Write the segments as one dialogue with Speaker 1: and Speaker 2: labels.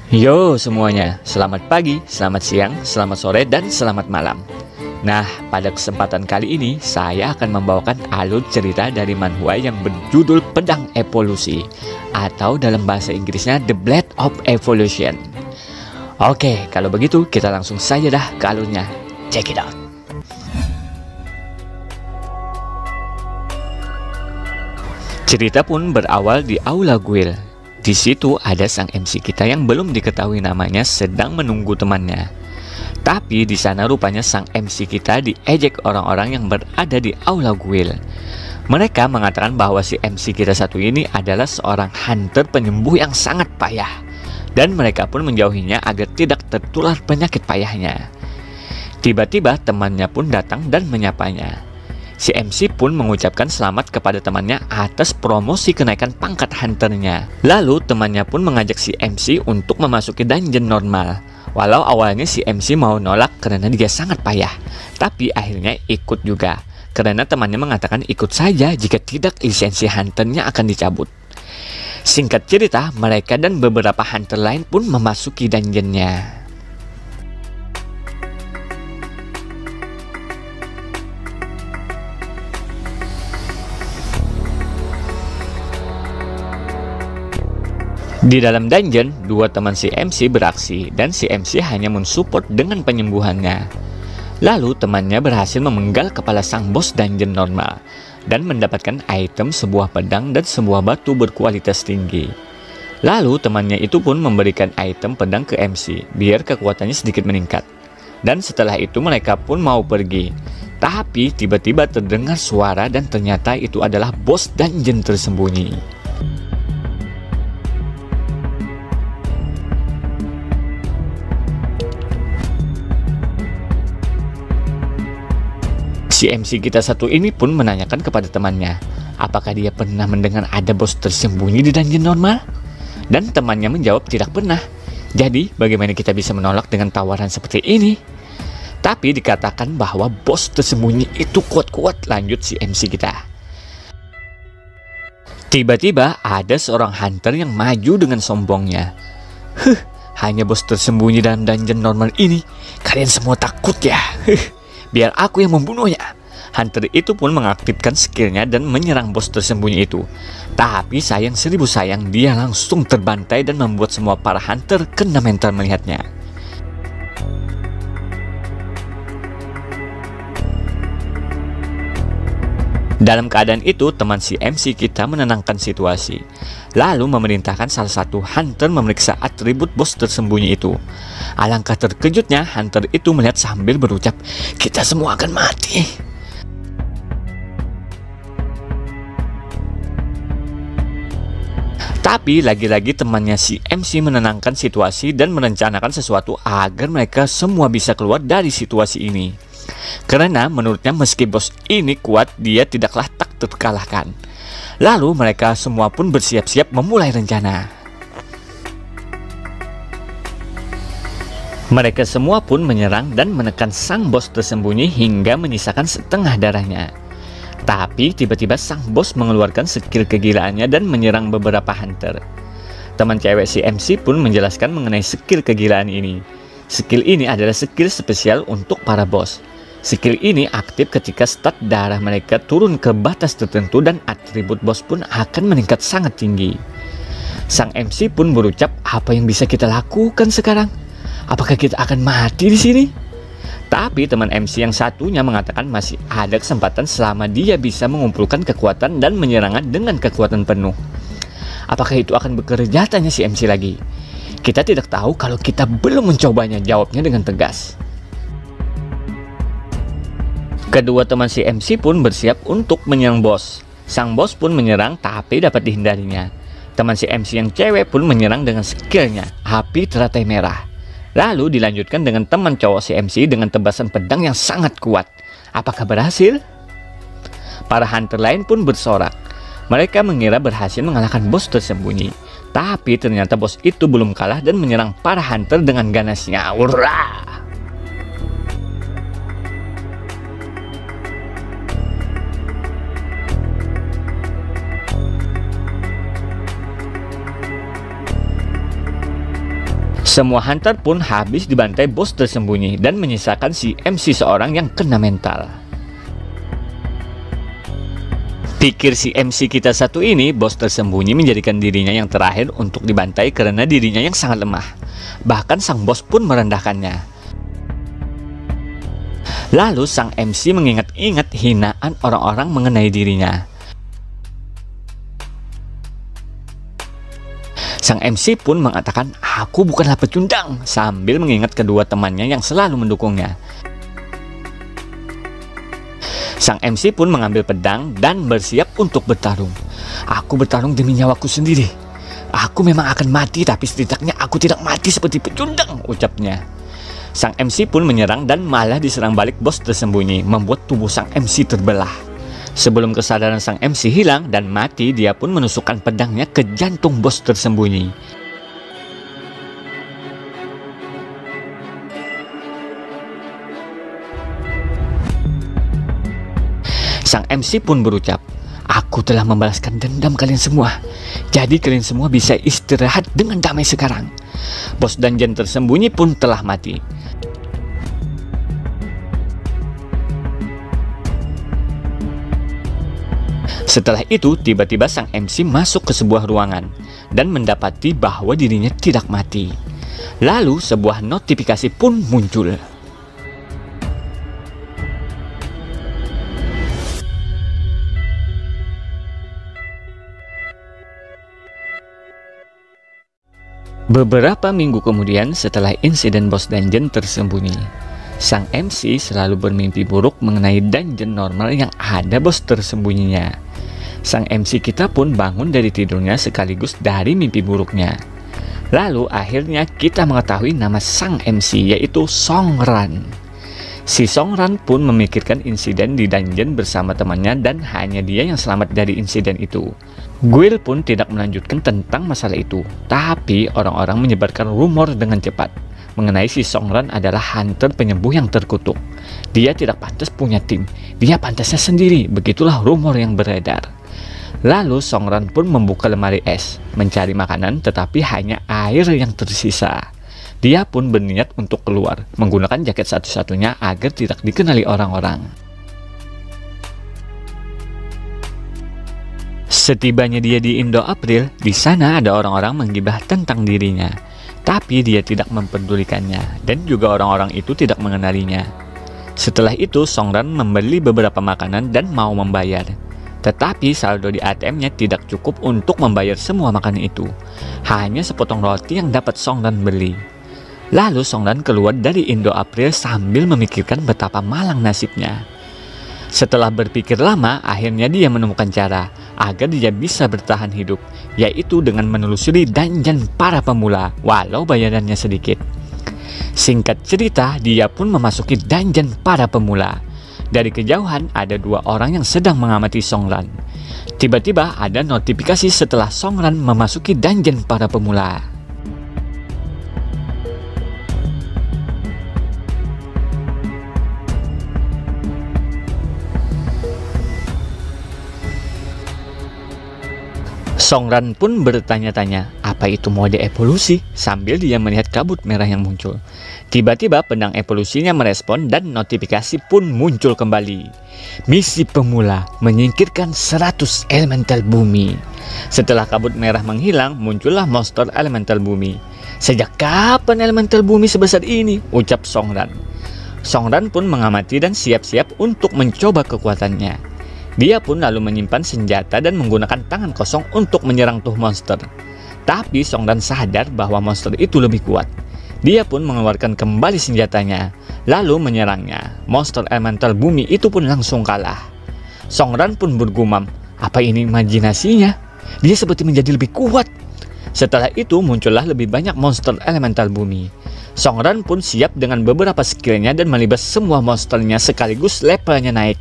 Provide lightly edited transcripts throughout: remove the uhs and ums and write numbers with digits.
Speaker 1: Yo semuanya, selamat pagi, selamat siang, selamat sore, dan selamat malam. Nah, pada kesempatan kali ini saya akan membawakan alur cerita dari manhwa yang berjudul Pedang Evolusi, atau dalam bahasa Inggrisnya The Blade of Evolution. Oke, kalau begitu kita langsung saja dah ke alurnya. Check it out. Cerita pun berawal di Aula Guild. Di situ ada sang MC kita yang belum diketahui namanya sedang menunggu temannya. Tapi di sana rupanya sang MC kita diejek orang-orang yang berada di Aula Guild. Mereka mengatakan bahwa si MC kita satu ini adalah seorang hunter penyembuh yang sangat payah. Dan mereka pun menjauhinya agar tidak tertular penyakit payahnya. Tiba-tiba temannya pun datang dan menyapanya. Si MC pun mengucapkan selamat kepada temannya atas promosi kenaikan pangkat hunternya. Lalu temannya pun mengajak si MC untuk memasuki dungeon normal. Walau awalnya si MC mau nolak karena dia sangat payah, tapi akhirnya ikut juga. Karena temannya mengatakan ikut saja, jika tidak lisensi hunternya akan dicabut. Singkat cerita, mereka dan beberapa hunter lain pun memasuki dungeonnya. Di dalam dungeon, dua teman si MC beraksi dan si MC hanya mensupport dengan penyembuhannya. Lalu temannya berhasil memenggal kepala sang bos dungeon normal dan mendapatkan item sebuah pedang dan sebuah batu berkualitas tinggi. Lalu temannya itu pun memberikan item pedang ke MC biar kekuatannya sedikit meningkat. Dan setelah itu mereka pun mau pergi. Tapi tiba-tiba terdengar suara dan ternyata itu adalah bos dungeon tersembunyi. Si MC kita satu ini pun menanyakan kepada temannya, apakah dia pernah mendengar ada bos tersembunyi di dungeon normal? Dan temannya menjawab tidak pernah. Jadi bagaimana kita bisa menolak dengan tawaran seperti ini? Tapi dikatakan bahwa bos tersembunyi itu kuat-kuat, lanjut si MC kita. Tiba-tiba ada seorang hunter yang maju dengan sombongnya. Hanya bos tersembunyi dalam dungeon normal ini? Kalian semua takut ya? Biar aku yang membunuhnya. Hunter itu pun mengaktifkan skillnya dan menyerang bos tersembunyi itu. Tapi sayang seribu sayang, dia langsung terbantai dan membuat semua para hunter kena mental melihatnya. Dalam keadaan itu, teman si MC kita menenangkan situasi. Lalu memerintahkan salah satu hunter memeriksa atribut bos tersembunyi itu. Alangkah terkejutnya hunter itu melihat sambil berucap, "Kita semua akan mati." Tapi lagi-lagi temannya si MC menenangkan situasi dan merencanakan sesuatu agar mereka semua bisa keluar dari situasi ini. Karena menurutnya meski bos ini kuat, dia tidaklah tak terkalahkan. Lalu mereka semua pun bersiap-siap memulai rencana. Mereka semua pun menyerang dan menekan sang bos tersembunyi hingga menyisakan setengah darahnya. Tapi tiba-tiba sang bos mengeluarkan skill kegilaannya dan menyerang beberapa hunter. Teman cewek si MC pun menjelaskan mengenai skill kegilaan ini. Skill ini adalah skill spesial untuk para bos. Skill ini aktif ketika stat darah mereka turun ke batas tertentu dan atribut bos pun akan meningkat sangat tinggi. Sang MC pun berucap, apa yang bisa kita lakukan sekarang? Apakah kita akan mati di sini? Tapi teman MC yang satunya mengatakan masih ada kesempatan selama dia bisa mengumpulkan kekuatan dan menyerangnya dengan kekuatan penuh. Apakah itu akan bekerja? Tanya si MC lagi. Kita tidak tahu kalau kita belum mencobanya, jawabnya dengan tegas. Kedua teman si MC pun bersiap untuk menyerang bos. Sang bos pun menyerang tapi dapat dihindarinya. Teman si MC yang cewek pun menyerang dengan skillnya, api teratai merah. Lalu dilanjutkan dengan teman cowok si MC dengan tebasan pedang yang sangat kuat. Apakah berhasil? Para hunter lain pun bersorak. Mereka mengira berhasil mengalahkan bos tersembunyi. Tapi ternyata bos itu belum kalah dan menyerang para hunter dengan ganasnya. Hurrah! Semua hunter pun habis dibantai bos tersembunyi dan menyisakan si MC seorang yang kena mental. Pikir si MC kita satu ini, bos tersembunyi menjadikan dirinya yang terakhir untuk dibantai karena dirinya yang sangat lemah. Bahkan sang bos pun merendahkannya. Lalu sang MC mengingat-ingat hinaan orang-orang mengenai dirinya. Sang MC pun mengatakan, "Aku bukanlah pecundang," sambil mengingat kedua temannya yang selalu mendukungnya. Sang MC pun mengambil pedang dan bersiap untuk bertarung. "Aku bertarung demi nyawaku sendiri. Aku memang akan mati, tapi setidaknya aku tidak mati seperti pecundang," ucapnya. Sang MC pun menyerang dan malah diserang balik bos tersembunyi, membuat tubuh sang MC terbelah. Sebelum kesadaran sang MC hilang dan mati, dia pun menusukkan pedangnya ke jantung bos tersembunyi. Sang MC pun berucap, "Aku telah membalaskan dendam kalian semua. Jadi kalian semua bisa istirahat dengan damai sekarang." Bos dungeon tersembunyi pun telah mati. Setelah itu, tiba-tiba sang MC masuk ke sebuah ruangan dan mendapati bahwa dirinya tidak mati. Lalu sebuah notifikasi pun muncul. Beberapa minggu kemudian, setelah insiden bos dungeon tersembunyi, sang MC selalu bermimpi buruk mengenai dungeon normal yang ada bos tersembunyinya. Sang MC kita pun bangun dari tidurnya sekaligus dari mimpi buruknya. Lalu akhirnya kita mengetahui nama sang MC, yaitu Songran. Si Songran pun memikirkan insiden di dungeon bersama temannya dan hanya dia yang selamat dari insiden itu. Guild pun tidak melanjutkan tentang masalah itu, tapi orang-orang menyebarkan rumor dengan cepat mengenai si Songran adalah hunter penyembuh yang terkutuk. Dia tidak pantas punya tim, dia pantasnya sendiri, begitulah rumor yang beredar. Lalu Songran pun membuka lemari es, mencari makanan tetapi hanya air yang tersisa. Dia pun berniat untuk keluar, menggunakan jaket satu-satunya agar tidak dikenali orang-orang. Setibanya dia di Indo April, di sana ada orang-orang menggibah tentang dirinya. Tapi dia tidak mempedulikannya, dan juga orang-orang itu tidak mengenalinya. Setelah itu, Songran membeli beberapa makanan dan mau membayar. Tetapi saldo di ATM-nya tidak cukup untuk membayar semua makanan itu. Hanya sepotong roti yang dapat Songran beli. Lalu Songran keluar dari Indo April sambil memikirkan betapa malang nasibnya. Setelah berpikir lama, akhirnya dia menemukan cara agar dia bisa bertahan hidup, yaitu dengan menelusuri dungeon para pemula, walau bayarannya sedikit. Singkat cerita, dia pun memasuki dungeon para pemula. Dari kejauhan ada dua orang yang sedang mengamati Songran. Tiba-tiba ada notifikasi setelah Songran memasuki dungeon para pemula. Songran pun bertanya-tanya, apa itu mode evolusi? Sambil dia melihat kabut merah yang muncul. Tiba-tiba pedang evolusinya merespon dan notifikasi pun muncul kembali. Misi pemula, menyingkirkan 100 elemental bumi. Setelah kabut merah menghilang, muncullah monster elemental bumi. Sejak kapan elemental bumi sebesar ini? Ucap Songran. Songran pun mengamati dan siap-siap untuk mencoba kekuatannya. Dia pun lalu menyimpan senjata dan menggunakan tangan kosong untuk menyerang tuh monster. Tapi Songran sadar bahwa monster itu lebih kuat. Dia pun mengeluarkan kembali senjatanya, lalu menyerangnya. Monster elemental bumi itu pun langsung kalah. Songran pun bergumam, apa ini imajinasinya? Dia seperti menjadi lebih kuat. Setelah itu muncullah lebih banyak monster elemental bumi. Songran pun siap dengan beberapa skillnya dan melibas semua monsternya sekaligus levelnya naik.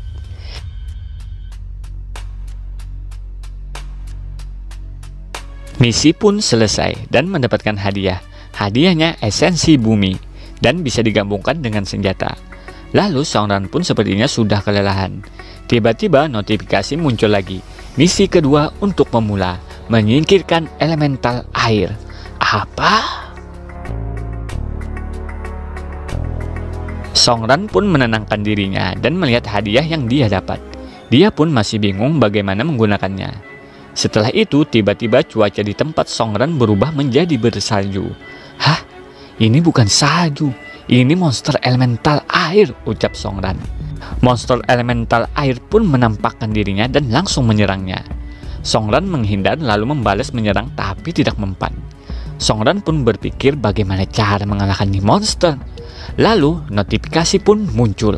Speaker 1: Misi pun selesai dan mendapatkan hadiah. Hadiahnya esensi bumi dan bisa digabungkan dengan senjata. Lalu Songran pun sepertinya sudah kelelahan. Tiba-tiba notifikasi muncul lagi. Misi kedua untuk pemula, menyingkirkan elemental air. Apa? Songran pun menenangkan dirinya dan melihat hadiah yang dia dapat. Dia pun masih bingung bagaimana menggunakannya. Setelah itu, tiba-tiba cuaca di tempat Songran berubah menjadi bersalju. Hah? Ini bukan salju, ini monster elemental air, ucap Songran. Monster elemental air pun menampakkan dirinya dan langsung menyerangnya. Songran menghindar lalu membalas menyerang tapi tidak mempan. Songran pun berpikir bagaimana cara mengalahkan ini monster. Lalu notifikasi pun muncul.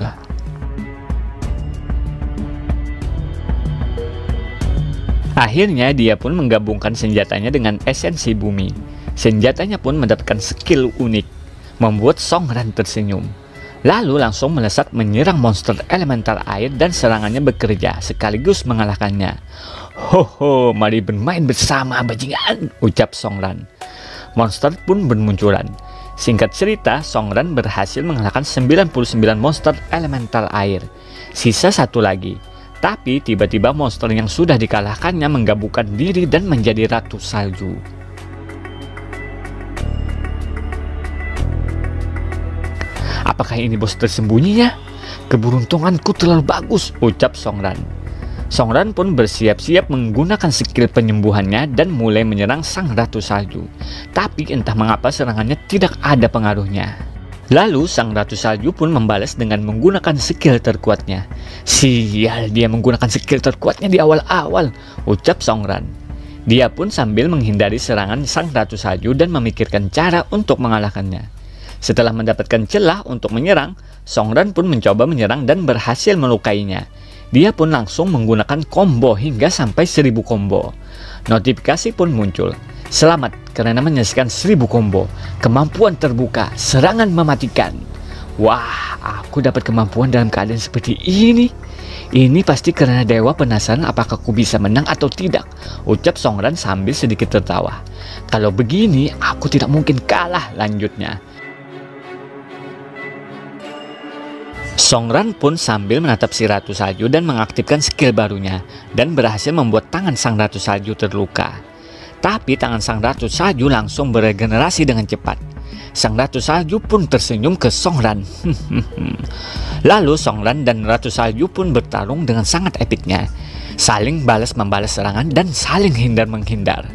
Speaker 1: Akhirnya dia pun menggabungkan senjatanya dengan esensi bumi. Senjatanya pun mendapatkan skill unik, membuat Songran tersenyum. Lalu langsung melesat menyerang monster elemental air dan serangannya bekerja sekaligus mengalahkannya. Hoho, mari bermain bersama bajingan, ucap Songran. Monster pun bermunculan. Singkat cerita, Songran berhasil mengalahkan 99 monster elemental air. Sisa satu lagi. Tapi tiba-tiba monster yang sudah dikalahkannya menggabungkan diri dan menjadi ratu salju. Apakah ini bos tersembunyinya? Keberuntunganku terlalu bagus, ucap Songran. Songran pun bersiap-siap menggunakan skill penyembuhannya dan mulai menyerang sang ratu salju. Tapi entah mengapa serangannya tidak ada pengaruhnya. Lalu sang ratu salju pun membalas dengan menggunakan skill terkuatnya. Sial, dia menggunakan skill terkuatnya di awal-awal, ucap Songran. Dia pun sambil menghindari serangan sang ratu salju dan memikirkan cara untuk mengalahkannya. Setelah mendapatkan celah untuk menyerang, Songran pun mencoba menyerang dan berhasil melukainya. Dia pun langsung menggunakan combo hingga sampai 1000 combo. Notifikasi pun muncul. Selamat karena menyelesaikan 1000 combo. Kemampuan terbuka, serangan mematikan. Wah, aku dapat kemampuan dalam keadaan seperti ini. Ini pasti karena dewa penasaran apakah aku bisa menang atau tidak, ucap Songran sambil sedikit tertawa. Kalau begini, aku tidak mungkin kalah, lanjutnya. Songran pun sambil menatap si Ratu Salju dan mengaktifkan skill barunya dan berhasil membuat tangan sang Ratu Salju terluka. Tapi tangan sang Ratu Salju langsung beregenerasi dengan cepat. Sang Ratu Salju pun tersenyum ke Songran. Lalu Songran dan Ratu Salju pun bertarung dengan sangat epiknya, saling balas-membalas serangan dan saling hindar-menghindar.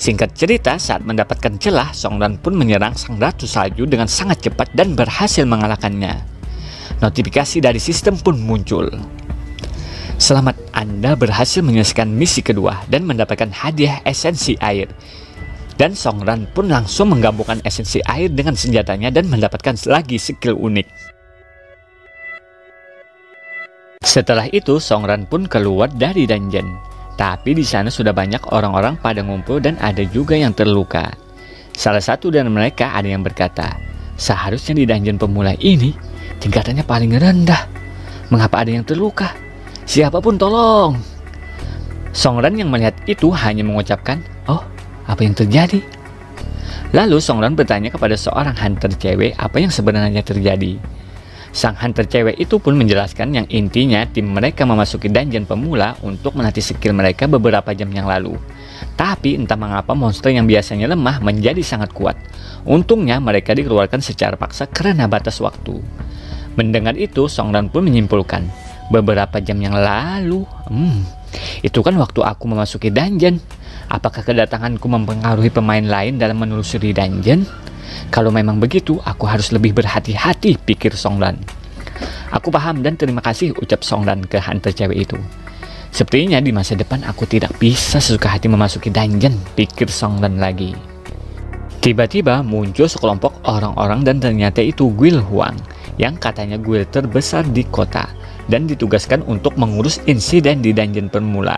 Speaker 1: Singkat cerita, saat mendapatkan celah, Songran pun menyerang sang Ratu Salju dengan sangat cepat dan berhasil mengalahkannya. Notifikasi dari sistem pun muncul. Selamat, Anda berhasil menyelesaikan misi kedua dan mendapatkan hadiah esensi air. Dan Songran pun langsung menggabungkan esensi air dengan senjatanya dan mendapatkan lagi skill unik. Setelah itu, Songran pun keluar dari dungeon. Tapi di sana sudah banyak orang-orang pada ngumpul dan ada juga yang terluka. Salah satu dari mereka ada yang berkata, seharusnya di dungeon pemula ini tingkatannya paling rendah. Mengapa ada yang terluka? Siapapun tolong. Songran yang melihat itu hanya mengucapkan, oh, apa yang terjadi? Lalu Songran bertanya kepada seorang hunter cewek apa yang sebenarnya terjadi. Sang hunter cewek itu pun menjelaskan yang intinya tim mereka memasuki dungeon pemula untuk melatih skill mereka beberapa jam yang lalu. Tapi entah mengapa monster yang biasanya lemah menjadi sangat kuat. Untungnya mereka dikeluarkan secara paksa karena batas waktu. Mendengar itu, Songran pun menyimpulkan, beberapa jam yang lalu, itu kan waktu aku memasuki dungeon. Apakah kedatanganku mempengaruhi pemain lain dalam menelusuri dungeon? Kalau memang begitu, aku harus lebih berhati-hati, pikir Songran. Aku paham dan terima kasih, ucap Songran ke hunter cewek itu. Sepertinya di masa depan aku tidak bisa sesuka hati memasuki dungeon, pikir Songran lagi. Tiba-tiba muncul sekelompok orang-orang dan ternyata itu Guild Huang, yang katanya guild terbesar di kota dan ditugaskan untuk mengurus insiden di dungeon pemula.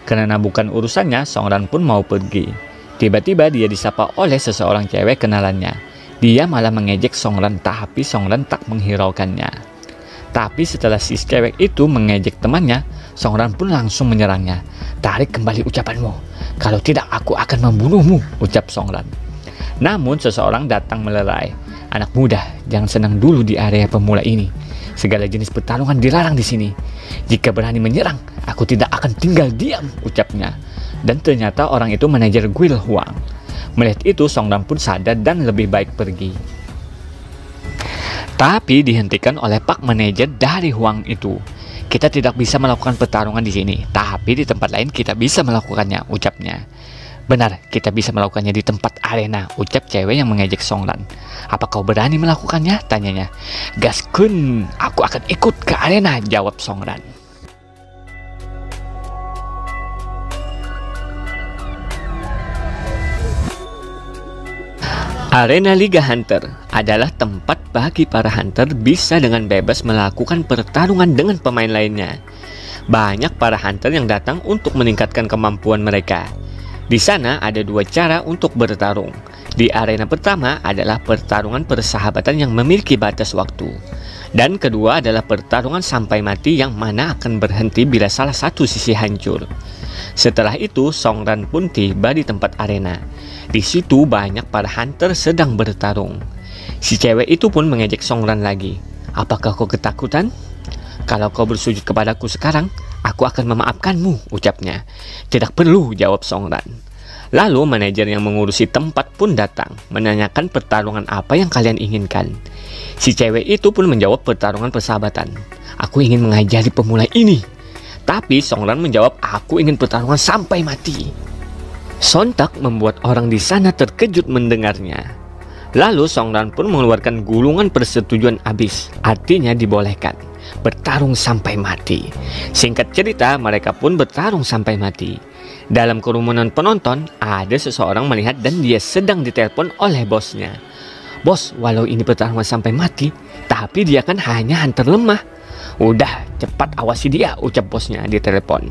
Speaker 1: Karena bukan urusannya, Songran pun mau pergi. Tiba-tiba dia disapa oleh seseorang cewek kenalannya. Dia malah mengejek Songran, tapi Songran tak menghiraukannya. Tapi setelah si cewek itu mengejek temannya, Songran pun langsung menyerangnya. Tarik kembali ucapanmu, kalau tidak aku akan membunuhmu, ucap Songran. Namun seseorang datang melerai. Anak muda, jangan senang dulu di area pemula ini. Segala jenis pertarungan dilarang di sini. Jika berani menyerang, aku tidak akan tinggal diam, ucapnya. Dan ternyata orang itu manajer Guild Huang. Melihat itu, Songran pun sadar dan lebih baik pergi. tapi dihentikan oleh Pak Manajer dari Huang itu. Kita tidak bisa melakukan pertarungan di sini, tapi di tempat lain kita bisa melakukannya, ucapnya. Benar, kita bisa melakukannya di tempat arena, ucap cewek yang mengejek Songran. Apa kau berani melakukannya? Tanyanya. Gaskun, aku akan ikut ke arena, jawab Songran. Arena Liga Hunter adalah tempat bagi para hunter bisa dengan bebas melakukan pertarungan dengan pemain lainnya. Banyak para hunter yang datang untuk meningkatkan kemampuan mereka. Di sana ada dua cara untuk bertarung. Di arena pertama adalah pertarungan persahabatan yang memiliki batas waktu. Dan kedua adalah pertarungan sampai mati yang mana akan berhenti bila salah satu sisi hancur. Setelah itu, Songran pun tiba di tempat arena. Di situ banyak para hunter sedang bertarung. Si cewek itu pun mengejek Songran lagi. Apakah kau ketakutan? Kalau kau bersujud kepadaku sekarang, aku akan memaafkanmu, ucapnya. Tidak perlu, jawab Songran. Lalu manajer yang mengurusi tempat pun datang, menanyakan pertarungan apa yang kalian inginkan. Si cewek itu pun menjawab pertarungan persahabatan. Aku ingin mengajari pemula ini. Tapi Songran menjawab, aku ingin pertarungan sampai mati. Sontak membuat orang di sana terkejut mendengarnya. Lalu Songran pun mengeluarkan gulungan persetujuan abis, artinya dibolehkan bertarung sampai mati. Singkat cerita, mereka pun bertarung sampai mati. Dalam kerumunan penonton, ada seseorang melihat dan dia sedang ditelepon oleh bosnya. Bos, walau ini pertarungan sampai mati, tapi dia kan hanya hunter lemah. Udah, cepat awasi dia, ucap bosnya di telepon.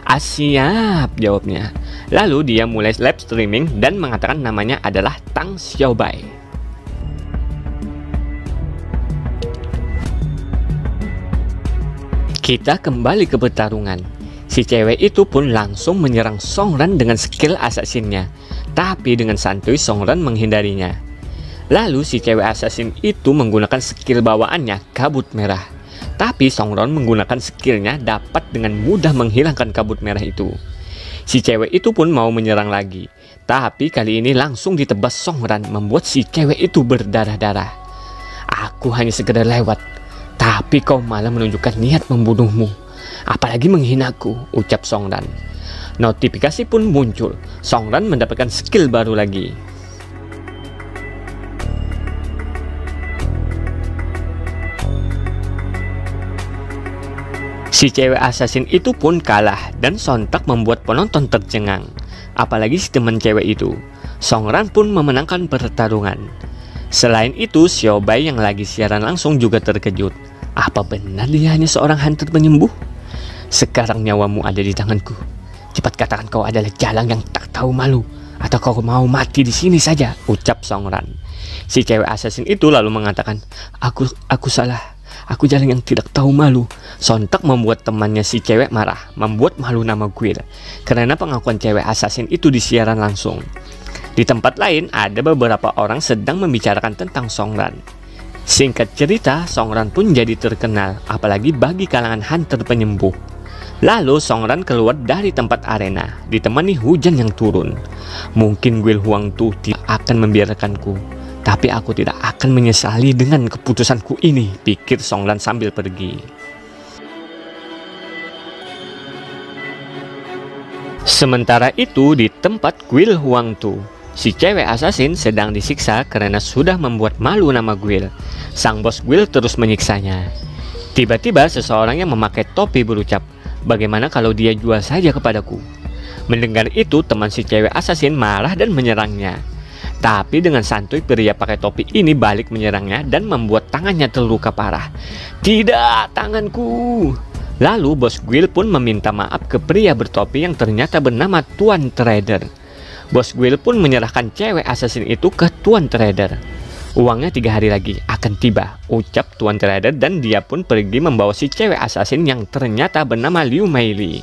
Speaker 1: Siap, jawabnya. Lalu dia mulai live streaming dan mengatakan namanya adalah Tang Xiaobai. Kita kembali ke pertarungan. Si cewek itu pun langsung menyerang Songran dengan skill assassinnya. Tapi dengan santuy Songran menghindarinya. Lalu si cewek assassin itu menggunakan skill bawaannya, kabut merah. Tapi Songran menggunakan skillnya dapat dengan mudah menghilangkan kabut merah itu. Si cewek itu pun mau menyerang lagi. Tapi kali ini langsung ditebas Songran membuat si cewek itu berdarah-darah. Aku hanya sekedar lewat. Tapi kau malah menunjukkan niat membunuhmu. Apalagi menghinaku, ucap Songran. Notifikasi pun muncul. Songran mendapatkan skill baru lagi. Si cewek assassin itu pun kalah dan sontak membuat penonton tercengang. Apalagi si teman cewek itu. Songran pun memenangkan pertarungan. Selain itu, Xiaobai yang lagi siaran langsung juga terkejut. Apa benar dia hanya seorang hunter penyembuh? Sekarang nyawamu ada di tanganku. Cepat katakan kau adalah jalang yang tak tahu malu, atau kau mau mati di sini saja, ucap Songran. Si cewek assassin itu lalu mengatakan, Aku salah. Aku jalang yang tidak tahu malu. Sontak membuat temannya si cewek marah, membuat malu nama Guil karena pengakuan cewek assassin itu di siaran langsung. Di tempat lain ada beberapa orang sedang membicarakan tentang Songran. Singkat cerita, Songran pun jadi terkenal, apalagi bagi kalangan hunter penyembuh. Lalu Songran keluar dari tempat arena, ditemani hujan yang turun. Mungkin Guil Huang Tu tidak akan membiarkanku, tapi aku tidak akan menyesali dengan keputusanku ini, pikir Songran sambil pergi. Sementara itu di tempat Guil Huang Tu, si cewek assassin sedang disiksa karena sudah membuat malu nama Guil. Sang bos Guil terus menyiksanya. Tiba-tiba seseorang yang memakai topi berucap, bagaimana kalau dia jual saja kepadaku? Mendengar itu teman si cewek assassin marah dan menyerangnya. Tapi dengan santuy pria pakai topi ini balik menyerangnya dan membuat tangannya terluka parah. Tidak, tanganku! Lalu bos Guil pun meminta maaf ke pria bertopi yang ternyata bernama Tuan Trader. Bos Guil pun menyerahkan cewek assassin itu ke Tuan Trader. Uangnya 3 hari lagi akan tiba, ucap Tuan Trader, dan dia pun pergi membawa si cewek assassin yang ternyata bernama Liu Mei Li.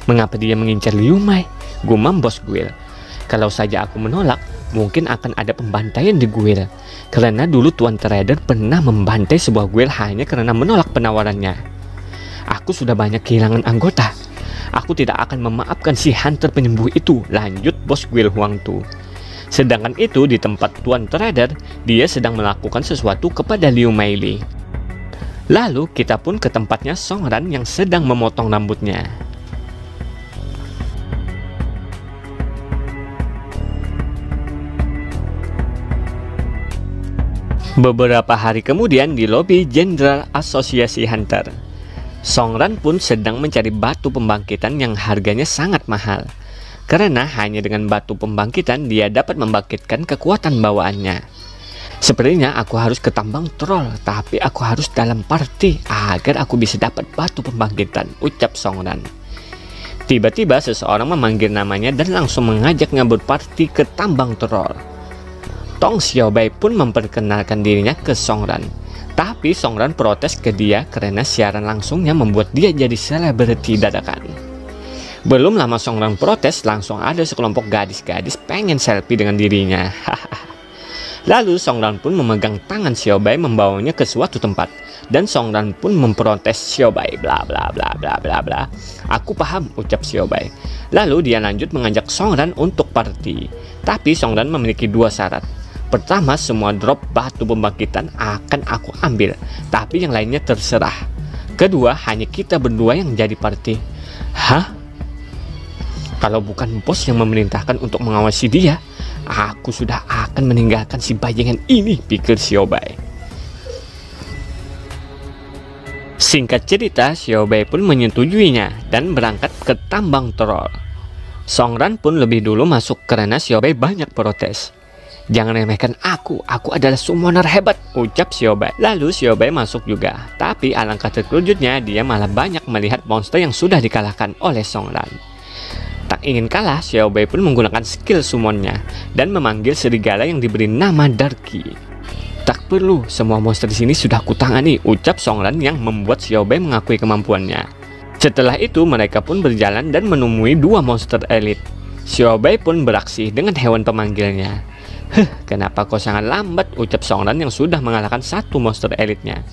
Speaker 1: Mengapa dia mengincar Liu Mei? Gumam bos Guil. Kalau saja aku menolak, mungkin akan ada pembantaian di Guil. Karena dulu Tuan Trader pernah membantai sebuah Guil hanya karena menolak penawarannya. Aku sudah banyak kehilangan anggota. Aku tidak akan memaafkan si hunter penyembuh itu, lanjut bos Guil Huang Tu. Sedangkan itu di tempat Tuan Trader, dia sedang melakukan sesuatu kepada Liu Meili. Lalu kita pun ke tempatnya Song Ran yang sedang memotong rambutnya. Beberapa hari kemudian di lobi Jenderal Asosiasi Hunter, Song Ran pun sedang mencari batu pembangkitan yang harganya sangat mahal. Karena hanya dengan batu pembangkitan dia dapat membangkitkan kekuatan bawaannya. Sepertinya aku harus ke tambang troll, tapi aku harus dalam party agar aku bisa dapat batu pembangkitan, ucap Song Ran. Tiba-tiba seseorang memanggil namanya dan langsung mengajaknya berparty ke tambang troll. Tong Xiaobai pun memperkenalkan dirinya ke Song Ran. Tapi Song Ran protes ke dia karena siaran langsungnya membuat dia jadi selebriti dadakan. Belum lama Song Ran protes, langsung ada sekelompok gadis-gadis pengen selfie dengan dirinya. Lalu Song Ran pun memegang tangan Xiaobai membawanya ke suatu tempat. Dan Song Ran pun memprotes Xiaobai, bla bla bla bla bla bla. Aku paham, ucap Xiaobai. Lalu dia lanjut mengajak Song Ran untuk party. Tapi Song Ran memiliki dua syarat. Pertama, semua drop batu pembangkitan akan aku ambil, tapi yang lainnya terserah. Kedua, hanya kita berdua yang jadi party. Hah? Kalau bukan bos yang memerintahkan untuk mengawasi dia, aku sudah akan meninggalkan si bajingan ini, pikir Xiaobai. Singkat cerita, Xiaobai pun menyetujuinya dan berangkat ke tambang troll. Song Ran pun lebih dulu masuk karena Xiaobai banyak protes. Jangan remehkan aku adalah summoner hebat, ucap Xiaobai. Lalu Xiaobai masuk juga, tapi alangkah terkejutnya dia malah banyak melihat monster yang sudah dikalahkan oleh Song Ran. Tak ingin kalah, Xiaobai pun menggunakan skill summonnya dan memanggil serigala yang diberi nama Darky. Tak perlu, semua monster di sini sudah kutangani, ucap Song Ran yang membuat Xiaobai mengakui kemampuannya. Setelah itu mereka pun berjalan dan menemui dua monster elit. Xiaobai pun beraksi dengan hewan pemanggilnya. Kenapa kau sangat lambat, ucap Song Ran yang sudah mengalahkan satu monster elitnya.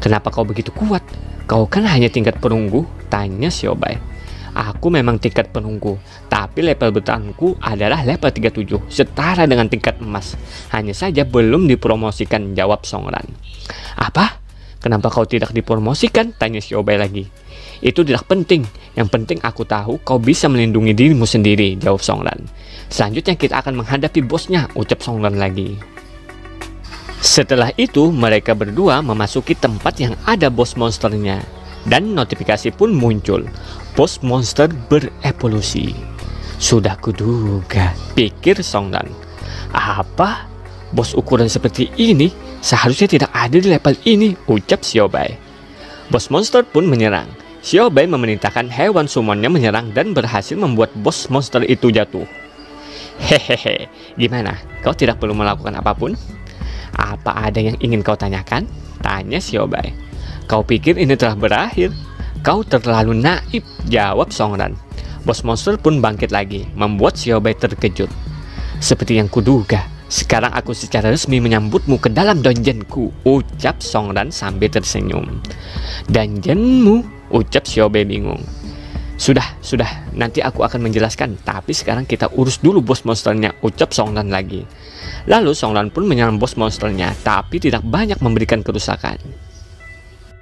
Speaker 1: Kenapa kau begitu kuat? Kau kan hanya tingkat perunggu, tanya Xiaobai. Aku memang tingkat penunggu, tapi level bertahanku adalah level 37, setara dengan tingkat emas. Hanya saja belum dipromosikan, jawab Song Ran. Apa? Kenapa kau tidak dipromosikan? Tanya Xiaobai lagi. Itu tidak penting, yang penting aku tahu kau bisa melindungi dirimu sendiri, jawab Song Ran. Selanjutnya kita akan menghadapi bosnya, ucap Song Ran lagi. Setelah itu mereka berdua memasuki tempat yang ada bos monsternya. Dan notifikasi pun muncul, bos monster berevolusi. Sudah kuduga, pikir Song Ran. Apa? Bos ukuran seperti ini seharusnya tidak ada di level ini, ucap Xiaobai. Bos monster pun menyerang. Xiaobai memerintahkan hewan summonnya menyerang dan berhasil membuat bos monster itu jatuh. Hehehe, gimana? Kau tidak perlu melakukan apapun? Apa ada yang ingin kau tanyakan? Tanya Xiaobai. Kau pikir ini telah berakhir? Kau terlalu naif, jawab Song Ran. Bos monster pun bangkit lagi, membuat Xiaobai terkejut. Seperti yang kuduga, sekarang aku secara resmi menyambutmu ke dalam dungeonku, ucap Song Ran sambil tersenyum. Dungeonmu? Ucap Xiaobai bingung. Sudah, nanti aku akan menjelaskan, tapi sekarang kita urus dulu bos monsternya, ucap Song Ran lagi. Lalu Song Ran pun menyerang bos monsternya, tapi tidak banyak memberikan kerusakan.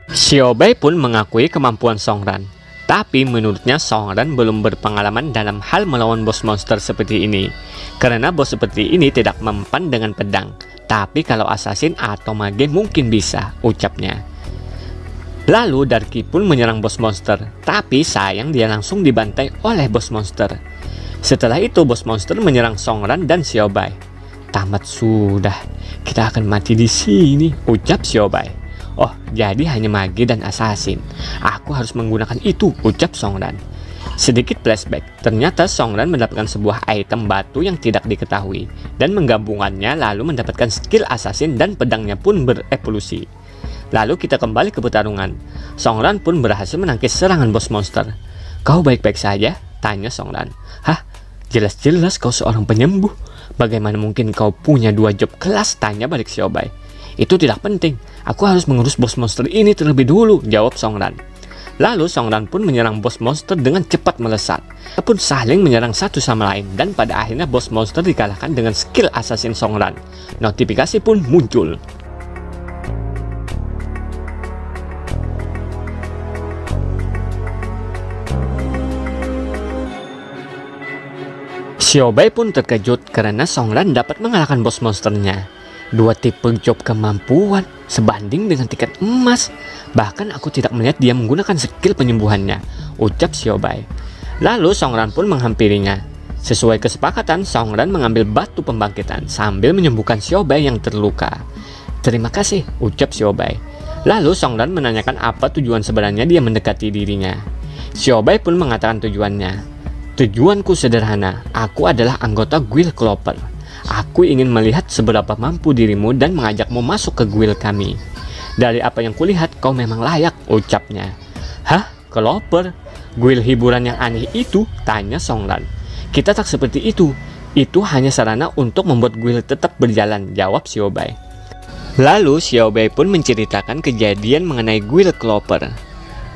Speaker 1: Xiaobai pun mengakui kemampuan Song Ran, tapi menurutnya Song Ran belum berpengalaman dalam hal melawan bos monster seperti ini. Karena bos seperti ini tidak mempan dengan pedang, tapi kalau assassin atau mage mungkin bisa, ucapnya. Lalu Darky pun menyerang bos monster, tapi sayang dia langsung dibantai oleh bos monster. Setelah itu bos monster menyerang Song Ran dan Xiaobai. Tamat sudah, kita akan mati di sini, ucap Xiaobai. Oh, jadi hanya mage dan assassin. Aku harus menggunakan itu, ucap Song Ran. Sedikit flashback, ternyata Song Ran mendapatkan sebuah item batu yang tidak diketahui dan menggabungkannya lalu mendapatkan skill assassin dan pedangnya pun berevolusi. Lalu kita kembali ke pertarungan. Song Ran pun berhasil menangkis serangan bos monster. Kau baik-baik saja? Tanya Song Ran. Hah? Jelas-jelas kau seorang penyembuh. Bagaimana mungkin kau punya 2 job kelas? Tanya balik Xiaobai. Itu tidak penting. Aku harus mengurus bos monster ini terlebih dulu, jawab Song Ran. Lalu Songran pun menyerang bos monster dengan cepat melesat. Mereka pun saling menyerang satu sama lain, dan pada akhirnya bos monster dikalahkan dengan skill assassin Songran. Notifikasi pun muncul. Xiaobai pun terkejut karena Songran dapat mengalahkan bos monsternya. 2 tipe job kemampuan sebanding dengan tiket emas. Bahkan aku tidak melihat dia menggunakan skill penyembuhannya, ucap Xiaobai. Lalu Songran pun menghampirinya. Sesuai kesepakatan, Songran mengambil batu pembangkitan sambil menyembuhkan Xiaobai yang terluka. Terima kasih, ucap Xiaobai. Lalu Songran menanyakan apa tujuan sebenarnya dia mendekati dirinya. Xiaobai pun mengatakan tujuannya. Tujuanku sederhana, aku adalah anggota guild Clover. Aku ingin melihat seberapa mampu dirimu dan mengajakmu masuk ke guild kami. Dari apa yang kulihat, kau memang layak, ucapnya. Hah? Clover? Guild hiburan yang aneh itu? Tanya Songran. Kita tak seperti itu. Itu hanya sarana untuk membuat guild tetap berjalan, jawab Xiaobai. Lalu Xiaobai pun menceritakan kejadian mengenai guild Clover.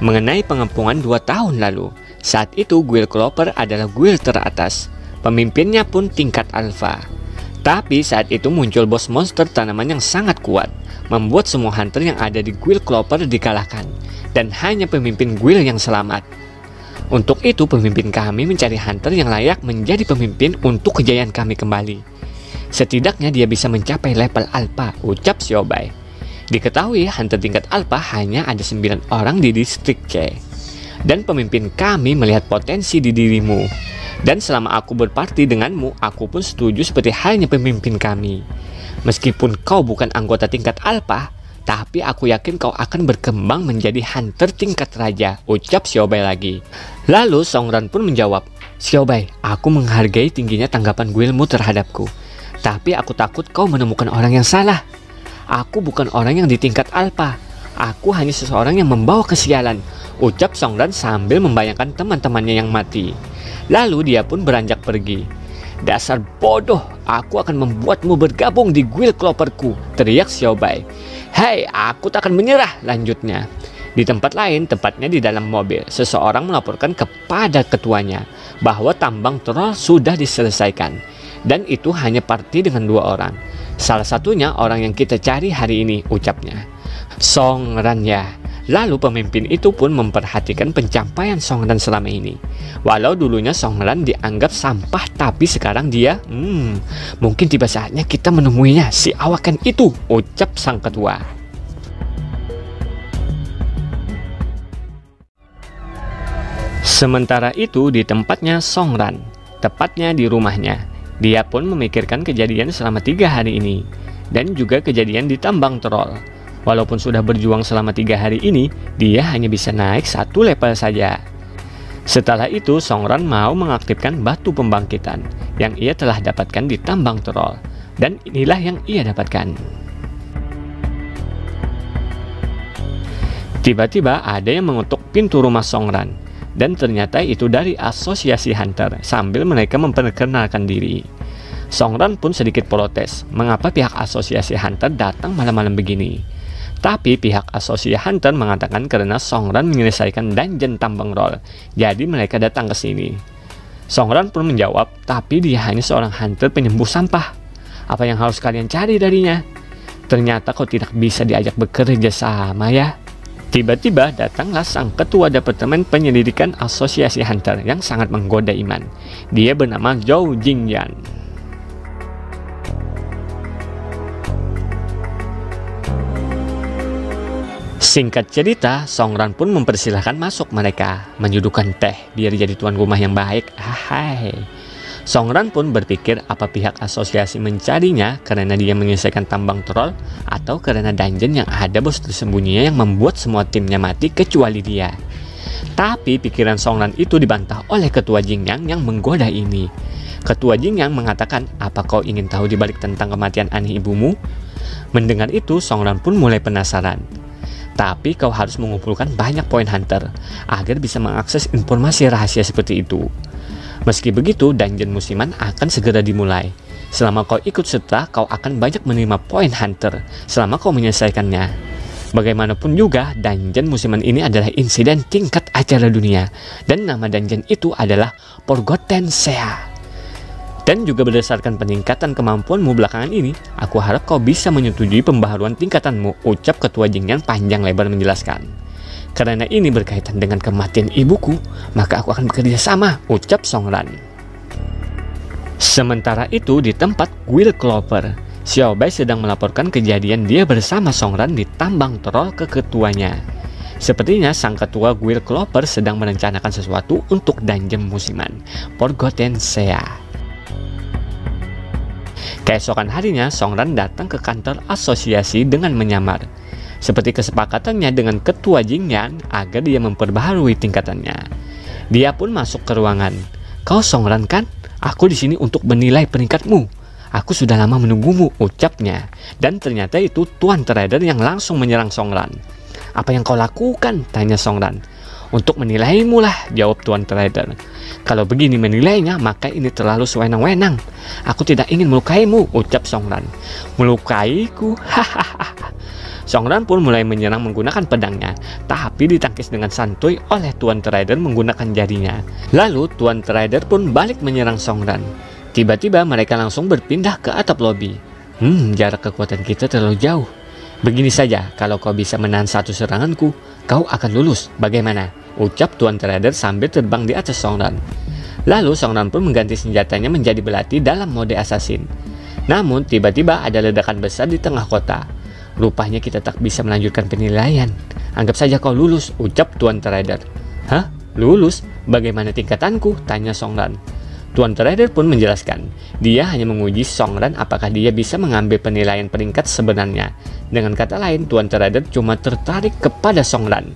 Speaker 1: Mengenai pengepungan 2 tahun lalu. Saat itu guild Clover adalah guild teratas. Pemimpinnya pun tingkat alpha. Tapi saat itu muncul bos monster tanaman yang sangat kuat, membuat semua hunter yang ada di guild Clover dikalahkan, dan hanya pemimpin guild yang selamat. Untuk itu pemimpin kami mencari hunter yang layak menjadi pemimpin untuk kejayaan kami kembali. Setidaknya dia bisa mencapai level alpha, ucap Xiaobai. Diketahui hunter tingkat alpha hanya ada 9 orang di distrik C. Dan pemimpin kami melihat potensi di dirimu. Dan selama aku berparti denganmu, aku pun setuju seperti halnya pemimpin kami. Meskipun kau bukan anggota tingkat alpha, tapi aku yakin kau akan berkembang menjadi hunter tingkat raja, ucap Xiaobai lagi. Lalu Songran pun menjawab, Xiaobai, aku menghargai tingginya tanggapan guildmu terhadapku. Tapi aku takut kau menemukan orang yang salah. Aku bukan orang yang di tingkat alpha. Aku hanya seseorang yang membawa kesialan, ucap Songran sambil membayangkan teman-temannya yang mati. Lalu dia pun beranjak pergi. Dasar bodoh, aku akan membuatmu bergabung di guild Cloverku, teriak Xiaobai. Hei, aku tak akan menyerah, lanjutnya. Di tempat lain, tepatnya di dalam mobil, seseorang melaporkan kepada ketuanya bahwa tambang troll sudah diselesaikan. Dan itu hanya party dengan 2 orang. Salah satunya orang yang kita cari hari ini, ucapnya. Songran ya. Lalu pemimpin itu pun memperhatikan pencapaian Songran selama ini. Walau dulunya Songran dianggap sampah, tapi sekarang dia, mungkin tiba saatnya kita menemuinya, si awakan itu, ucap sang ketua. Sementara itu di tempatnya Songran, tepatnya di rumahnya, dia pun memikirkan kejadian selama 3 hari ini, dan juga kejadian di tambang troll. Walaupun sudah berjuang selama 3 hari ini, dia hanya bisa naik 1 level saja. Setelah itu, Songran mau mengaktifkan batu pembangkitan yang ia telah dapatkan di tambang troll. Dan inilah yang ia dapatkan. Tiba-tiba ada yang mengetuk pintu rumah Songran. Dan ternyata itu dari asosiasi hunter sambil mereka memperkenalkan diri. Songran pun sedikit protes, mengapa pihak asosiasi hunter datang malam-malam begini. Tapi pihak asosiasi hunter mengatakan karena Songran menyelesaikan dungeon tambang roll, jadi mereka datang ke sini. Songran pun menjawab, tapi dia hanya seorang hunter penyembuh sampah. Apa yang harus kalian cari darinya? Ternyata kau tidak bisa diajak bekerja sama ya. Tiba-tiba datanglah sang ketua departemen penyelidikan asosiasi hunter yang sangat menggoda iman. Dia bernama Zhou Jingyan. Singkat cerita, Songran pun mempersilahkan masuk mereka, menyuguhkan teh biar jadi tuan rumah yang baik. Hai. Songran pun berpikir apa pihak asosiasi mencarinya karena dia menyelesaikan tambang troll atau karena dungeon yang ada bos tersembunyinya yang membuat semua timnya mati kecuali dia. Tapi pikiran Songran itu dibantah oleh ketua Jingyang yang menggoda ini. Ketua Jingyang mengatakan, apa kau ingin tahu dibalik tentang kematian aneh ibumu? Mendengar itu, Songran pun mulai penasaran. Tapi kau harus mengumpulkan banyak poin hunter agar bisa mengakses informasi rahasia seperti itu. Meski begitu, dungeon musiman akan segera dimulai. Selama kau ikut serta, kau akan banyak menerima poin hunter selama kau menyelesaikannya. Bagaimanapun juga, dungeon musiman ini adalah insiden tingkat acara dunia, dan nama dungeon itu adalah Forgotten Sea. Dan juga berdasarkan peningkatan kemampuanmu belakangan ini, aku harap kau bisa menyetujui pembaharuan tingkatanmu, ucap Ketua Jing Yan panjang lebar menjelaskan. Karena ini berkaitan dengan kematian ibuku, maka aku akan bekerja sama, ucap Song Ran. Sementara itu di tempat Guild Clover, Xiao Bai sedang melaporkan kejadian dia bersama Song Ran di tambang troll ke ketuanya. Sepertinya sang ketua Guild Clover sedang merencanakan sesuatu untuk dungeon musiman Forgotten Sea. Keesokan harinya, Song Ran datang ke kantor asosiasi dengan menyamar, seperti kesepakatannya dengan ketua Jing Yan agar dia memperbaharui tingkatannya. Dia pun masuk ke ruangan. "Kau Song Ran kan? Aku di sini untuk menilai peringkatmu. Aku sudah lama menunggumu," ucapnya. Dan ternyata itu Tuan Trader yang langsung menyerang Song Ran. "Apa yang kau lakukan?" tanya Song Ran. "Untuk menilaimu lah," jawab Tuan Trader. "Kalau begini menilainya, maka ini terlalu sewenang-wenang. Aku tidak ingin melukaimu," ucap Song Ran. "Melukaiku? Hahaha." Song Ran pun mulai menyerang menggunakan pedangnya, tapi ditangkis dengan santuy oleh Tuan Trader menggunakan jarinya. Lalu Tuan Trader pun balik menyerang Song Ran. Tiba-tiba mereka langsung berpindah ke atap lobi. Jarak kekuatan kita terlalu jauh. Begini saja, kalau kau bisa menahan satu seranganku, kau akan lulus. Bagaimana? Ucap Tuan Trader sambil terbang di atas Song Ran. Lalu Song Ran pun mengganti senjatanya menjadi belati dalam mode assassin. Namun tiba-tiba ada ledakan besar di tengah kota. "Rupanya kita tak bisa melanjutkan penilaian. Anggap saja kau lulus," ucap Tuan Trader. "Hah? Lulus? Bagaimana tingkatanku?" tanya Song Ran. Tuan Trader pun menjelaskan, dia hanya menguji Song Ran apakah dia bisa mengambil penilaian peringkat sebenarnya. Dengan kata lain, Tuan Trader cuma tertarik kepada Song Ran.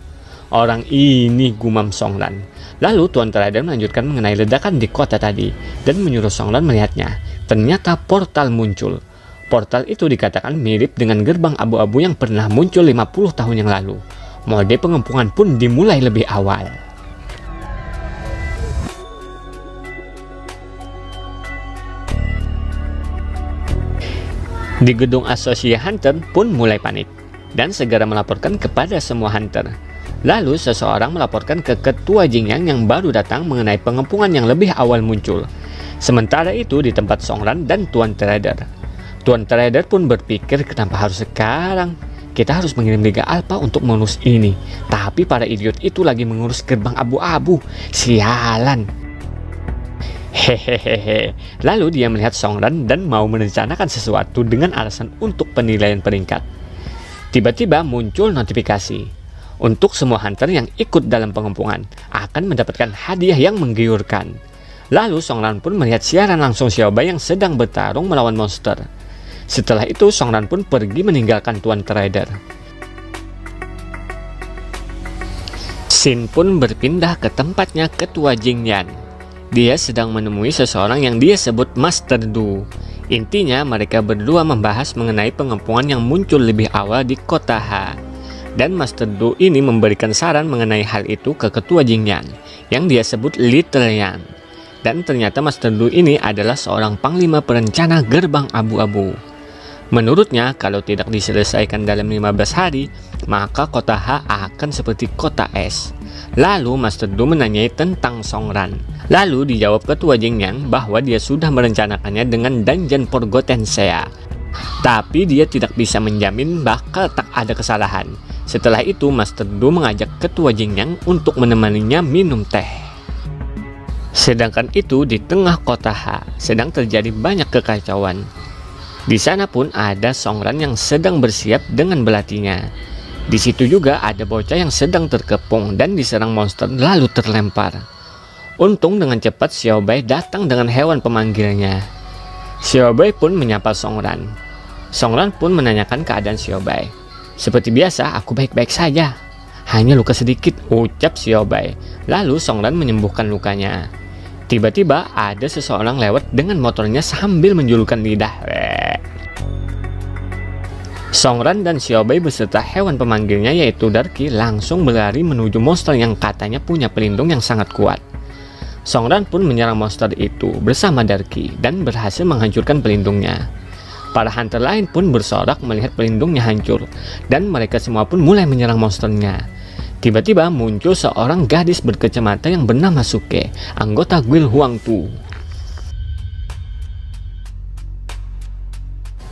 Speaker 1: "Orang ini," gumam Song Ran. Lalu Tuan Trader melanjutkan mengenai ledakan di kota tadi dan menyuruh Song Ran melihatnya. Ternyata portal muncul. Portal itu dikatakan mirip dengan gerbang abu-abu yang pernah muncul 50 tahun yang lalu. Mode pengepungan pun dimulai lebih awal. Di gedung asosiasi Hunter pun mulai panik dan segera melaporkan kepada semua Hunter. Lalu seseorang melaporkan ke Ketua Jing Yan yang baru datang mengenai pengepungan yang lebih awal muncul. Sementara itu di tempat Song Ran dan Tuan Trader. Tuan Trader pun berpikir, kenapa harus sekarang? Kita harus mengirim Liga Alpha untuk mengurus ini. Tapi para idiot itu lagi mengurus gerbang abu-abu. Sialan. Hehehe. Lalu dia melihat Song Ran dan mau merencanakan sesuatu dengan alasan untuk penilaian peringkat. Tiba-tiba muncul notifikasi. Untuk semua hunter yang ikut dalam pengepungan akan mendapatkan hadiah yang menggiurkan. Lalu Song Ran pun melihat siaran langsung Xiao Bai yang sedang bertarung melawan monster. Setelah itu Song Ran pun pergi meninggalkan Tuan Trader. Xin pun berpindah ke tempatnya Ketua Jing Yan. Dia sedang menemui seseorang yang dia sebut Master Du. Intinya mereka berdua membahas mengenai pengepungan yang muncul lebih awal di kota H. Dan Master Du ini memberikan saran mengenai hal itu ke Ketua Jing Yan yang dia sebut Little Yan. Dan ternyata Master Du ini adalah seorang panglima perencana gerbang abu-abu. Menurutnya kalau tidak diselesaikan dalam 15 hari, maka kota H akan seperti kota es. Lalu Master Du menanyai tentang Song Ran. Lalu dijawab Ketua Jing Yan bahwa dia sudah merencanakannya dengan dungeon Forgotten Sea. Tapi dia tidak bisa menjamin bakal tak ada kesalahan. Setelah itu Master Du mengajak Ketua Jing Yan untuk menemaninya minum teh. Sedangkan itu di tengah kota H sedang terjadi banyak kekacauan. Di sana pun ada Song Ran yang sedang bersiap dengan belatinya. Di situ juga ada bocah yang sedang terkepung dan diserang monster lalu terlempar. Untung dengan cepat Xiao Bai datang dengan hewan pemanggilnya. Xiao Bai pun menyapa Song Ran. Song Ran pun menanyakan keadaan Xiao Bai. "Seperti biasa, aku baik-baik saja. Hanya luka sedikit," ucap Xiao Bai. Lalu Song Ran menyembuhkan lukanya. Tiba-tiba ada seseorang lewat dengan motornya sambil menjulurkan lidah. Song Ran dan Xiao Bai beserta hewan pemanggilnya yaitu Darky langsung berlari menuju monster yang katanya punya pelindung yang sangat kuat. Song Ran pun menyerang monster itu bersama Darky dan berhasil menghancurkan pelindungnya. Para hunter lain pun bersorak melihat pelindungnya hancur, dan mereka semua pun mulai menyerang monsternya. Tiba-tiba muncul seorang gadis berkacamata yang bernama Suke, anggota guild Huangtu.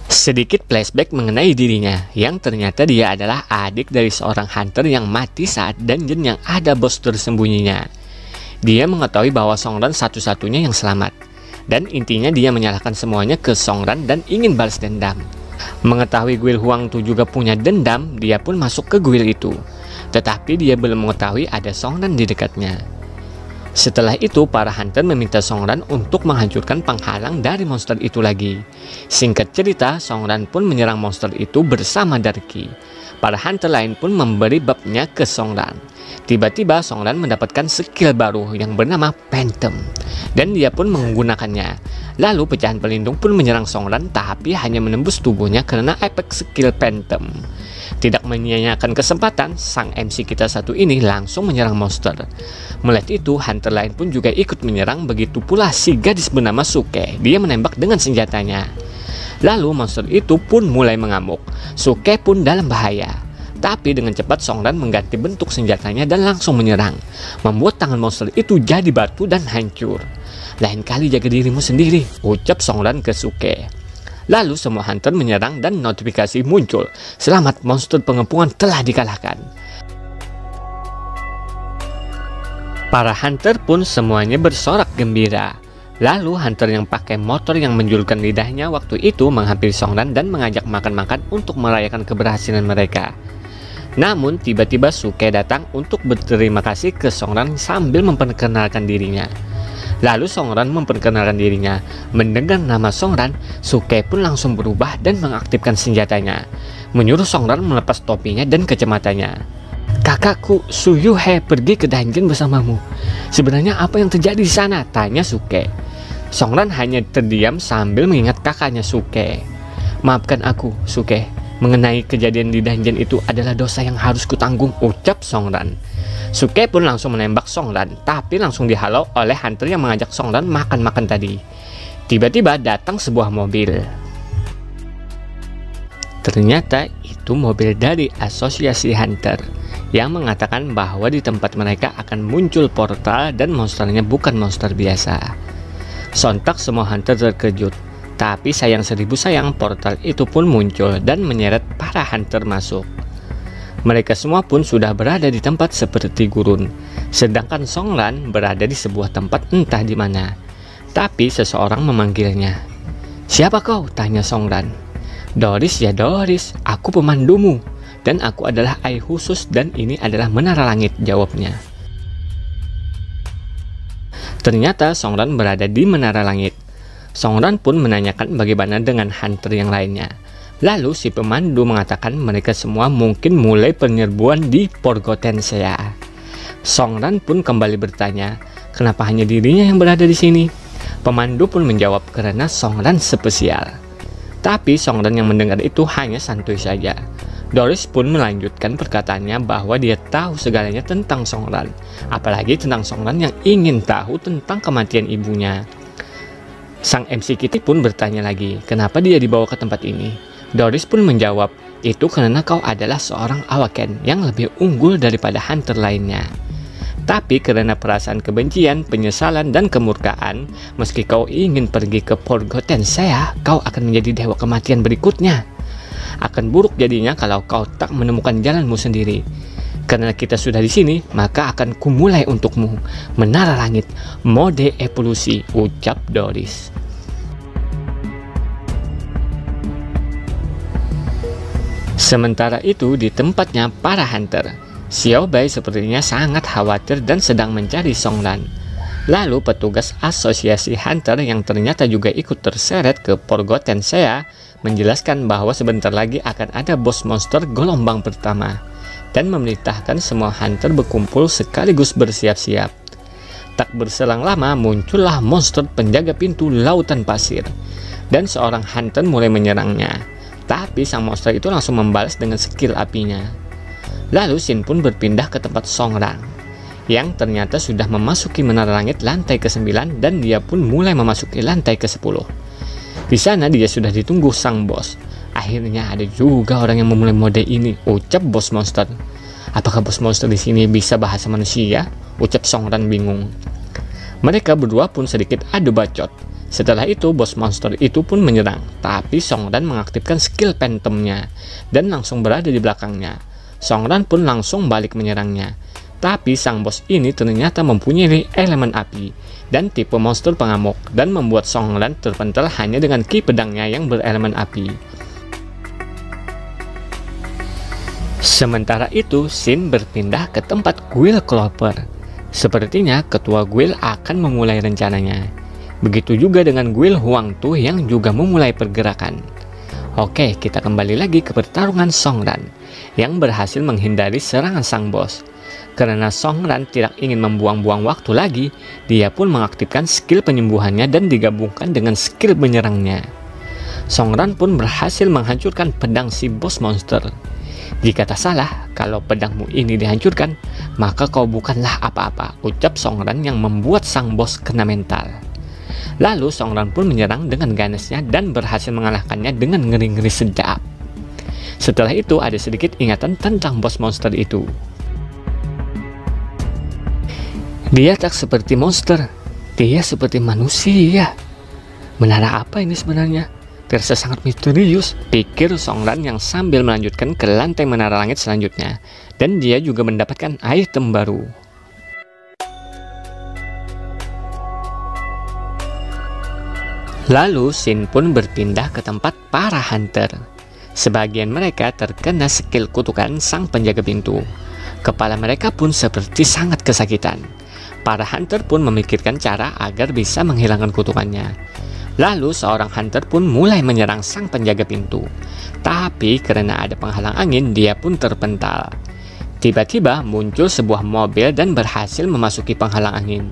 Speaker 1: Sedikit flashback mengenai dirinya, yang ternyata dia adalah adik dari seorang hunter yang mati saat dungeon yang ada bos tersembunyinya. Dia mengetahui bahwa Songran satu-satunya yang selamat, dan intinya dia menyalahkan semuanya ke Songran dan ingin balas dendam. Mengetahui guild Huangtu juga punya dendam, dia pun masuk ke guild itu. Tetapi dia belum mengetahui ada Songran di dekatnya. Setelah itu, para hunter meminta Songran untuk menghancurkan penghalang dari monster itu lagi. Singkat cerita, Songran pun menyerang monster itu bersama Darky. Para hunter lain pun memberi babnya ke Songran. Tiba-tiba Songran mendapatkan skill baru yang bernama Phantom, dan dia pun menggunakannya. Lalu pecahan pelindung pun menyerang Songran, tapi hanya menembus tubuhnya karena efek skill Phantom. Tidak menyia-nyiakan kesempatan, sang MC kita satu ini langsung menyerang monster. Melihat itu, hunter lain pun juga ikut menyerang, begitu pula si gadis bernama Suke. Dia menembak dengan senjatanya. Lalu monster itu pun mulai mengamuk. Suke pun dalam bahaya. Tapi dengan cepat Songran mengganti bentuk senjatanya dan langsung menyerang, membuat tangan monster itu jadi batu dan hancur. Lain kali jaga dirimu sendiri, ucap Songran ke Suke. Lalu semua hunter menyerang dan notifikasi muncul. Selamat, monster pengepungan telah dikalahkan. Para hunter pun semuanya bersorak gembira. Lalu hunter yang pakai motor yang menjulurkan lidahnya waktu itu menghampiri Songran dan mengajak makan-makan untuk merayakan keberhasilan mereka. Namun tiba-tiba Suke datang untuk berterima kasih ke Songran sambil memperkenalkan dirinya. Lalu Songran memperkenalkan dirinya. Mendengar nama Songran, Suke pun langsung berubah dan mengaktifkan senjatanya, menyuruh Songran melepas topinya dan kacamatanya. Kakakku Suyuhe pergi ke dungeon bersamamu. Sebenarnya apa yang terjadi di sana? Tanya Suke. Songran hanya terdiam sambil mengingat kakaknya Suke. Maafkan aku, Suke. Mengenai kejadian di dungeon itu adalah dosa yang harus kutanggung, ucap Songran. Suke pun langsung menembak Songran, tapi langsung dihalau oleh hunter yang mengajak Songran makan-makan tadi. Tiba-tiba datang sebuah mobil. Ternyata itu mobil dari asosiasi hunter yang mengatakan bahwa di tempat mereka akan muncul portal dan monsternya bukan monster biasa. Sontak semua hunter terkejut, tapi sayang seribu sayang portal itu pun muncul dan menyeret para hunter masuk. Mereka semua pun sudah berada di tempat seperti gurun, sedangkan Songran berada di sebuah tempat entah di mana. Tapi seseorang memanggilnya. Siapa kau? Tanya Songran. Doris ya Doris, aku pemandumu. Dan aku adalah Ai khusus dan ini adalah menara langit, jawabnya. Ternyata Songran berada di menara langit. Songran pun menanyakan bagaimana dengan hunter yang lainnya. Lalu si pemandu mengatakan mereka semua mungkin mulai penyerbuan di Forgotten Sea. Songran pun kembali bertanya, kenapa hanya dirinya yang berada di sini? Pemandu pun menjawab karena Songran spesial. Tapi Songran yang mendengar itu hanya santuy saja. Doris pun melanjutkan perkataannya bahwa dia tahu segalanya tentang Songran, apalagi tentang Songran yang ingin tahu tentang kematian ibunya. Sang MC Kitty pun bertanya lagi, kenapa dia dibawa ke tempat ini? Doris pun menjawab, itu karena kau adalah seorang awaken yang lebih unggul daripada hunter lainnya. Tapi karena perasaan kebencian, penyesalan, dan kemurkaan, meski kau ingin pergi ke Forgotten Sea, kau akan menjadi dewa kematian berikutnya. Akan buruk jadinya kalau kau tak menemukan jalanmu sendiri. Karena kita sudah di sini, maka akan kumulai untukmu menara langit mode evolusi, ucap Doris. Sementara itu di tempatnya para hunter, Xiaobai sepertinya sangat khawatir dan sedang mencari Songran. Lalu petugas asosiasi hunter yang ternyata juga ikut terseret ke Forgotten Sea menjelaskan bahwa sebentar lagi akan ada bos monster gelombang pertama dan memerintahkan semua hunter berkumpul sekaligus bersiap-siap. Tak berselang lama muncullah monster penjaga pintu lautan pasir dan seorang hunter mulai menyerangnya. Tapi sang monster itu langsung membalas dengan skill apinya. Lalu Shin pun berpindah ke tempat Songran yang ternyata sudah memasuki menara langit lantai ke-9 dan dia pun mulai memasuki lantai ke-10. Di sana dia sudah ditunggu sang bos. Akhirnya ada juga orang yang memulai mode ini, ucap bos monster. Apakah bos monster di sini bisa bahasa manusia? Ucap Songran bingung. Mereka berdua pun sedikit adu bacot. Setelah itu bos monster itu pun menyerang, tapi Songran mengaktifkan skill Phantomnya dan langsung berada di belakangnya. Songran pun langsung balik menyerangnya. Tapi sang bos ini ternyata mempunyai elemen api dan tipe monster pengamuk dan membuat Songran terpental hanya dengan ki pedangnya yang berelemen api. Sementara itu, Shin berpindah ke tempat guild Clover. Sepertinya ketua guild akan memulai rencananya. Begitu juga dengan guild Huang Tu yang juga memulai pergerakan. Oke, kita kembali lagi ke pertarungan Songran yang berhasil menghindari serangan sang bos. Karena Songran tidak ingin membuang-buang waktu lagi, dia pun mengaktifkan skill penyembuhannya dan digabungkan dengan skill menyerangnya. Songran pun berhasil menghancurkan pedang si bos monster. Jika tak salah, kalau pedangmu ini dihancurkan, maka kau bukanlah apa-apa, ucap Songran yang membuat sang bos kena mental. Lalu Songran pun menyerang dengan ganesnya dan berhasil mengalahkannya dengan ngeri-ngeri sedap. Setelah itu ada sedikit ingatan tentang bos monster itu. Dia tak seperti monster, dia seperti manusia. Menara apa ini sebenarnya? Terasa sangat misterius, pikir Songran yang sambil melanjutkan ke lantai menara langit selanjutnya. Dan dia juga mendapatkan item baru. Lalu Shin pun berpindah ke tempat para hunter. Sebagian mereka terkena skill kutukan sang penjaga pintu. Kepala mereka pun seperti sangat kesakitan. Para hunter pun memikirkan cara agar bisa menghilangkan kutukannya. Lalu seorang hunter pun mulai menyerang sang penjaga pintu. Tapi karena ada penghalang angin, dia pun terpental. Tiba-tiba muncul sebuah mobil dan berhasil memasuki penghalang angin.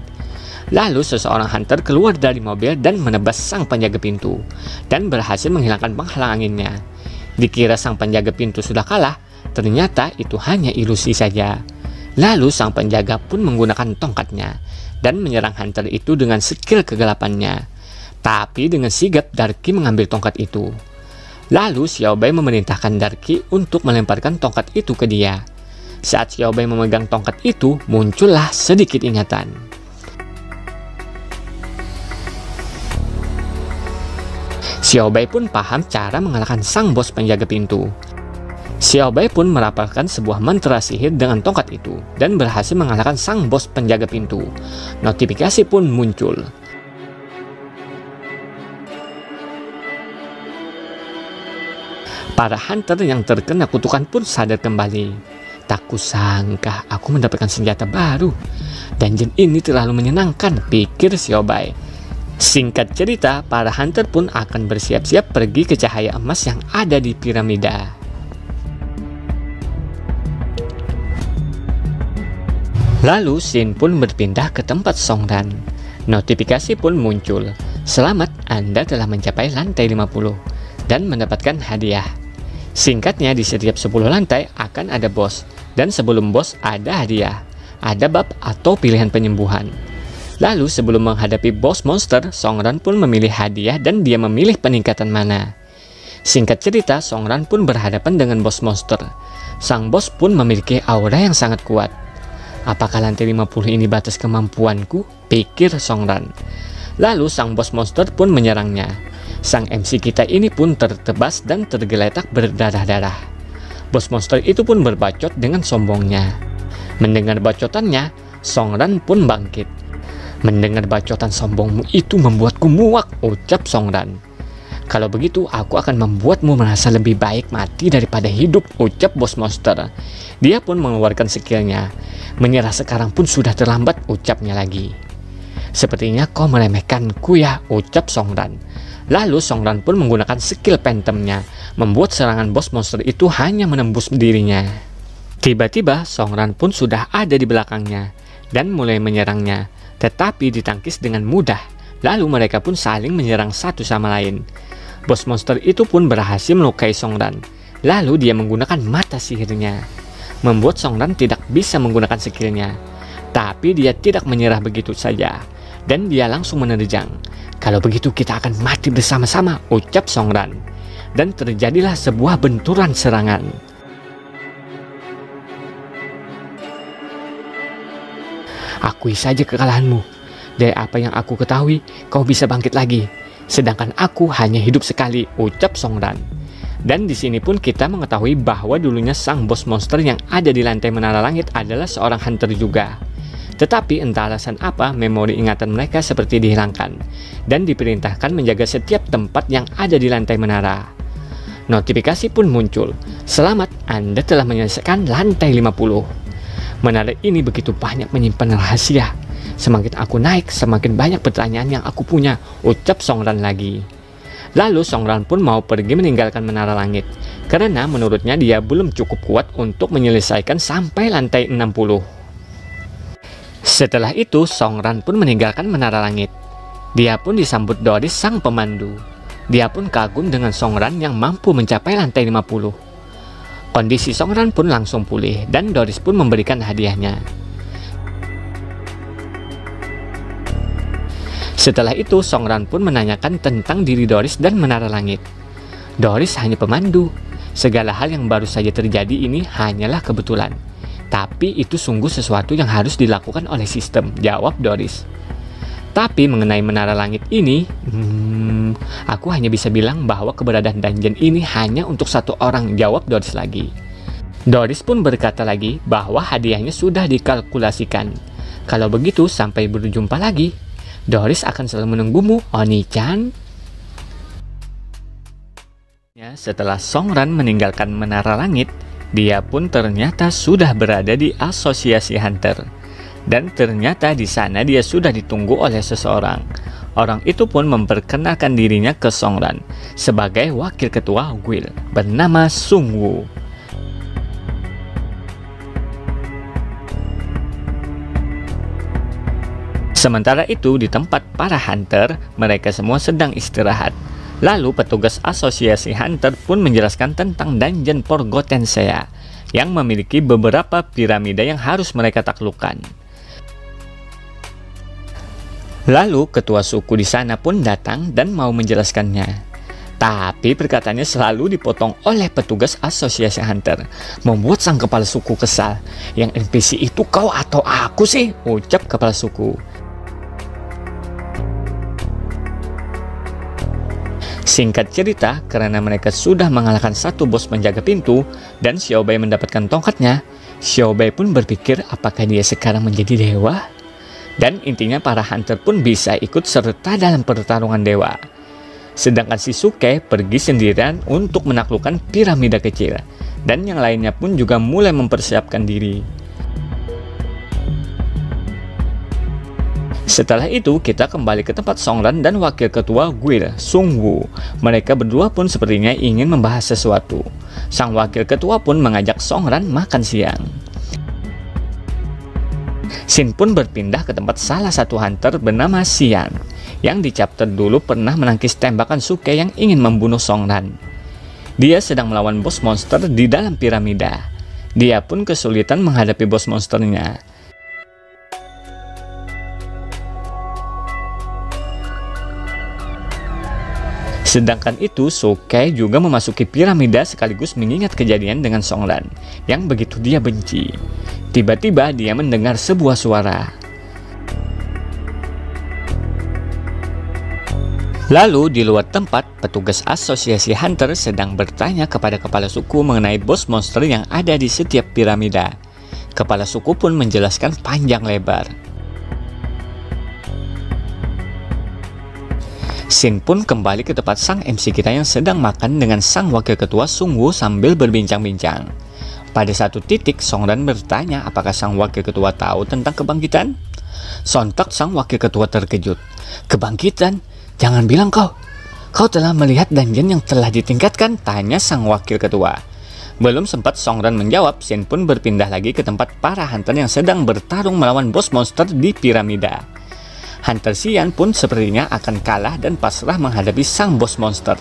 Speaker 1: Lalu seseorang hunter keluar dari mobil dan menebas sang penjaga pintu dan berhasil menghilangkan penghalang anginnya. Dikira sang penjaga pintu sudah kalah, ternyata itu hanya ilusi saja. Lalu sang penjaga pun menggunakan tongkatnya dan menyerang hunter itu dengan skill kegelapannya. Tapi dengan sigap Darky mengambil tongkat itu. Lalu Xiaobai memerintahkan Darky untuk melemparkan tongkat itu ke dia. Saat Xiaobai memegang tongkat itu, muncullah sedikit ingatan. Xiaobai pun paham cara mengalahkan sang bos penjaga pintu. Xiaobai pun merapalkan sebuah mantra sihir dengan tongkat itu dan berhasil mengalahkan sang bos penjaga pintu. Notifikasi pun muncul. Para hunter yang terkena kutukan pun sadar kembali. Tak kusangka aku mendapatkan senjata baru. Dungeon ini terlalu menyenangkan, pikir Xiaobai. Singkat cerita, para hunter pun akan bersiap-siap pergi ke cahaya emas yang ada di piramida. Lalu Shin pun berpindah ke tempat Songran. Notifikasi pun muncul. Selamat, Anda telah mencapai lantai 50 dan mendapatkan hadiah. Singkatnya, di setiap 10 lantai akan ada bos, dan sebelum bos ada hadiah, ada bab atau pilihan penyembuhan. Lalu sebelum menghadapi bos monster, Songran pun memilih hadiah dan dia memilih peningkatan mana. Singkat cerita, Songran pun berhadapan dengan bos monster. Sang bos pun memiliki aura yang sangat kuat. Apakah lantai 50 ini batas kemampuanku? Pikir Songran. Lalu sang bos monster pun menyerangnya. Sang MC kita ini pun tertebas dan tergeletak berdarah-darah. Bos monster itu pun berbacot dengan sombongnya. Mendengar bacotannya, Songran pun bangkit. Mendengar bacotan sombongmu itu membuatku muak, ucap Songran. Kalau begitu, aku akan membuatmu merasa lebih baik mati daripada hidup, ucap bos monster. Dia pun mengeluarkan skillnya. Menyerah sekarang pun sudah terlambat, ucapnya lagi. Sepertinya kau meremehkanku ya, ucap Songran. Lalu Songran pun menggunakan skill Phantomnya, membuat serangan bos monster itu hanya menembus dirinya. Tiba-tiba Songran pun sudah ada di belakangnya dan mulai menyerangnya, tetapi ditangkis dengan mudah. Lalu mereka pun saling menyerang satu sama lain. Bos monster itu pun berhasil melukai Songran. Lalu dia menggunakan mata sihirnya, membuat Songran tidak bisa menggunakan skillnya. Tapi dia tidak menyerah begitu saja, dan dia langsung menerjang. Kalau begitu kita akan mati bersama-sama, ucap Songran. Dan terjadilah sebuah benturan serangan. Akui saja kekalahanmu. Dari apa yang aku ketahui, kau bisa bangkit lagi. Sedangkan aku hanya hidup sekali, ucap Songran. Dan di sini pun kita mengetahui bahwa dulunya sang bos monster yang ada di lantai menara langit adalah seorang hunter juga. Tetapi entah alasan apa, memori ingatan mereka seperti dihilangkan dan diperintahkan menjaga setiap tempat yang ada di lantai menara. Notifikasi pun muncul. Selamat, Anda telah menyelesaikan lantai 50. Menara ini begitu banyak menyimpan rahasia. Semakin aku naik, semakin banyak pertanyaan yang aku punya, ucap Songran lagi. Lalu Songran pun mau pergi meninggalkan menara langit, karena menurutnya dia belum cukup kuat untuk menyelesaikan sampai lantai 60. Setelah itu Songran pun meninggalkan menara langit. Dia pun disambut Doris sang pemandu. Dia pun kagum dengan Songran yang mampu mencapai lantai 50. Kondisi Songran pun langsung pulih dan Doris pun memberikan hadiahnya. Setelah itu Songran pun menanyakan tentang diri Doris dan menara langit. Doris hanya pemandu. Segala hal yang baru saja terjadi ini hanyalah kebetulan. Tapi itu sungguh sesuatu yang harus dilakukan oleh sistem, jawab Doris. Tapi mengenai menara langit ini, aku hanya bisa bilang bahwa keberadaan dungeon ini hanya untuk satu orang, jawab Doris lagi. Doris pun berkata lagi bahwa hadiahnya sudah dikalkulasikan. Kalau begitu sampai berjumpa lagi. Doris akan selalu menunggumu, Oni-chan. Setelah Songran meninggalkan menara langit, dia pun ternyata sudah berada di asosiasi hunter. Dan ternyata di sana dia sudah ditunggu oleh seseorang. Orang itu pun memperkenalkan dirinya ke Songran sebagai wakil ketua guild bernama Sungwoo. Sementara itu di tempat para hunter, mereka semua sedang istirahat. Lalu petugas asosiasi hunter pun menjelaskan tentang dungeon Forgotten Sea yang memiliki beberapa piramida yang harus mereka taklukkan. Lalu ketua suku di sana pun datang dan mau menjelaskannya. Tapi perkataannya selalu dipotong oleh petugas asosiasi hunter, membuat sang kepala suku kesal. Yang NPC itu kau atau aku sih? Ucap kepala suku. Singkat cerita, karena mereka sudah mengalahkan satu bos penjaga pintu dan Xiaobei mendapatkan tongkatnya, Xiaobei pun berpikir apakah dia sekarang menjadi dewa? Dan intinya para hunter pun bisa ikut serta dalam pertarungan dewa. Sedangkan Shisuke pergi sendirian untuk menaklukkan piramida kecil, dan yang lainnya pun juga mulai mempersiapkan diri. Setelah itu kita kembali ke tempat Songran dan wakil ketua guild Sungwoo. Mereka berdua pun sepertinya ingin membahas sesuatu. Sang wakil ketua pun mengajak Songran makan siang. Shin pun berpindah ke tempat salah satu hunter bernama Xian, yang di chapter dulu pernah menangkis tembakan Suke yang ingin membunuh Songran. Dia sedang melawan bos monster di dalam piramida. Dia pun kesulitan menghadapi bos monsternya. Sedangkan itu, Suke juga memasuki piramida sekaligus mengingat kejadian dengan Songran yang begitu dia benci. Tiba-tiba dia mendengar sebuah suara. Lalu di luar tempat, petugas asosiasi hunter sedang bertanya kepada kepala suku mengenai bos monster yang ada di setiap piramida. Kepala suku pun menjelaskan panjang lebar. Shin pun kembali ke tempat sang MC kita yang sedang makan dengan sang wakil ketua Sungwoo sambil berbincang-bincang. Pada satu titik, Songran bertanya apakah sang wakil ketua tahu tentang kebangkitan. Sontak sang wakil ketua terkejut. Kebangkitan? Jangan bilang kau telah melihat dungeon yang telah ditingkatkan? Tanya sang wakil ketua. Belum sempat Songran menjawab, Shin pun berpindah lagi ke tempat para hunter yang sedang bertarung melawan bos monster di piramida. Hunter Xian pun sepertinya akan kalah dan pasrah menghadapi sang bos monster.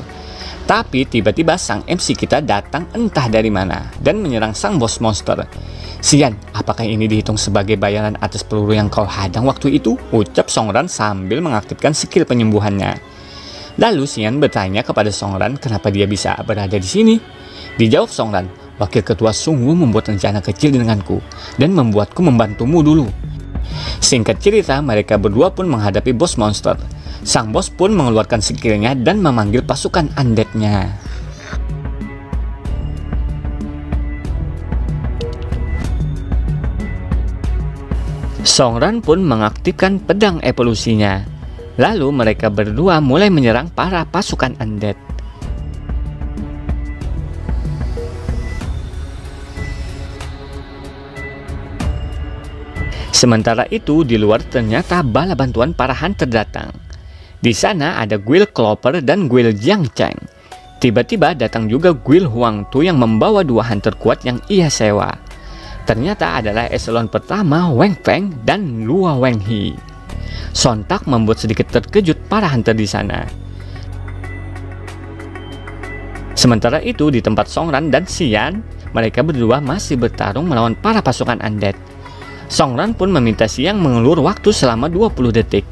Speaker 1: Tapi tiba-tiba sang MC kita datang entah dari mana dan menyerang sang bos monster. "Xian, apakah ini dihitung sebagai bayaran atas peluru yang kau hadang waktu itu?" ucap Songran sambil mengaktifkan skill penyembuhannya. Lalu Xian bertanya kepada Songran kenapa dia bisa berada di sini. Dijawab Songran, "Wakil ketua Sungwu membuat rencana kecil denganku dan membuatku membantumu dulu." Singkat cerita, mereka berdua pun menghadapi bos monster. Sang bos pun mengeluarkan skillnya dan memanggil pasukan undead-nya. Songran pun mengaktifkan pedang evolusinya. Lalu mereka berdua mulai menyerang para pasukan undead. Sementara itu, di luar ternyata bala bantuan para hunter datang. Di sana ada Guild Clover dan Guild Jiang Cheng. Tiba-tiba datang juga Guild Huang Tu yang membawa 2 hunter kuat yang ia sewa. Ternyata adalah eselon pertama Wang Feng dan Lua Wang He. Sontak membuat sedikit terkejut para hunter di sana. Sementara itu di tempat Songran dan Xian, mereka berdua masih bertarung melawan para pasukan undead. Songran pun meminta Xian mengelur waktu selama 20 detik.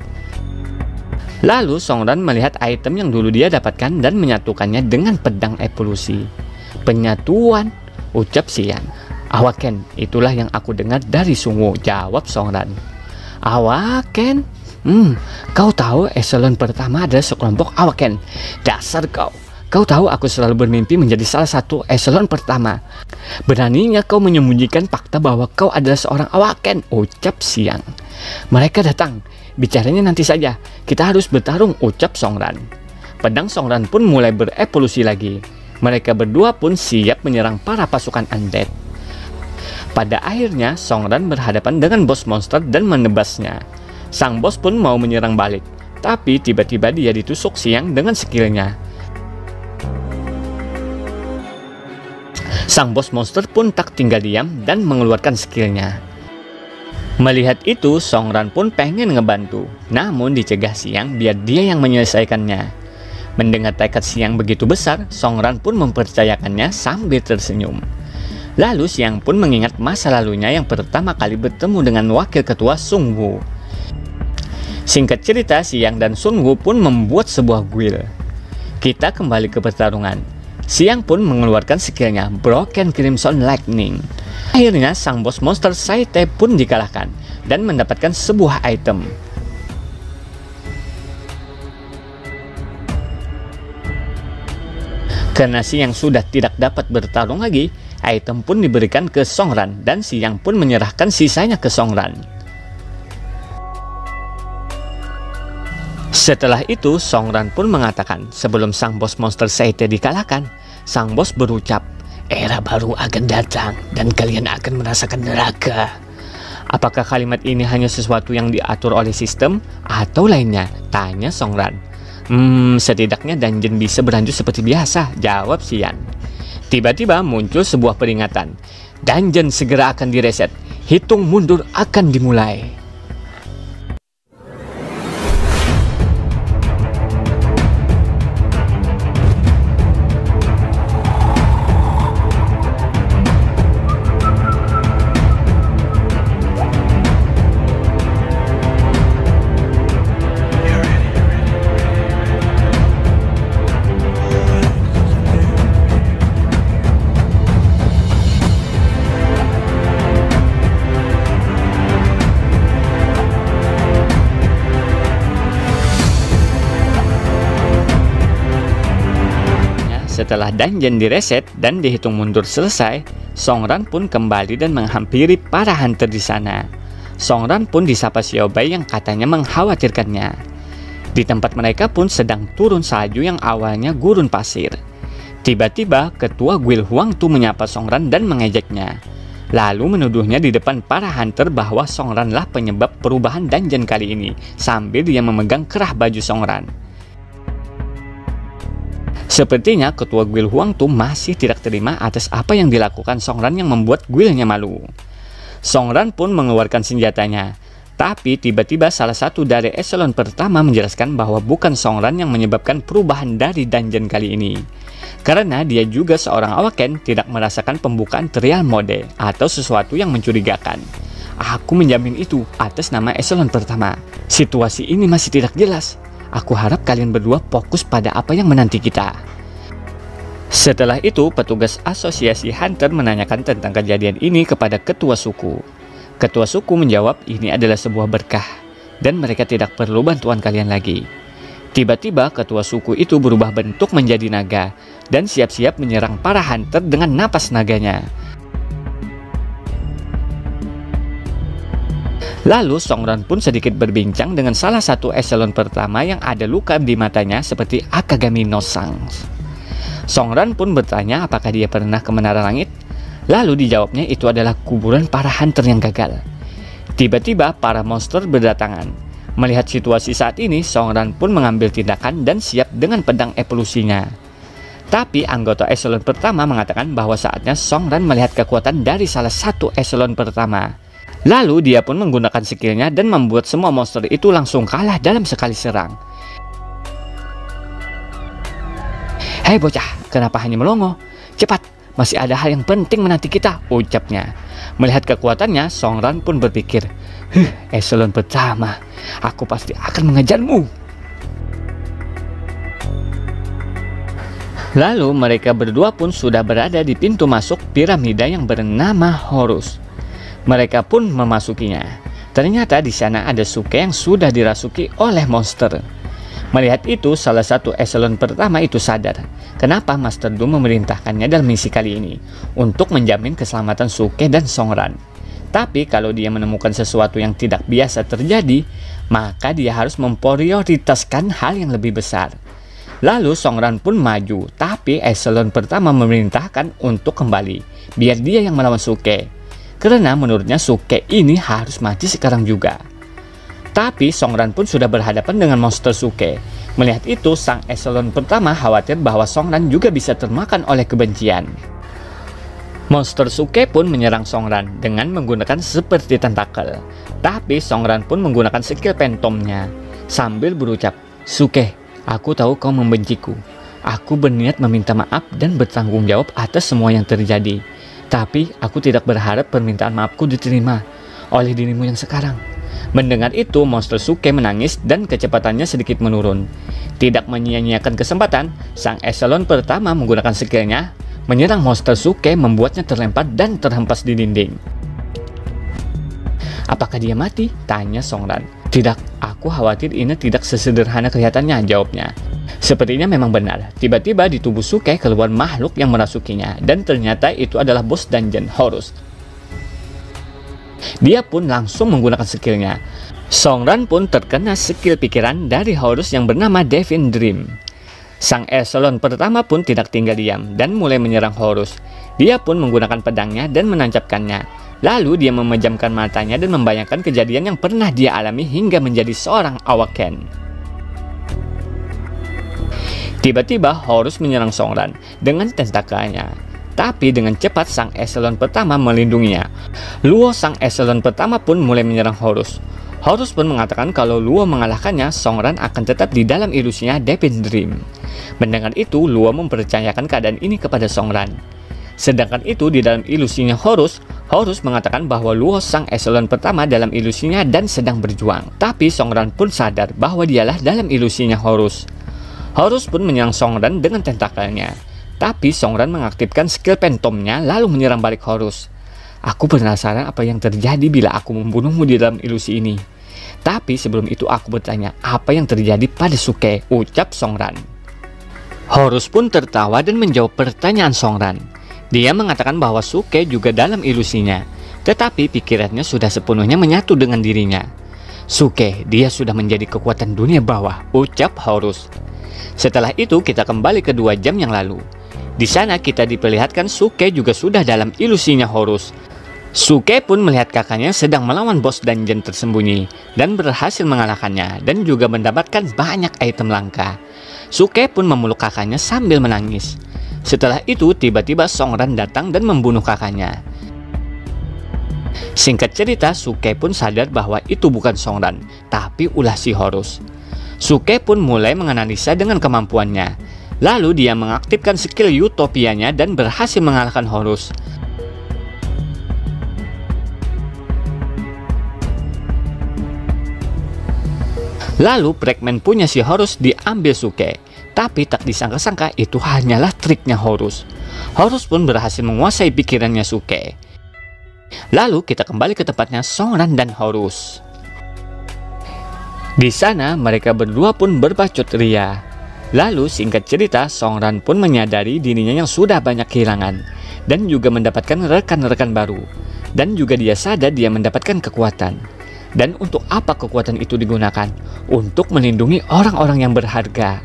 Speaker 1: Lalu Songran melihat item yang dulu dia dapatkan dan menyatukannya dengan pedang evolusi. "Penyatuan," ucap Xian. "Awaken, itulah yang aku dengar dari Sungwu," jawab Songran. "Awaken? Kau tahu eselon pertama adalah sekelompok Awaken. Dasar kau. Kau tahu aku selalu bermimpi menjadi salah satu eselon pertama. Beraninya kau menyembunyikan fakta bahwa kau adalah seorang Awaken," ucap Xian. "Mereka datang. Bicaranya nanti saja. Kita harus bertarung," ucap Songran. Pedang Songran pun mulai berevolusi lagi. Mereka berdua pun siap menyerang para pasukan undead. Pada akhirnya Songran berhadapan dengan bos monster dan menebasnya. Sang bos pun mau menyerang balik, tapi tiba-tiba dia ditusuk Xian dengan skillnya. Sang bos monster pun tak tinggal diam dan mengeluarkan skillnya. Melihat itu, Songran pun pengen ngebantu, namun dicegah Xian biar dia yang menyelesaikannya. Mendengar tekad Xian begitu besar, Songran pun mempercayakannya sambil tersenyum. Lalu Xian pun mengingat masa lalunya yang pertama kali bertemu dengan wakil ketua Sungwu. Singkat cerita, Xian dan Sungwu pun membuat sebuah guild. Kita kembali ke pertarungan. Xian pun mengeluarkan skillnya Broken Crimson Lightning. Akhirnya sang bos monster Saite pun dikalahkan dan mendapatkan sebuah item. Karena Xian sudah tidak dapat bertarung lagi, item pun diberikan ke Songran dan Xian pun menyerahkan sisanya ke Songran. Setelah itu, Songran pun mengatakan sebelum sang bos monster Saite dikalahkan, sang bos berucap, "Era baru akan datang dan kalian akan merasakan neraka." Apakah kalimat ini hanya sesuatu yang diatur oleh sistem atau lainnya? Tanya Songran. Setidaknya dungeon bisa berlanjut seperti biasa, jawab Xian. Tiba-tiba muncul sebuah peringatan. Dungeon segera akan direset. Hitung mundur akan dimulai. Setelah dungeon direset dan dihitung mundur selesai, Songran pun kembali dan menghampiri para hunter di sana. Songran pun disapa Xiaobai yang katanya mengkhawatirkannya. Di tempat mereka pun sedang turun salju yang awalnya gurun pasir. Tiba-tiba ketua Guild Huang Tu menyapa Songran dan mengejeknya. Lalu menuduhnya di depan para hunter bahwa Songranlah penyebab perubahan dungeon kali ini, sambil dia memegang kerah baju Songran. Sepertinya ketua Guild Huang Tu masih tidak terima atas apa yang dilakukan Songran yang membuat guildnya malu. Songran pun mengeluarkan senjatanya. Tapi tiba-tiba salah satu dari eselon pertama menjelaskan bahwa bukan Songran yang menyebabkan perubahan dari dungeon kali ini. Karena dia juga seorang Awaken tidak merasakan pembukaan trial mode atau sesuatu yang mencurigakan. Aku menjamin itu atas nama eselon pertama. Situasi ini masih tidak jelas. Aku harap kalian berdua fokus pada apa yang menanti kita. Setelah itu, petugas asosiasi Hunter menanyakan tentang kejadian ini kepada ketua suku. Ketua suku menjawab ini adalah sebuah berkah dan mereka tidak perlu bantuan kalian lagi. Tiba-tiba ketua suku itu berubah bentuk menjadi naga dan siap-siap menyerang para hunter dengan napas naganya. Lalu Songran pun sedikit berbincang dengan salah satu eselon pertama yang ada luka di matanya seperti Akagami no Sang. Songran pun bertanya apakah dia pernah ke Menara Langit. Lalu dijawabnya itu adalah kuburan para hunter yang gagal. Tiba-tiba para monster berdatangan. Melihat situasi saat ini, Songran pun mengambil tindakan dan siap dengan pedang evolusinya. Tapi anggota eselon pertama mengatakan bahwa saatnya Songran melihat kekuatan dari salah satu eselon pertama. Lalu dia pun menggunakan skillnya dan membuat semua monster itu langsung kalah dalam sekali serang. Hei bocah, kenapa hanya melongo? Cepat! Masih ada hal yang penting menanti kita, ucapnya. Melihat kekuatannya, Songran pun berpikir, eselon pertama, aku pasti akan mengejarmu. Lalu mereka berdua pun sudah berada di pintu masuk piramida yang bernama Horus. Mereka pun memasukinya. Ternyata di sana ada Suke yang sudah dirasuki oleh monster. Melihat itu, salah satu eselon pertama itu sadar kenapa Master Doom memerintahkannya dalam misi kali ini untuk menjamin keselamatan Suke dan Songran. Tapi kalau dia menemukan sesuatu yang tidak biasa terjadi, maka dia harus memprioritaskan hal yang lebih besar. Lalu Songran pun maju, tapi eselon pertama memerintahkan untuk kembali, biar dia yang melawan Suke. Karena menurutnya Suke ini harus mati sekarang juga. Tapi Songran pun sudah berhadapan dengan monster Suke. Melihat itu, sang eselon pertama khawatir bahwa Songran juga bisa termakan oleh kebencian. Monster Suke pun menyerang Songran dengan menggunakan seperti tentakel. Tapi Songran pun menggunakan skill pentomnya sambil berucap, Suke, aku tahu kau membenciku. Aku berniat meminta maaf dan bertanggung jawab atas semua yang terjadi. Tapi aku tidak berharap permintaan maafku diterima oleh dirimu yang sekarang. Mendengar itu, monster Suke menangis dan kecepatannya sedikit menurun. Tidak menyia-nyiakan kesempatan, sang eselon pertama menggunakan skillnya menyerang monster Suke, membuatnya terlempar dan terhempas di dinding. Apakah dia mati? Tanya Songran. Tidak, aku khawatir ini tidak sesederhana kelihatannya, jawabnya. Sepertinya memang benar. Tiba-tiba di tubuh Suke keluar makhluk yang merasukinya, dan ternyata itu adalah bos dungeon Horus. Dia pun langsung menggunakan skillnya. Songran pun terkena skill pikiran dari Horus yang bernama Devin Dream. Sang eselon pertama pun tidak tinggal diam dan mulai menyerang Horus. Dia pun menggunakan pedangnya dan menancapkannya. Lalu dia memejamkan matanya dan membayangkan kejadian yang pernah dia alami hingga menjadi seorang Awaken. Tiba-tiba Horus menyerang Songran dengan tentakelnya. Tapi dengan cepat sang eselon pertama melindunginya. Luo sang eselon pertama pun mulai menyerang Horus. Horus pun mengatakan kalau Luo mengalahkannya, Songran akan tetap di dalam ilusinya Devin Dream. Mendengar itu, Luo mempercayakan keadaan ini kepada Songran. Sedangkan itu di dalam ilusinya Horus, Horus mengatakan bahwa Luo sang eselon pertama dalam ilusinya dan sedang berjuang. Tapi Songran pun sadar bahwa dialah dalam ilusinya Horus. Horus pun menyerang Songran dengan tentakelnya. Tapi Songran mengaktifkan skill pentomnya lalu menyerang balik Horus. Aku penasaran apa yang terjadi bila aku membunuhmu di dalam ilusi ini. Tapi sebelum itu aku bertanya apa yang terjadi pada Suke, ucap Songran. Horus pun tertawa dan menjawab pertanyaan Songran. Dia mengatakan bahwa Suke juga dalam ilusinya, tetapi pikirannya sudah sepenuhnya menyatu dengan dirinya. Suke, dia sudah menjadi kekuatan dunia bawah, ucap Horus. Setelah itu kita kembali ke 2 jam yang lalu. Di sana kita diperlihatkan Suke juga sudah dalam ilusinya Horus. Suke pun melihat kakaknya sedang melawan bos dungeon tersembunyi dan berhasil mengalahkannya dan juga mendapatkan banyak item langka. Suke pun memeluk kakaknya sambil menangis. Setelah itu tiba-tiba Songran datang dan membunuh kakaknya. Singkat cerita, Suke pun sadar bahwa itu bukan Songran, tapi ulah si Horus. Suke pun mulai menganalisa dengan kemampuannya. Lalu dia mengaktifkan skill Utopianya dan berhasil mengalahkan Horus. Lalu fragmen punya si Horus diambil Suke. Tapi tak disangka-sangka itu hanyalah triknya Horus. Horus pun berhasil menguasai pikirannya Suke. Lalu kita kembali ke tempatnya Songran dan Horus. Di sana mereka berdua pun berbacot ria. Lalu singkat cerita, Songran pun menyadari dirinya yang sudah banyak kehilangan dan juga mendapatkan rekan-rekan baru. Dan juga dia sadar dia mendapatkan kekuatan. Dan untuk apa kekuatan itu digunakan? Untuk melindungi orang-orang yang berharga.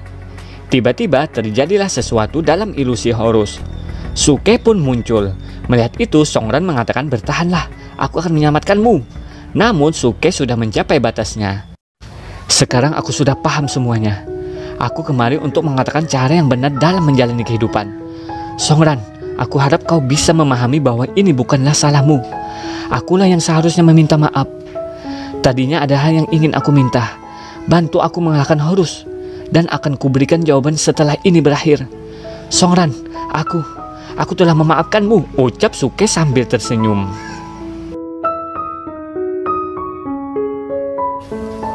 Speaker 1: Tiba-tiba terjadilah sesuatu dalam ilusi Horus. Suke pun muncul. Melihat itu, Songran mengatakan, "Bertahanlah, aku akan menyelamatkanmu." Namun Suke sudah mencapai batasnya. "Sekarang aku sudah paham semuanya. Aku kemari untuk mengatakan cara yang benar dalam menjalani kehidupan. Songran, aku harap kau bisa memahami bahwa ini bukanlah salahmu. Akulah yang seharusnya meminta maaf. Tadinya ada hal yang ingin aku minta. Bantu aku mengalahkan Horus. Dan akan kuberikan jawaban setelah ini berakhir. Songran, aku telah memaafkanmu," ucap Suke sambil tersenyum.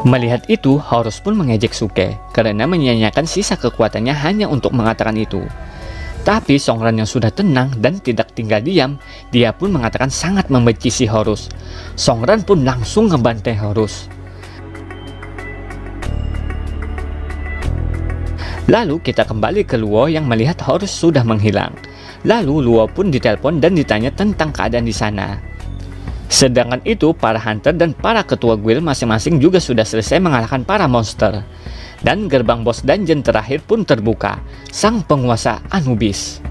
Speaker 1: Melihat itu, Horus pun mengejek Suke karena menyia-nyiakan sisa kekuatannya hanya untuk mengatakan itu. Tapi Songran yang sudah tenang dan tidak tinggal diam, dia pun mengatakan sangat membenci si Horus. Songran pun langsung ngebantai Horus. Lalu kita kembali ke Luo yang melihat Horus sudah menghilang. Lalu Luo pun ditelepon dan ditanya tentang keadaan di sana. Sedangkan itu, para hunter dan para ketua guild masing-masing juga sudah selesai mengalahkan para monster. Dan gerbang bos dungeon terakhir pun terbuka, sang penguasa Anubis.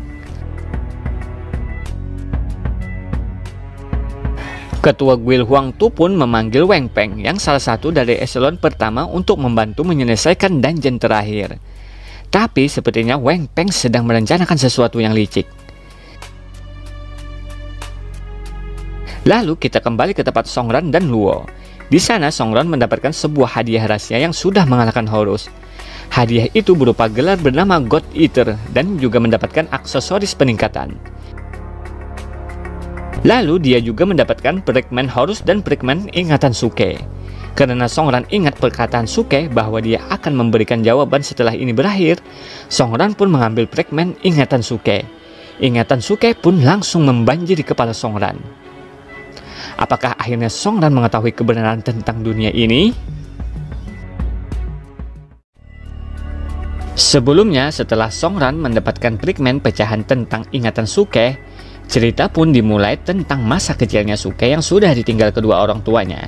Speaker 1: Ketua guild Huang Tu pun memanggil Wang Peng yang salah satu dari eselon pertama untuk membantu menyelesaikan dungeon terakhir. Tapi sepertinya Wang Peng sedang merencanakan sesuatu yang licik. Lalu kita kembali ke tempat Songran dan Luo. Di sana Songran mendapatkan sebuah hadiah rahasia yang sudah mengalahkan Horus. Hadiah itu berupa gelar bernama God Eater dan juga mendapatkan aksesoris peningkatan. Lalu dia juga mendapatkan fragmen Horus dan fragmen ingatan Suke. Karena Songran ingat perkataan Suke bahwa dia akan memberikan jawaban setelah ini berakhir, Songran pun mengambil fragmen ingatan Suke. Ingatan Suke pun langsung membanjiri kepala Songran. Apakah akhirnya Songran mengetahui kebenaran tentang dunia ini? Sebelumnya, setelah Songran mendapatkan fragmen pecahan tentang ingatan Suke, cerita pun dimulai tentang masa kecilnya Suke yang sudah ditinggal kedua orang tuanya.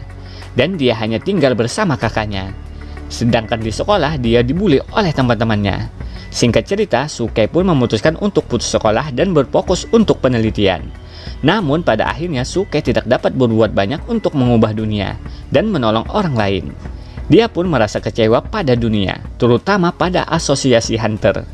Speaker 1: Dan dia hanya tinggal bersama kakaknya. Sedangkan di sekolah, dia dibully oleh teman-temannya. Singkat cerita, Suke pun memutuskan untuk putus sekolah dan berfokus untuk penelitian. Namun pada akhirnya Suke tidak dapat berbuat banyak untuk mengubah dunia dan menolong orang lain. Dia pun merasa kecewa pada dunia, terutama pada asosiasi hunter.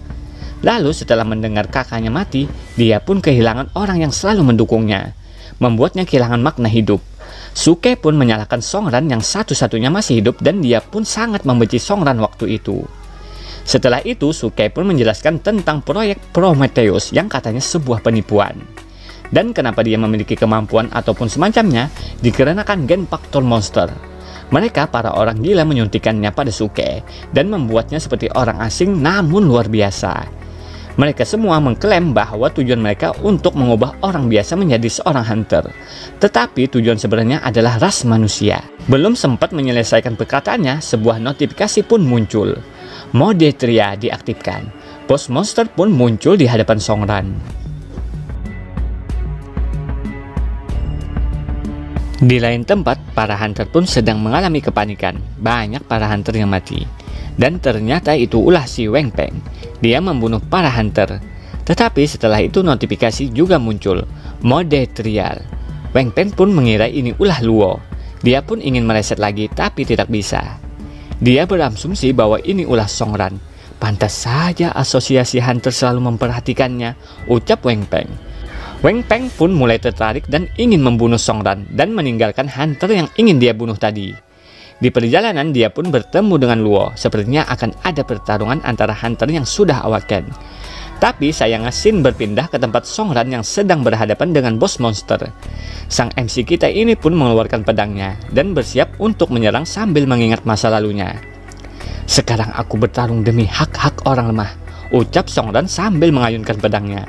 Speaker 1: Lalu setelah mendengar kakaknya mati, dia pun kehilangan orang yang selalu mendukungnya, membuatnya kehilangan makna hidup. Suke pun menyalahkan Songran yang satu-satunya masih hidup dan dia pun sangat membenci Songran waktu itu. Setelah itu Suke pun menjelaskan tentang proyek Prometheus yang katanya sebuah penipuan. Dan kenapa dia memiliki kemampuan ataupun semacamnya, dikarenakan gen faktor monster. Mereka para orang gila menyuntikannya pada Suke dan membuatnya seperti orang asing namun luar biasa. Mereka semua mengklaim bahwa tujuan mereka untuk mengubah orang biasa menjadi seorang hunter. Tetapi tujuan sebenarnya adalah ras manusia. Belum sempat menyelesaikan perkataannya, sebuah notifikasi pun muncul. Mode Tria diaktifkan. Bos monster pun muncul di hadapan Songran. Di lain tempat, para hunter pun sedang mengalami kepanikan. Banyak para hunter yang mati. Dan ternyata itu ulah si Wang Peng. Dia membunuh para hunter. Tetapi setelah itu notifikasi juga muncul. Mode trial. Wang Peng pun mengira ini ulah Luo. Dia pun ingin mereset lagi tapi tidak bisa. Dia berasumsi bahwa ini ulah Songran. Pantas saja asosiasi hunter selalu memperhatikannya, ucap Wang Peng. Weng Peng pun mulai tertarik dan ingin membunuh Song Ran dan meninggalkan hunter yang ingin dia bunuh tadi. Di perjalanan dia pun bertemu dengan Luo. Sepertinya akan ada pertarungan antara hunter yang sudah awaken. Tapi sayangnya Sin berpindah ke tempat Song Ran yang sedang berhadapan dengan bos monster. Sang MC kita ini pun mengeluarkan pedangnya dan bersiap untuk menyerang sambil mengingat masa lalunya. "Sekarang aku bertarung demi hak-hak orang lemah," ucap Song Ran sambil mengayunkan pedangnya.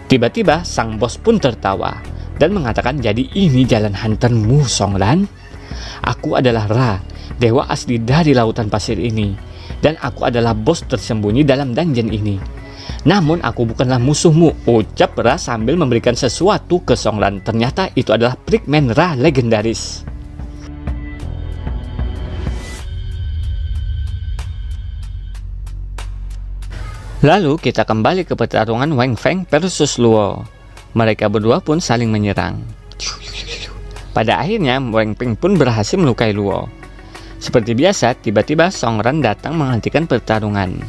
Speaker 1: Tiba-tiba sang bos pun tertawa dan mengatakan, "Jadi ini jalan huntermu, Song Ran? Aku adalah Ra, dewa asli dari lautan pasir ini, dan aku adalah bos tersembunyi dalam dungeon ini. Namun aku bukanlah musuhmu," ucap Ra sambil memberikan sesuatu ke Song Ran. Ternyata itu adalah Prickman Ra legendaris. Lalu kita kembali ke pertarungan Weng Feng versus Luo. Mereka berdua pun saling menyerang. Pada akhirnya Weng Feng pun berhasil melukai Luo. Seperti biasa, tiba-tiba Song Ran datang menghentikan pertarungan.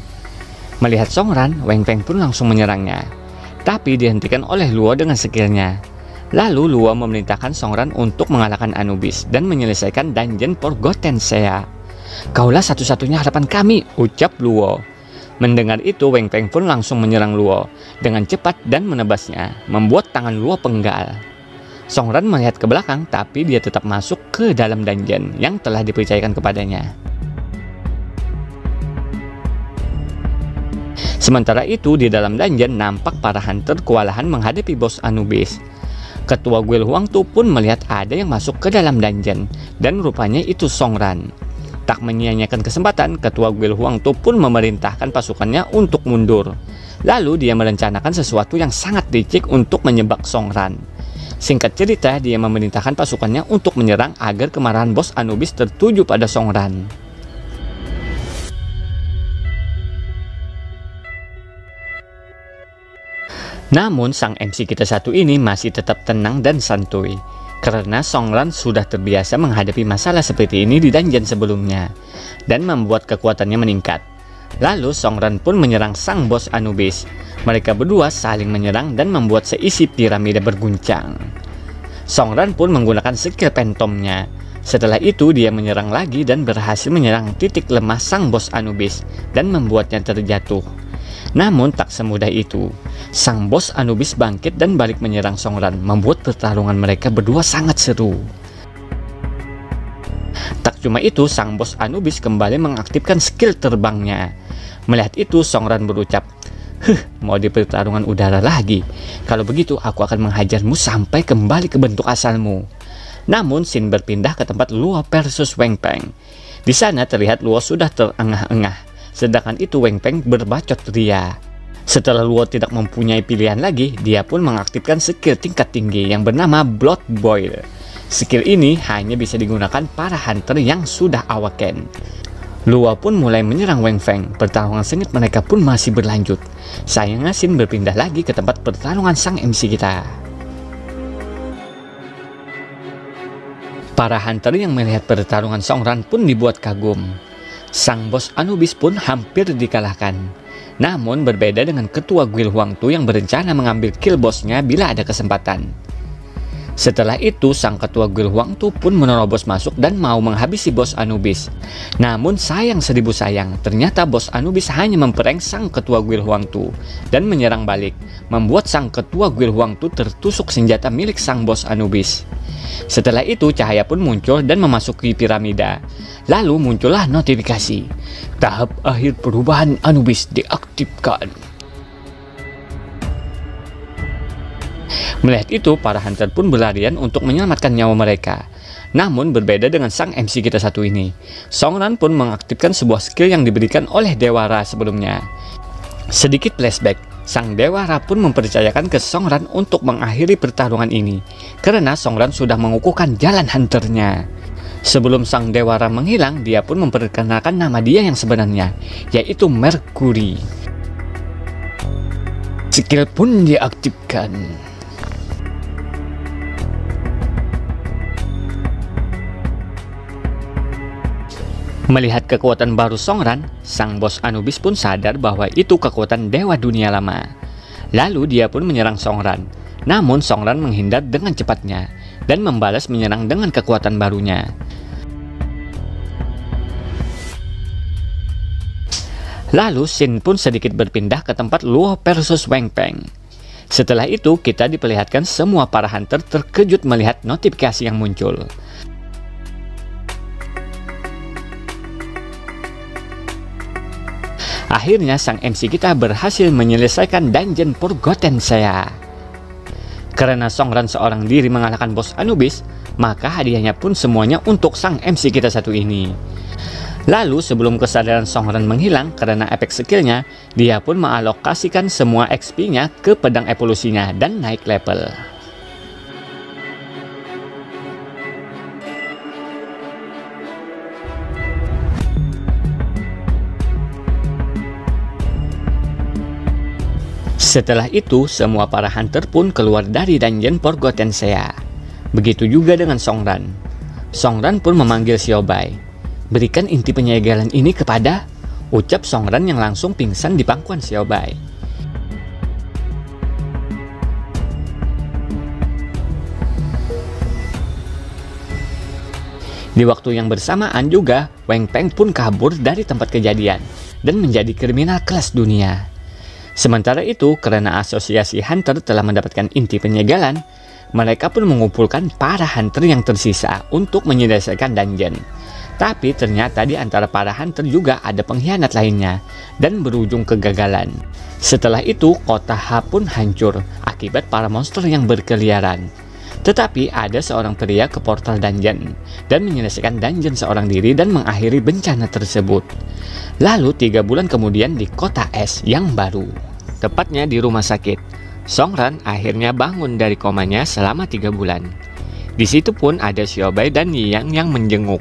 Speaker 1: Melihat Song Ran, Weng Feng pun langsung menyerangnya. Tapi dihentikan oleh Luo dengan skillnya. Lalu Luo memerintahkan Song Ran untuk mengalahkan Anubis dan menyelesaikan dungeon Forgotten Sea. "Kaulah satu-satunya harapan kami," ucap Luo. Mendengar itu, Weng Feng pun langsung menyerang Luo dengan cepat dan menebasnya, membuat tangan Luo penggal. Song Ran melihat ke belakang, tapi dia tetap masuk ke dalam dungeon yang telah dipercayakan kepadanya. Sementara itu, di dalam dungeon nampak para hunter kewalahan menghadapi bos Anubis. Ketua Guild Huang Tu pun melihat ada yang masuk ke dalam dungeon, dan rupanya itu Song Ran. Tak menyia-nyiakan kesempatan, Ketua Guild Huang Tu pun memerintahkan pasukannya untuk mundur. Lalu dia merencanakan sesuatu yang sangat licik untuk menyebak Song Ran. Singkat cerita, dia memerintahkan pasukannya untuk menyerang agar kemarahan bos Anubis tertuju pada Song Ran. Namun sang MC kita satu ini masih tetap tenang dan santuy. Karena Song Ran sudah terbiasa menghadapi masalah seperti ini di dungeon sebelumnya, dan membuat kekuatannya meningkat. Lalu Song Ran pun menyerang sang bos Anubis. Mereka berdua saling menyerang dan membuat seisi piramida berguncang. Song Ran pun menggunakan skill pentomnya. Setelah itu dia menyerang lagi dan berhasil menyerang titik lemah sang bos Anubis dan membuatnya terjatuh. Namun tak semudah itu. Sang bos Anubis bangkit dan balik menyerang Song Ran, membuat pertarungan mereka berdua sangat seru. Tak cuma itu, sang bos Anubis kembali mengaktifkan skill terbangnya. Melihat itu, Song Ran berucap, "Mau di pertarungan udara lagi? Kalau begitu aku akan menghajarmu sampai kembali ke bentuk asalmu." Namun Sin berpindah ke tempat Luo versus Weng Peng. Di sana terlihat Luo sudah terengah-engah. Sedangkan itu Weng Peng berbacot ria. Setelah Luo tidak mempunyai pilihan lagi, dia pun mengaktifkan skill tingkat tinggi yang bernama Blood Boil. Skill ini hanya bisa digunakan para hunter yang sudah awaken. Luo pun mulai menyerang Weng Feng. Pertarungan sengit mereka pun masih berlanjut. Sayangnya Sin berpindah lagi ke tempat pertarungan sang MC kita. Para hunter yang melihat pertarungan Song Ran pun dibuat kagum. Sang bos Anubis pun hampir dikalahkan. Namun berbeda dengan ketua Guild Huang Tu yang berencana mengambil kill bosnya bila ada kesempatan. Setelah itu sang ketua Guild Huang Tu pun menerobos masuk dan mau menghabisi bos Anubis. Namun sayang seribu sayang, ternyata bos Anubis hanya memprank sang ketua Guild Huang Tu dan menyerang balik, membuat sang ketua Guild Huang Tu tertusuk senjata milik sang bos Anubis. Setelah itu cahaya pun muncul dan memasuki piramida. Lalu muncullah notifikasi, tahap akhir perubahan Anubis diaktifkan. Melihat itu, para hunter pun berlarian untuk menyelamatkan nyawa mereka. Namun berbeda dengan sang MC kita satu ini, Song Ran pun mengaktifkan sebuah skill yang diberikan oleh Dewa Ra sebelumnya. Sedikit flashback, sang Dewa Ra pun mempercayakan ke Song Ran untuk mengakhiri pertarungan ini, karena Song Ran sudah mengukuhkan jalan hunternya. Sebelum sang Dewa Ra menghilang, dia pun memperkenalkan nama dia yang sebenarnya, yaitu Mercury. Skill pun diaktifkan. Melihat kekuatan baru Song Ran, sang bos Anubis pun sadar bahwa itu kekuatan dewa dunia lama. Lalu dia pun menyerang Song Ran. Namun Songran menghindar dengan cepatnya dan membalas menyerang dengan kekuatan barunya. Lalu scene pun sedikit berpindah ke tempat Luo versus Wang Peng. Setelah itu kita diperlihatkan semua para hunter terkejut melihat notifikasi yang muncul. Akhirnya sang MC kita berhasil menyelesaikan dungeon Forgotten Sea. Karena Songran seorang diri mengalahkan bos Anubis, maka hadiahnya pun semuanya untuk sang MC kita satu ini. Lalu sebelum kesadaran Songran menghilang karena efek skillnya, dia pun mengalokasikan semua XP-nya ke pedang evolusinya dan naik level. Setelah itu, semua para hunter pun keluar dari dungeon Forgotten Sea. Begitu juga dengan Songran. Songran pun memanggil Xiaobai. "Berikan inti penyegelan ini kepada," ucap Songran yang langsung pingsan di pangkuan Xiaobai. Di waktu yang bersamaan juga, Wang Peng pun kabur dari tempat kejadian dan menjadi kriminal kelas dunia. Sementara itu, karena asosiasi hunter telah mendapatkan inti penyegelan, mereka pun mengumpulkan para hunter yang tersisa untuk menyelesaikan dungeon. Tapi ternyata di antara para hunter juga ada pengkhianat lainnya dan berujung kegagalan. Setelah itu, kota H pun hancur akibat para monster yang berkeliaran. Tetapi ada seorang pria ke portal dungeon dan menyelesaikan dungeon seorang diri dan mengakhiri bencana tersebut. Lalu 3 bulan kemudian di kota S yang baru, tepatnya di rumah sakit, Songran akhirnya bangun dari komanya selama 3 bulan. Di situ pun ada Xiaobai dan Yiyang yang menjenguk.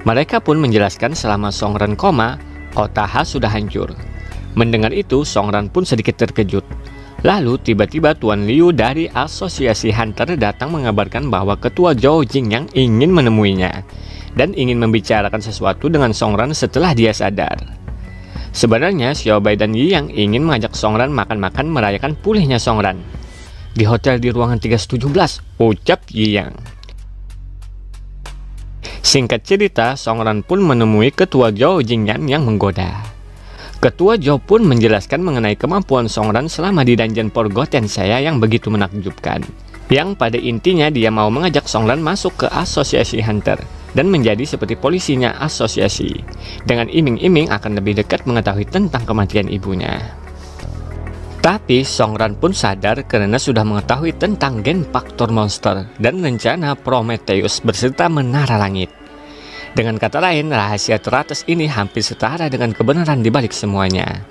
Speaker 1: Mereka pun menjelaskan selama Songran koma, kota H sudah hancur. Mendengar itu, Songran pun sedikit terkejut. Lalu tiba-tiba Tuan Liu dari Asosiasi Hunter datang mengabarkan bahwa Ketua Zhao Jingyang ingin menemuinya dan ingin membicarakan sesuatu dengan Songran setelah dia sadar. Sebenarnya Xiaobai dan Yiyang ingin mengajak Songran makan-makan merayakan pulihnya Songran. "Di hotel di ruangan 317, ucap Yiyang. Singkat cerita, Songran pun menemui Ketua Zhao Jingyang yang menggoda. Ketua Zhao pun menjelaskan mengenai kemampuan Songran selama di dungeon Forgotten Sea yang begitu menakjubkan. Yang pada intinya dia mau mengajak Songran masuk ke Asosiasi Hunter dan menjadi seperti polisinya asosiasi, dengan iming-iming akan lebih dekat mengetahui tentang kematian ibunya. Tapi Songran pun sadar karena sudah mengetahui tentang gen faktor monster dan rencana Prometheus beserta menara langit. Dengan kata lain, rahasia teratas ini hampir setara dengan kebenaran di balik semuanya.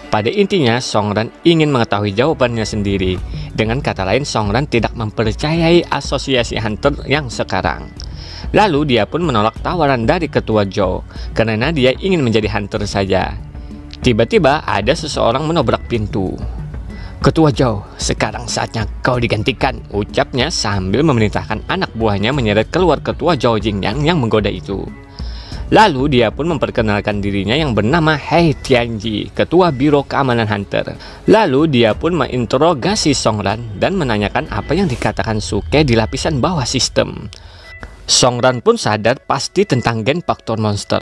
Speaker 1: Pada intinya, Songran ingin mengetahui jawabannya sendiri. Dengan kata lain, Songran tidak mempercayai Asosiasi Hunter yang sekarang. Lalu dia pun menolak tawaran dari Ketua Zhao karena dia ingin menjadi hunter saja. Tiba-tiba ada seseorang menobrak pintu. "Ketua Zhao, sekarang saatnya kau digantikan," ucapnya sambil memerintahkan anak buahnya menyeret keluar Ketua Zhao Jingyang yang menggoda itu. Lalu dia pun memperkenalkan dirinya yang bernama Hei Tianji, Ketua Biro Keamanan Hunter. Lalu dia pun menginterogasi Songran dan menanyakan apa yang dikatakan Suke di lapisan bawah sistem. Songran pun sadar pasti tentang gen faktor monster.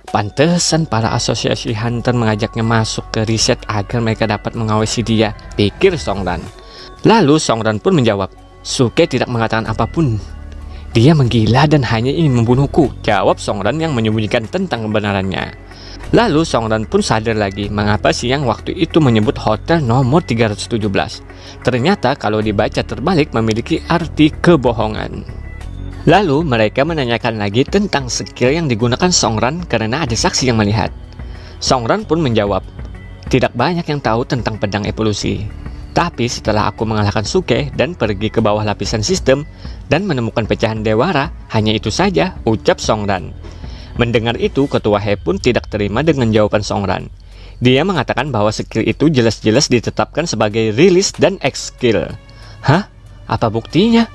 Speaker 1: Pantesan para asosiasi hunter mengajaknya masuk ke riset agar mereka dapat mengawasi dia, pikir Songran. Lalu Songran pun menjawab, "Suke tidak mengatakan apapun. Dia menggila dan hanya ingin membunuhku," jawab Songran yang menyembunyikan tentang kebenarannya. Lalu Songran pun sadar lagi mengapa Siang waktu itu menyebut hotel nomor 317. Ternyata kalau dibaca terbalik memiliki arti kebohongan. Lalu mereka menanyakan lagi tentang skill yang digunakan Songran karena ada saksi yang melihat. Songran pun menjawab, "Tidak banyak yang tahu tentang pedang evolusi. Tapi setelah aku mengalahkan Suke dan pergi ke bawah lapisan sistem dan menemukan pecahan Dewara, hanya itu saja," ucap Songran. Mendengar itu, Ketua He pun tidak terima dengan jawaban Songran. Dia mengatakan bahwa skill itu jelas-jelas ditetapkan sebagai rilis dan X skill. "Hah? Apa buktinya?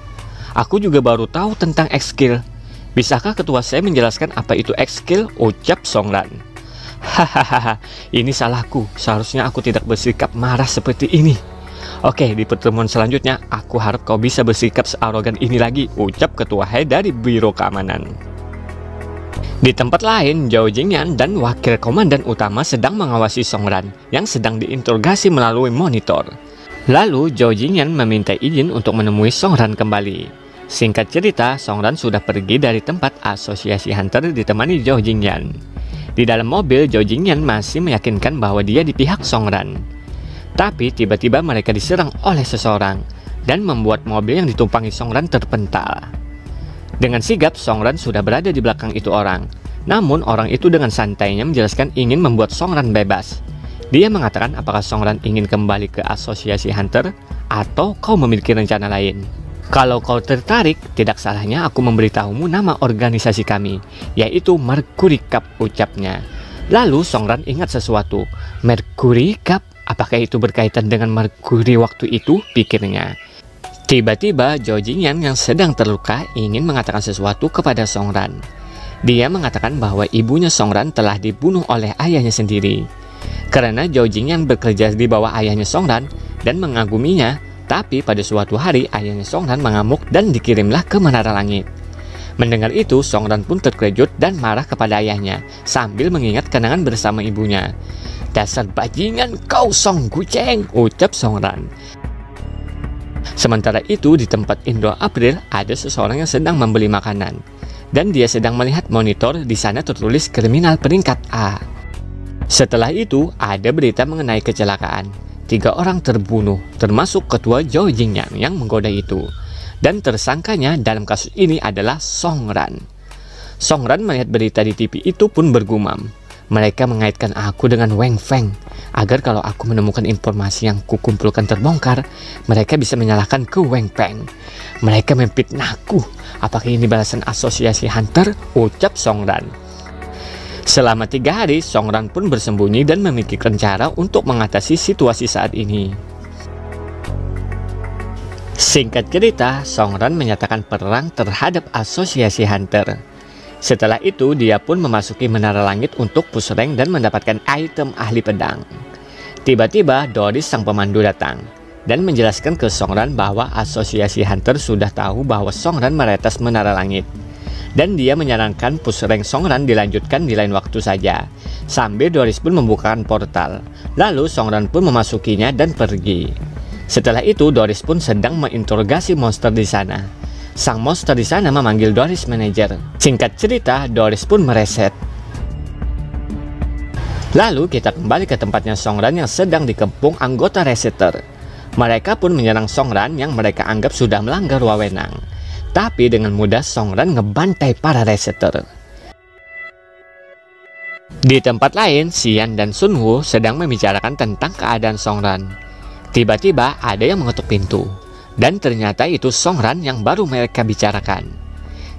Speaker 1: Aku juga baru tahu tentang X skill. Bisakah ketua saya menjelaskan apa itu X skill?" ucap Songran. "Hahaha, ini salahku. Seharusnya aku tidak bersikap marah seperti ini. Oke, di pertemuan selanjutnya, aku harap kau bisa bersikap searogan ini lagi, ucap Ketua He dari Biro Keamanan. Di tempat lain, Zhao Jingyan dan Wakil Komandan Utama sedang mengawasi Song Ran yang sedang diinterogasi melalui monitor. Lalu, Zhao Jingyan meminta izin untuk menemui Song Ran kembali. Singkat cerita, Song Ran sudah pergi dari tempat asosiasi Hunter ditemani Zhao Jingyan. Di dalam mobil, Zhao Jingyan masih meyakinkan bahwa dia di pihak Song Ran. Tapi tiba-tiba mereka diserang oleh seseorang dan membuat mobil yang ditumpangi Song Ran terpental. Dengan sigap, Song Ran sudah berada di belakang itu orang. Namun orang itu dengan santainya menjelaskan ingin membuat Song Ran bebas. Dia mengatakan apakah Song Ran ingin kembali ke asosiasi Hunter atau kau memiliki rencana lain. Kalau kau tertarik, tidak salahnya aku memberitahumu nama organisasi kami, yaitu Mercury Cup, ucapnya. Lalu Song Ran ingat sesuatu. Mercury Cup? Apakah itu berkaitan dengan Mercury waktu itu? Pikirnya. Tiba-tiba Zhao Jingyan yang sedang terluka ingin mengatakan sesuatu kepada Song Ran. Dia mengatakan bahwa ibunya Song Ran telah dibunuh oleh ayahnya sendiri. Karena Zhao Jingyan bekerja di bawah ayahnya Song Ran dan mengaguminya, tapi pada suatu hari ayahnya Song Ran mengamuk dan dikirimlah ke Menara Langit. Mendengar itu, Song Ran pun terkejut dan marah kepada ayahnya sambil mengingat kenangan bersama ibunya. Dasar bajingan kau Song Guceng, ucap Song Ran. Sementara itu di tempat Indo April ada seseorang yang sedang membeli makanan dan dia sedang melihat monitor. Di sana tertulis kriminal peringkat A. Setelah itu ada berita mengenai kecelakaan. 3 orang terbunuh termasuk ketua Zhao Jingyan yang menggoda itu, dan tersangkanya dalam kasus ini adalah Song Ran. Song Ran melihat berita di TV itu pun bergumam. Mereka mengaitkan aku dengan Wang Feng, agar kalau aku menemukan informasi yang kukumpulkan terbongkar, mereka bisa menyalahkan ke Wang Feng. Mereka memfitnahku. Apakah ini balasan asosiasi Hunter? Ucap Song Ran. Selama 3 hari, Song Ran pun bersembunyi dan memikirkan cara untuk mengatasi situasi saat ini. Singkat cerita, Song Ran menyatakan perang terhadap asosiasi Hunter. Setelah itu, dia pun memasuki Menara Langit untuk push rank dan mendapatkan item ahli pedang. Tiba-tiba, Doris sang pemandu datang dan menjelaskan ke Song Ran bahwa asosiasi Hunter sudah tahu bahwa Song Ran meretas Menara Langit. Dan dia menyarankan push rank Song Ran dilanjutkan di lain waktu saja. Sambil Doris pun membukakan portal. Lalu Song Ran pun memasukinya dan pergi. Setelah itu, Doris pun sedang menginterogasi monster di sana. Sang monster di sana memanggil Doris manajer. Singkat cerita, Doris pun mereset. Lalu kita kembali ke tempatnya Song Ran yang sedang dikepung anggota resetter. Mereka pun menyerang Song Ran yang mereka anggap sudah melanggar wewenang. Tapi dengan mudah Song Ran ngebantai para resetter. Di tempat lain, Xian dan Sun Wu sedang membicarakan tentang keadaan Song Ran. Tiba-tiba ada yang mengetuk pintu. Dan ternyata itu Song Ran yang baru mereka bicarakan.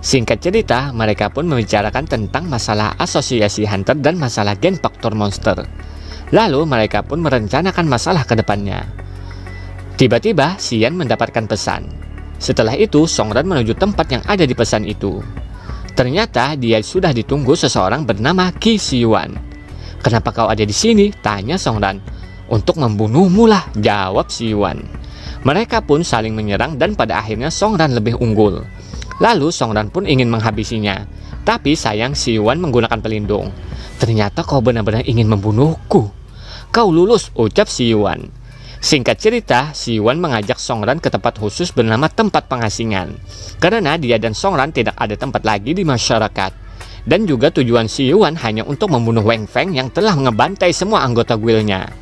Speaker 1: Singkat cerita, mereka pun membicarakan tentang masalah asosiasi Hunter dan masalah gen faktor monster. Lalu mereka pun merencanakan masalah ke depannya. Tiba-tiba, Xian mendapatkan pesan. Setelah itu, Song Ran menuju tempat yang ada di pesan itu. Ternyata dia sudah ditunggu seseorang bernama Qi Xiyuan. "Kenapa kau ada di sini?" tanya Song Ran. "Untuk membunuhmu lah," jawab Xiyuan. Mereka pun saling menyerang dan pada akhirnya Song Ran lebih unggul. Lalu Song Ran pun ingin menghabisinya. Tapi sayang Xiyuan menggunakan pelindung. "Ternyata kau benar-benar ingin membunuhku. Kau lulus," ucap Xiyuan. Singkat cerita, Xiyuan mengajak Song Ran ke tempat khusus bernama tempat pengasingan. Karena dia dan Song Ran tidak ada tempat lagi di masyarakat. Dan juga tujuan Xiyuan hanya untuk membunuh Wang Feng yang telah ngebantai semua anggota guildnya.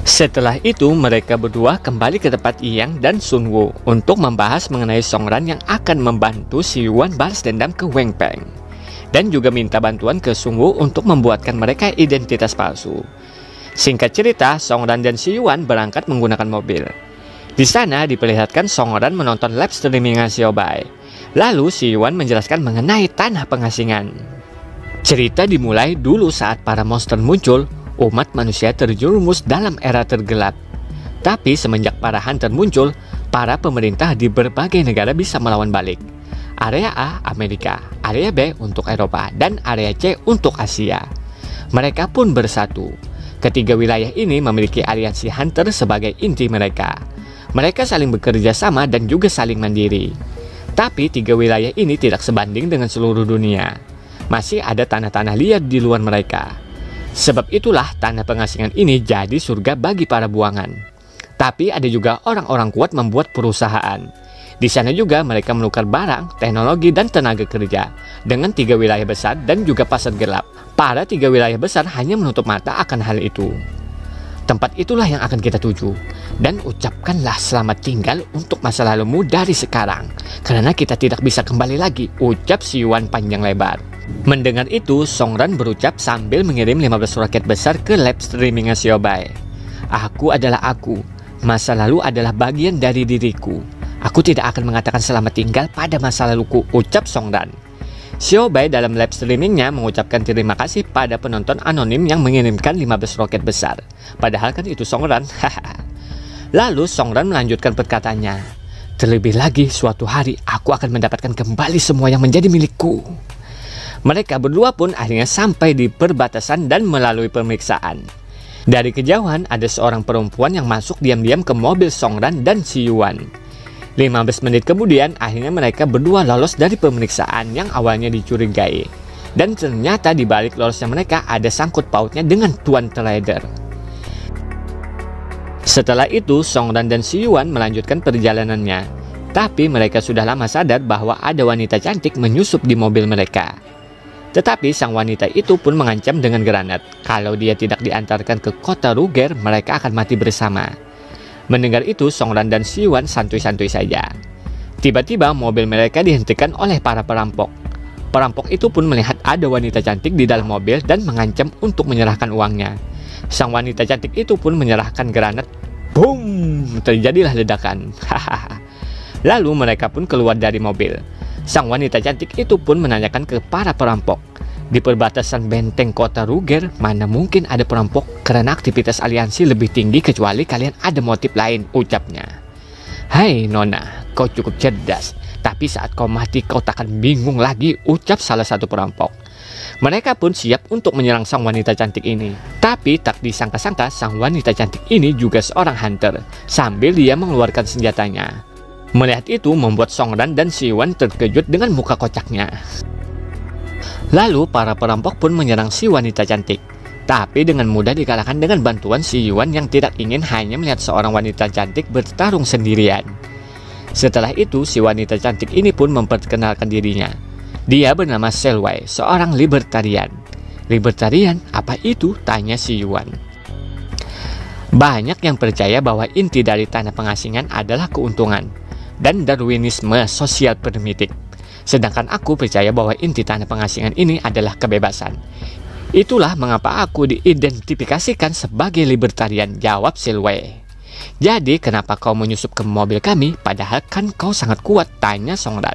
Speaker 1: Setelah itu, mereka berdua kembali ke tempat Yang dan Sun Wu untuk membahas mengenai Song Ran yang akan membantu Xiyuan balas dendam ke Wang Feng. Dan juga minta bantuan ke Sun Wu untuk membuatkan mereka identitas palsu. Singkat cerita, Song Ran dan Xiyuan berangkat menggunakan mobil. Di sana diperlihatkan Song Ran menonton live streamingan Xiaobai. Lalu Xiyuan menjelaskan mengenai tanah pengasingan. Cerita dimulai dulu saat para monster muncul. Umat manusia terjerumus dalam era tergelap. Tapi semenjak para hunter muncul, para pemerintah di berbagai negara bisa melawan balik. Area A, Amerika, area B untuk Eropa, dan area C untuk Asia. Mereka pun bersatu. Ketiga wilayah ini memiliki aliansi hunter sebagai inti mereka. Mereka saling bekerja sama dan juga saling mandiri. Tapi tiga wilayah ini tidak sebanding dengan seluruh dunia. Masih ada tanah-tanah liar di luar mereka. Sebab itulah tanah pengasingan ini jadi surga bagi para buangan. Tapi ada juga orang-orang kuat membuat perusahaan. Di sana juga mereka menukar barang, teknologi, dan tenaga kerja dengan tiga wilayah besar dan juga pasar gelap. Para tiga wilayah besar hanya menutup mata akan hal itu. Tempat itulah yang akan kita tuju. Dan ucapkanlah selamat tinggal untuk masa lalumu dari sekarang. Karena kita tidak bisa kembali lagi, ucap si Yuan panjang lebar. Mendengar itu, Songran berucap sambil mengirim 15 roket besar ke lab streamingnya Xiaobai. Aku adalah aku. Masa lalu adalah bagian dari diriku. Aku tidak akan mengatakan selamat tinggal pada masa laluku, ucap Songran. Xiaobai dalam live streamingnya mengucapkan terima kasih pada penonton anonim yang mengirimkan 15 roket besar. Padahal kan itu Songran. Lalu Songran melanjutkan perkataannya. Terlebih lagi suatu hari aku akan mendapatkan kembali semua yang menjadi milikku. Mereka berdua pun akhirnya sampai di perbatasan dan melalui pemeriksaan. Dari kejauhan ada seorang perempuan yang masuk diam-diam ke mobil Songran dan si Yuan. 15 menit kemudian akhirnya mereka berdua lolos dari pemeriksaan yang awalnya dicurigai. Dan ternyata di balik lolosnya mereka ada sangkut pautnya dengan Tuan Trader. Setelah itu Songran dan si Yuan melanjutkan perjalanannya. Tapi mereka sudah lama sadar bahwa ada wanita cantik menyusup di mobil mereka. Tetapi sang wanita itu pun mengancam dengan granat. Kalau dia tidak diantarkan ke kota Ruger, mereka akan mati bersama. Mendengar itu, Songran dan si Yuan santuy-santuy saja. Tiba-tiba mobil mereka dihentikan oleh para perampok. Perampok itu pun melihat ada wanita cantik di dalam mobil dan mengancam untuk menyerahkan uangnya. Sang wanita cantik itu pun menyerahkan granat. Boom! Terjadilah ledakan. Lalu mereka pun keluar dari mobil. Sang wanita cantik itu pun menanyakan ke para perampok. Di perbatasan benteng kota Ruger, mana mungkin ada perampok karena aktivitas aliansi lebih tinggi kecuali kalian ada motif lain, ucapnya. Hai Nona, kau cukup cerdas, tapi saat kau mati kau takkan bingung lagi, ucap salah satu perampok. Mereka pun siap untuk menyerang sang wanita cantik ini. Tapi tak disangka-sangka sang wanita cantik ini juga seorang hunter, sambil dia mengeluarkan senjatanya. Melihat itu membuat Songran dan si Yuan terkejut dengan muka kocaknya. Lalu para perampok pun menyerang si wanita cantik. Tapi dengan mudah dikalahkan dengan bantuan si Yuan yang tidak ingin hanya melihat seorang wanita cantik bertarung sendirian. Setelah itu si wanita cantik ini pun memperkenalkan dirinya. Dia bernama Selway, seorang libertarian. Libertarian? Apa itu? Tanya si Yuan. Banyak yang percaya bahwa inti dari tanah pengasingan adalah keuntungan dan Darwinisme sosial primitif. Sedangkan aku percaya bahwa inti tanah pengasingan ini adalah kebebasan. Itulah mengapa aku diidentifikasikan sebagai libertarian, jawab Selway. Jadi kenapa kau menyusup ke mobil kami padahal kan kau sangat kuat, tanya Songran.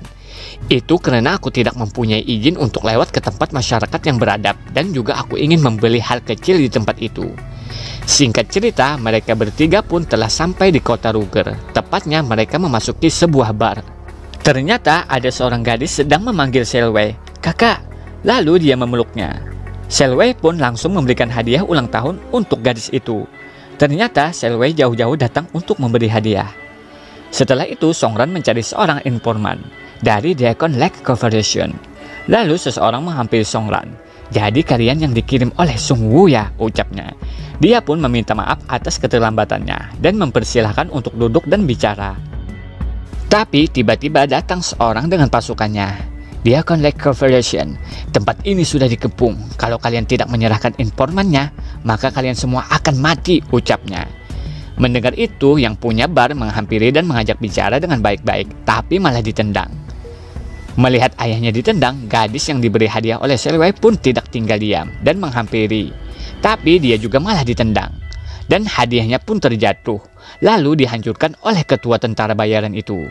Speaker 1: Itu karena aku tidak mempunyai izin untuk lewat ke tempat masyarakat yang beradab dan juga aku ingin membeli hal kecil di tempat itu. Singkat cerita, mereka bertiga pun telah sampai di kota Ruger. Tepatnya mereka memasuki sebuah bar. Ternyata ada seorang gadis sedang memanggil Selway, "Kakak." Lalu dia memeluknya. Selway pun langsung memberikan hadiah ulang tahun untuk gadis itu. Ternyata Selway jauh-jauh datang untuk memberi hadiah. Setelah itu Songran mencari seorang informan dari Deacon Lake Corporation. Lalu seseorang menghampiri Songran. "Jadi kalian yang dikirim oleh Sung Wu ya?" ucapnya. Dia pun meminta maaf atas keterlambatannya dan mempersilahkan untuk duduk dan bicara. Tapi tiba-tiba datang seorang dengan pasukannya. Deacon Lake Corporation, tempat ini sudah dikepung. Kalau kalian tidak menyerahkan informannya, maka kalian semua akan mati, ucapnya. Mendengar itu, yang punya bar menghampiri dan mengajak bicara dengan baik-baik, tapi malah ditendang. Melihat ayahnya ditendang, gadis yang diberi hadiah oleh Selway pun tidak tinggal diam dan menghampiri. Tapi dia juga malah ditendang. Dan hadiahnya pun terjatuh, lalu dihancurkan oleh ketua tentara bayaran itu.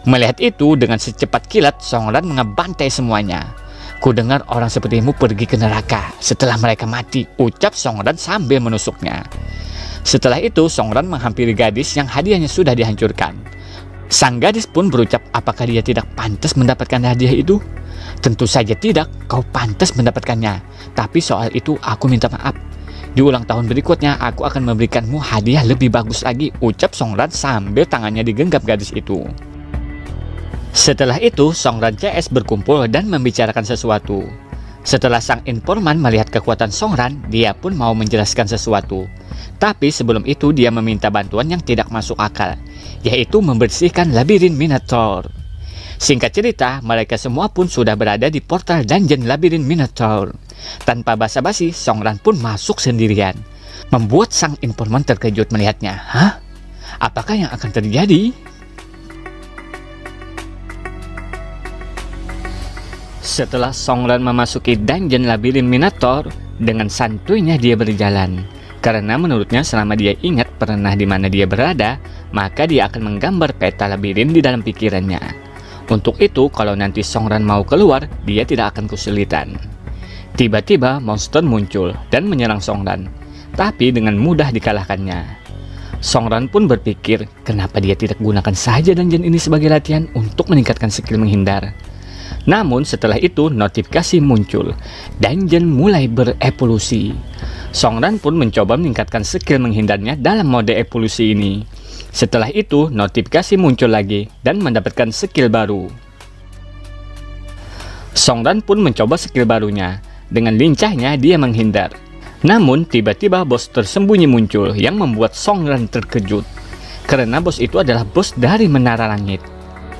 Speaker 1: Melihat itu, dengan secepat kilat, Songran mengebantai semuanya. "Ku dengar orang sepertimu pergi ke neraka setelah mereka mati," ucap Songran sambil menusuknya. Setelah itu, Songran menghampiri gadis yang hadiahnya sudah dihancurkan. Sang gadis pun berucap, apakah dia tidak pantas mendapatkan hadiah itu? "Tentu saja tidak, kau pantas mendapatkannya. Tapi soal itu aku minta maaf. Di ulang tahun berikutnya, aku akan memberikanmu hadiah lebih bagus lagi, ucap Songran sambil tangannya digenggam gadis itu. Setelah itu, Songran CS berkumpul dan membicarakan sesuatu. Setelah sang informan melihat kekuatan Songran, dia pun mau menjelaskan sesuatu. Tapi sebelum itu dia meminta bantuan yang tidak masuk akal, yaitu membersihkan labirin Minotaur. Singkat cerita, mereka semua pun sudah berada di portal dungeon labirin Minotaur. Tanpa basa-basi, Songran pun masuk sendirian, membuat sang informan terkejut melihatnya. Hah? Apakah yang akan terjadi? Setelah Songran memasuki dungeon labirin Minotaur, dengan santuinya dia berjalan. Karena menurutnya selama dia ingat pernah di mana dia berada, maka dia akan menggambar peta labirin di dalam pikirannya. Untuk itu, kalau nanti Songran mau keluar, dia tidak akan kesulitan. Tiba-tiba monster muncul dan menyerang Songran, tapi dengan mudah dikalahkannya. Songran pun berpikir, kenapa dia tidak gunakan saja dungeon ini sebagai latihan untuk meningkatkan skill menghindar. Namun setelah itu notifikasi muncul, dungeon mulai berevolusi. Songran pun mencoba meningkatkan skill menghindarnya dalam mode evolusi ini. Setelah itu notifikasi muncul lagi dan mendapatkan skill baru. Songran pun mencoba skill barunya. Dengan lincahnya dia menghindar. Namun tiba-tiba bos tersembunyi muncul yang membuat Songran terkejut. Karena bos itu adalah bos dari Menara Langit.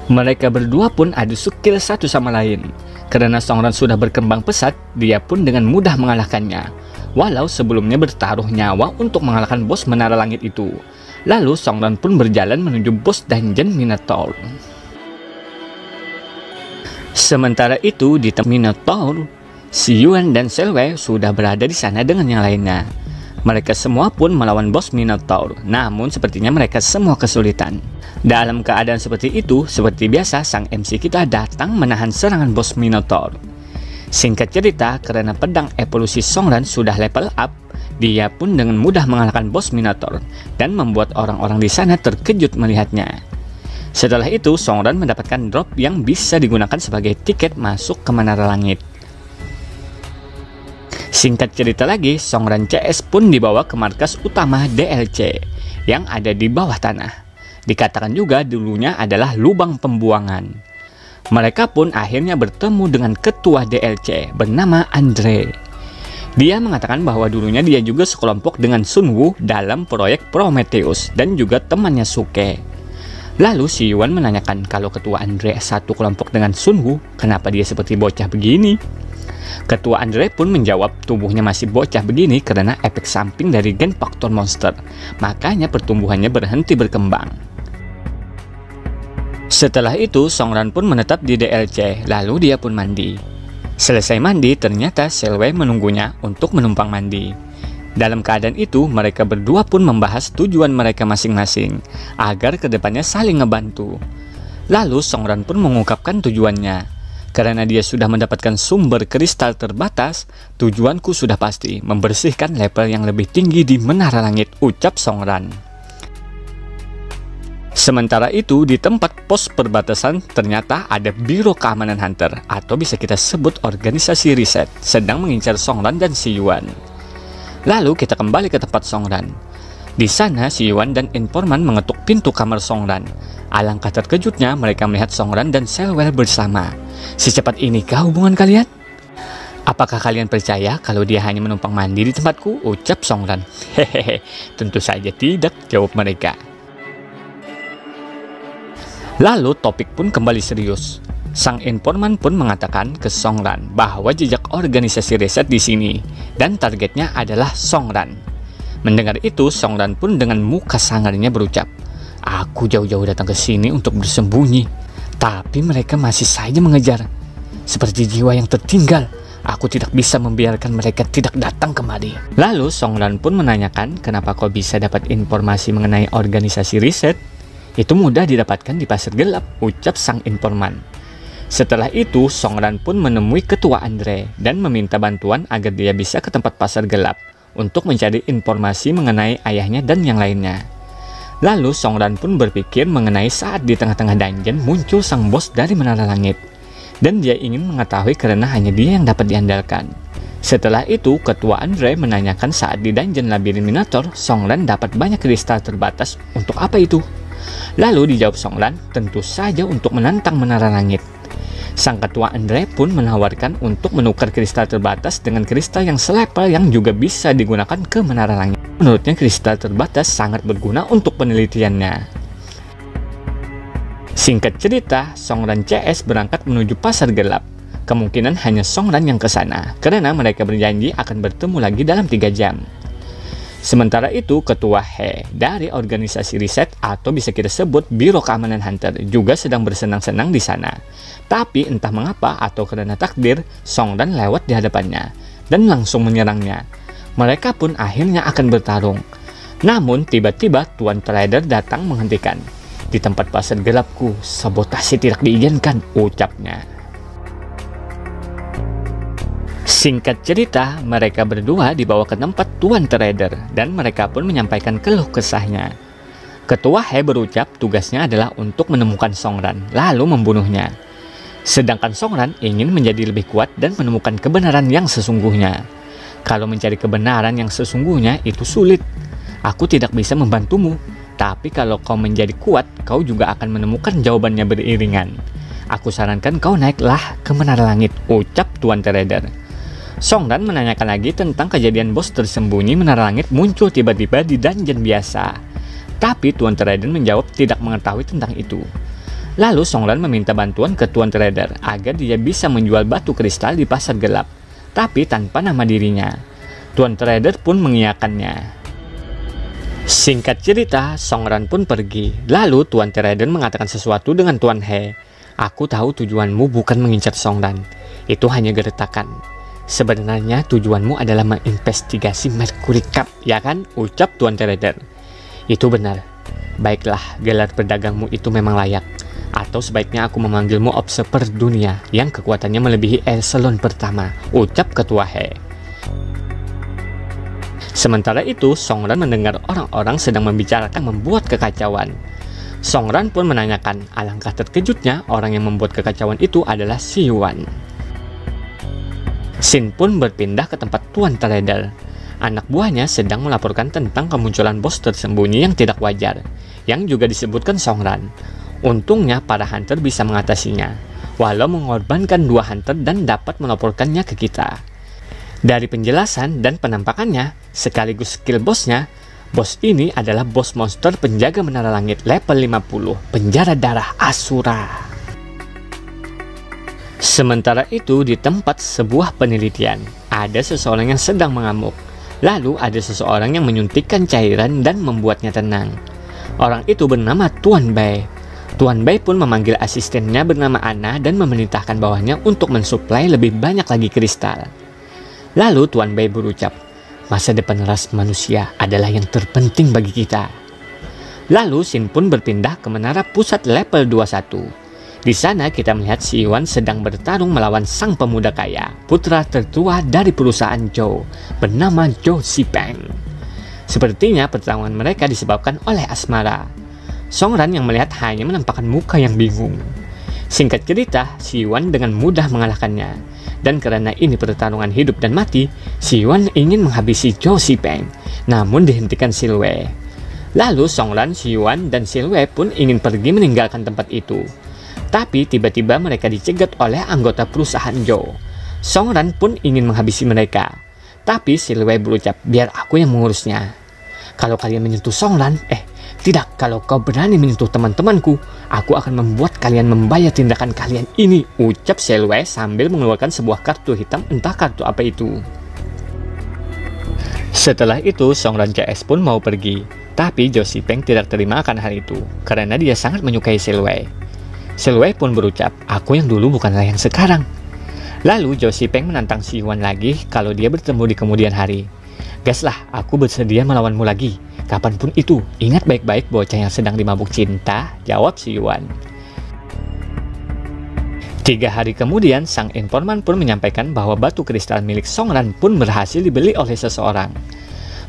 Speaker 1: Mereka berdua pun adu skill satu sama lain. Karena Songran sudah berkembang pesat, dia pun dengan mudah mengalahkannya. Walau sebelumnya bertaruh nyawa untuk mengalahkan bos Menara Langit itu. Lalu Songran pun berjalan menuju bos dungeon Minotaur. Sementara itu di Minotaur, Si Yuan dan Selway sudah berada di sana dengan yang lainnya. Mereka semua pun melawan bos Minotaur, namun sepertinya mereka semua kesulitan. Dalam keadaan seperti itu, seperti biasa sang MC kita datang menahan serangan bos Minotaur. Singkat cerita, karena pedang evolusi Songran sudah level up, dia pun dengan mudah mengalahkan bos Minotaur dan membuat orang-orang di sana terkejut melihatnya. Setelah itu, Songran mendapatkan drop yang bisa digunakan sebagai tiket masuk ke Menara Langit. Singkat cerita lagi, Songran CS pun dibawa ke markas utama DLC yang ada di bawah tanah. Dikatakan juga dulunya adalah lubang pembuangan. Mereka pun akhirnya bertemu dengan ketua DLC bernama Andre. Dia mengatakan bahwa dulunya dia juga sekelompok dengan Sun Wu dalam proyek Prometheus dan juga temannya Suke. Lalu si Yuan menanyakan kalau ketua Andre satu kelompok dengan Sun Wu, kenapa dia seperti bocah begini? Ketua Andre pun menjawab tubuhnya masih bocah begini karena efek samping dari gen faktor monster, makanya pertumbuhannya berhenti berkembang. Setelah itu, Songran pun menetap di DLC, lalu dia pun mandi. Selesai mandi, ternyata Selway menunggunya untuk menumpang mandi. Dalam keadaan itu, mereka berdua pun membahas tujuan mereka masing-masing, agar kedepannya saling ngebantu. Lalu Songran pun mengungkapkan tujuannya. Karena dia sudah mendapatkan sumber kristal terbatas, tujuanku sudah pasti, membersihkan level yang lebih tinggi di Menara Langit, ucap Songran. Sementara itu, di tempat pos perbatasan ternyata ada Biro Keamanan Hunter, atau bisa kita sebut organisasi riset, sedang mengincar Songran dan si Yuan. Lalu kita kembali ke tempat Songran. Di sana, si Yuan dan informan mengetuk pintu kamar Songran. Alangkah terkejutnya mereka melihat Songran dan Selway bersama. Secepat inikah hubungan kalian? Apakah kalian percaya kalau dia hanya menumpang mandi di tempatku? Ucap Songran. Hehehe, tentu saja tidak, jawab mereka. Lalu topik pun kembali serius. Sang informan pun mengatakan ke Songran bahwa jejak organisasi riset di sini dan targetnya adalah Songran. Mendengar itu, Songran pun dengan muka sangarnya berucap, "Aku jauh-jauh datang ke sini untuk bersembunyi, tapi mereka masih saja mengejar. Seperti jiwa yang tertinggal, aku tidak bisa membiarkan mereka tidak datang kemari." Lalu Songran pun menanyakan kenapa kau bisa dapat informasi mengenai organisasi riset. Itu mudah didapatkan di pasar gelap, ucap sang informan. Setelah itu, Songran pun menemui ketua Andre dan meminta bantuan agar dia bisa ke tempat pasar gelap untuk mencari informasi mengenai ayahnya dan yang lainnya. Lalu Songran pun berpikir mengenai saat di tengah-tengah dungeon muncul sang bos dari Menara Langit. Dan dia ingin mengetahui karena hanya dia yang dapat diandalkan. Setelah itu, Ketua Andre menanyakan saat di dungeon labirin Minotaur, Songran dapat banyak kristal terbatas. Untuk apa itu? Lalu dijawab Songran, tentu saja untuk menantang Menara Langit. Sang Ketua Andre pun menawarkan untuk menukar kristal terbatas dengan kristal yang selevel yang juga bisa digunakan ke Menara Langit. Menurutnya kristal terbatas sangat berguna untuk penelitiannya. Singkat cerita, Songran CS berangkat menuju Pasar Gelap. Kemungkinan hanya Songran yang ke sana, karena mereka berjanji akan bertemu lagi dalam 3 jam. Sementara itu, Ketua He dari organisasi riset atau bisa kita sebut Biro Keamanan Hunter juga sedang bersenang-senang di sana. Tapi entah mengapa atau karena takdir, Songran lewat di hadapannya dan langsung menyerangnya. Mereka pun akhirnya akan bertarung. Namun tiba-tiba Tuan Trader datang menghentikan. Di tempat pasar gelapku, sabotase tidak diizinkan, ucapnya. Singkat cerita, mereka berdua dibawa ke tempat Tuan Trader dan mereka pun menyampaikan keluh kesahnya. Ketua He berucap tugasnya adalah untuk menemukan Songran, lalu membunuhnya. Sedangkan Songran ingin menjadi lebih kuat dan menemukan kebenaran yang sesungguhnya. Kalau mencari kebenaran yang sesungguhnya itu sulit. Aku tidak bisa membantumu, tapi kalau kau menjadi kuat, kau juga akan menemukan jawabannya beriringan. Aku sarankan kau naiklah ke Menara Langit, ucap Tuan Trader. Songran menanyakan lagi tentang kejadian bos tersembunyi Menara Langit muncul tiba-tiba di dungeon biasa. Tapi Tuan Trader menjawab tidak mengetahui tentang itu. Lalu Songran meminta bantuan ke Tuan Trader agar dia bisa menjual batu kristal di Pasar Gelap, tapi tanpa nama dirinya. Tuan Trader pun mengiyakannya. Singkat cerita, Songran pun pergi. Lalu Tuan Trader mengatakan sesuatu dengan Tuan He. Aku tahu tujuanmu bukan mengincar Songran. Itu hanya gertakan. Sebenarnya tujuanmu adalah menginvestigasi Mercury Cup, ya kan? Ucap Tuan Trader. Itu benar. Baiklah, gelar pedagangmu itu memang layak. Atau sebaiknya aku memanggilmu observer dunia yang kekuatannya melebihi eselon pertama, ucap Ketua He. Sementara itu, Songran mendengar orang-orang sedang membicarakan membuat kekacauan. Songran pun menanyakan, alangkah terkejutnya orang yang membuat kekacauan itu adalah Si Yuan. Sin pun berpindah ke tempat Tuan Trader. Anak buahnya sedang melaporkan tentang kemunculan bos tersembunyi yang tidak wajar, yang juga disebutkan Songran. Untungnya para hunter bisa mengatasinya, walau mengorbankan 2 hunter dan dapat melaporkannya ke kita. Dari penjelasan dan penampakannya, sekaligus skill bosnya, bos ini adalah bos monster penjaga Menara Langit level 50, penjara darah Asura. Sementara itu, di tempat sebuah penelitian, ada seseorang yang sedang mengamuk. Lalu ada seseorang yang menyuntikkan cairan dan membuatnya tenang. Orang itu bernama Tuan Bai. Tuan Bai pun memanggil asistennya bernama Ana dan memerintahkan bawahnya untuk mensuplai lebih banyak lagi kristal. Lalu Tuan Bai berucap, masa depan ras manusia adalah yang terpenting bagi kita. Lalu Sin pun berpindah ke menara pusat level 21. Di sana kita melihat Si Yuan sedang bertarung melawan sang pemuda kaya, putra tertua dari perusahaan Zhou, bernama Zhou Xipeng. Sepertinya pertarungan mereka disebabkan oleh asmara. Songran yang melihat hanya menampakkan muka yang bingung. Singkat cerita, Si Yuan dengan mudah mengalahkannya. Dan karena ini pertarungan hidup dan mati, Si Yuan ingin menghabisi Zhou Xipeng, namun dihentikan Silwei. Lalu Songran, Si Yuan, dan Silwei pun ingin pergi meninggalkan tempat itu. Tapi tiba-tiba mereka dicegat oleh anggota perusahaan Zhou. Songran pun ingin menghabisi mereka. Tapi Silwei berucap, biar aku yang mengurusnya. Kalau kalian menyentuh Songran, tidak, kalau kau berani menyentuh teman-temanku, aku akan membuat kalian membayar tindakan kalian ini, ucap Silwei sambil mengeluarkan sebuah kartu hitam, entah kartu apa itu. Setelah itu, Songran CS pun mau pergi. Tapi Zhou Xipeng tidak terima akan hal itu, karena dia sangat menyukai Silwei. Silwei pun berucap, aku yang dulu bukanlah yang sekarang. Lalu Zhou Xipeng menantang Si Yuan lagi kalau dia bertemu di kemudian hari. Gaslah, aku bersedia melawanmu lagi, kapanpun itu. Ingat baik-baik bocah yang sedang dimabuk cinta, jawab Si Yuan. 3 hari kemudian, sang informan pun menyampaikan bahwa batu kristal milik Songran pun berhasil dibeli oleh seseorang.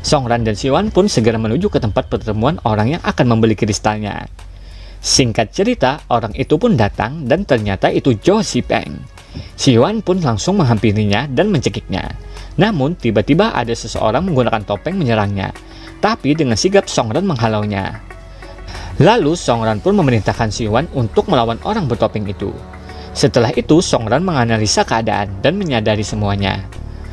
Speaker 1: Songran dan Si Yuan pun segera menuju ke tempat pertemuan orang yang akan membeli kristalnya. Singkat cerita, orang itu pun datang dan ternyata itu Zhou Xipeng. Si Yuan pun langsung menghampirinya dan mencekiknya. Namun tiba-tiba ada seseorang menggunakan topeng menyerangnya, tapi dengan sigap Songran menghalaunya. Lalu Songran pun memerintahkan Siwan untuk melawan orang bertopeng itu. Setelah itu Songran menganalisa keadaan dan menyadari semuanya.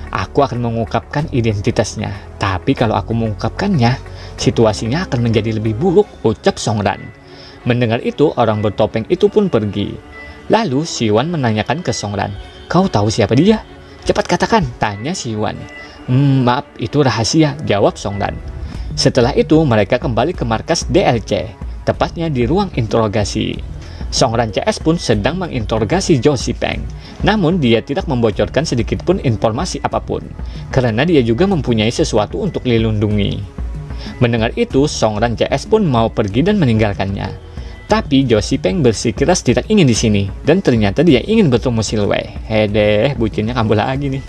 Speaker 1: Aku akan mengungkapkan identitasnya, tapi kalau aku mengungkapkannya, situasinya akan menjadi lebih buruk, ucap Songran. Mendengar itu, orang bertopeng itu pun pergi. Lalu Siwan menanyakan ke Songran, "Kau tahu siapa dia? Cepat katakan," tanya Siwan. Maaf, itu rahasia," jawab Songran. Setelah itu mereka kembali ke markas DLC, tepatnya di ruang interogasi. Songran CS pun sedang menginterogasi Zhou Xipeng, namun dia tidak membocorkan sedikit pun informasi apapun, karena dia juga mempunyai sesuatu untuk dilindungi. Mendengar itu, Songran CS pun mau pergi dan meninggalkannya. Tapi Zhou Xipeng bersikeras tidak ingin di sini, dan ternyata dia ingin bertemu Silwei. Hedeh, bucinnya kambuh lagi nih.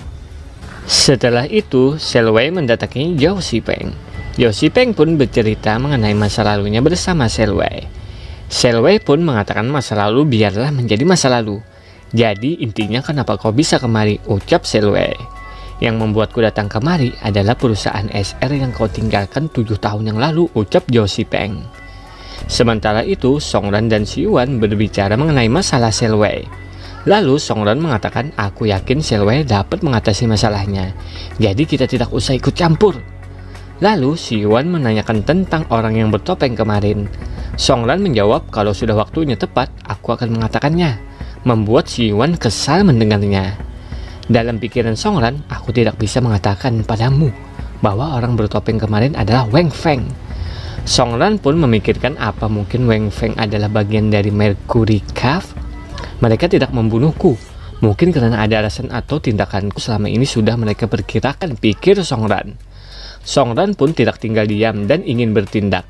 Speaker 1: Setelah itu, Silwei mendatangi Zhou Xipeng. Zhou Xipeng pun bercerita mengenai masa lalunya bersama Silwei. Silwei pun mengatakan masa lalu biarlah menjadi masa lalu. Jadi intinya kenapa kau bisa kemari, ucap Silwei. Yang membuatku datang kemari adalah perusahaan SR yang kau tinggalkan 7 tahun yang lalu, ucap Zhou Xipeng. Sementara itu, Songran dan Siwan berbicara mengenai masalah Silwei. Lalu Songran mengatakan, "Aku yakin Silwei dapat mengatasi masalahnya. Jadi kita tidak usah ikut campur." Lalu Siwan menanyakan tentang orang yang bertopeng kemarin. Songran menjawab kalau sudah waktunya tepat, aku akan mengatakannya. Membuat Siwan kesal mendengarnya. Dalam pikiran Songran, aku tidak bisa mengatakan padamu bahwa orang bertopeng kemarin adalah Wang Feng. Songran pun memikirkan apa mungkin Wang Feng adalah bagian dari Mercury Cave. Mereka tidak membunuhku. Mungkin karena ada alasan atau tindakanku selama ini sudah mereka perkirakan, pikir Songran. Songran pun tidak tinggal diam dan ingin bertindak.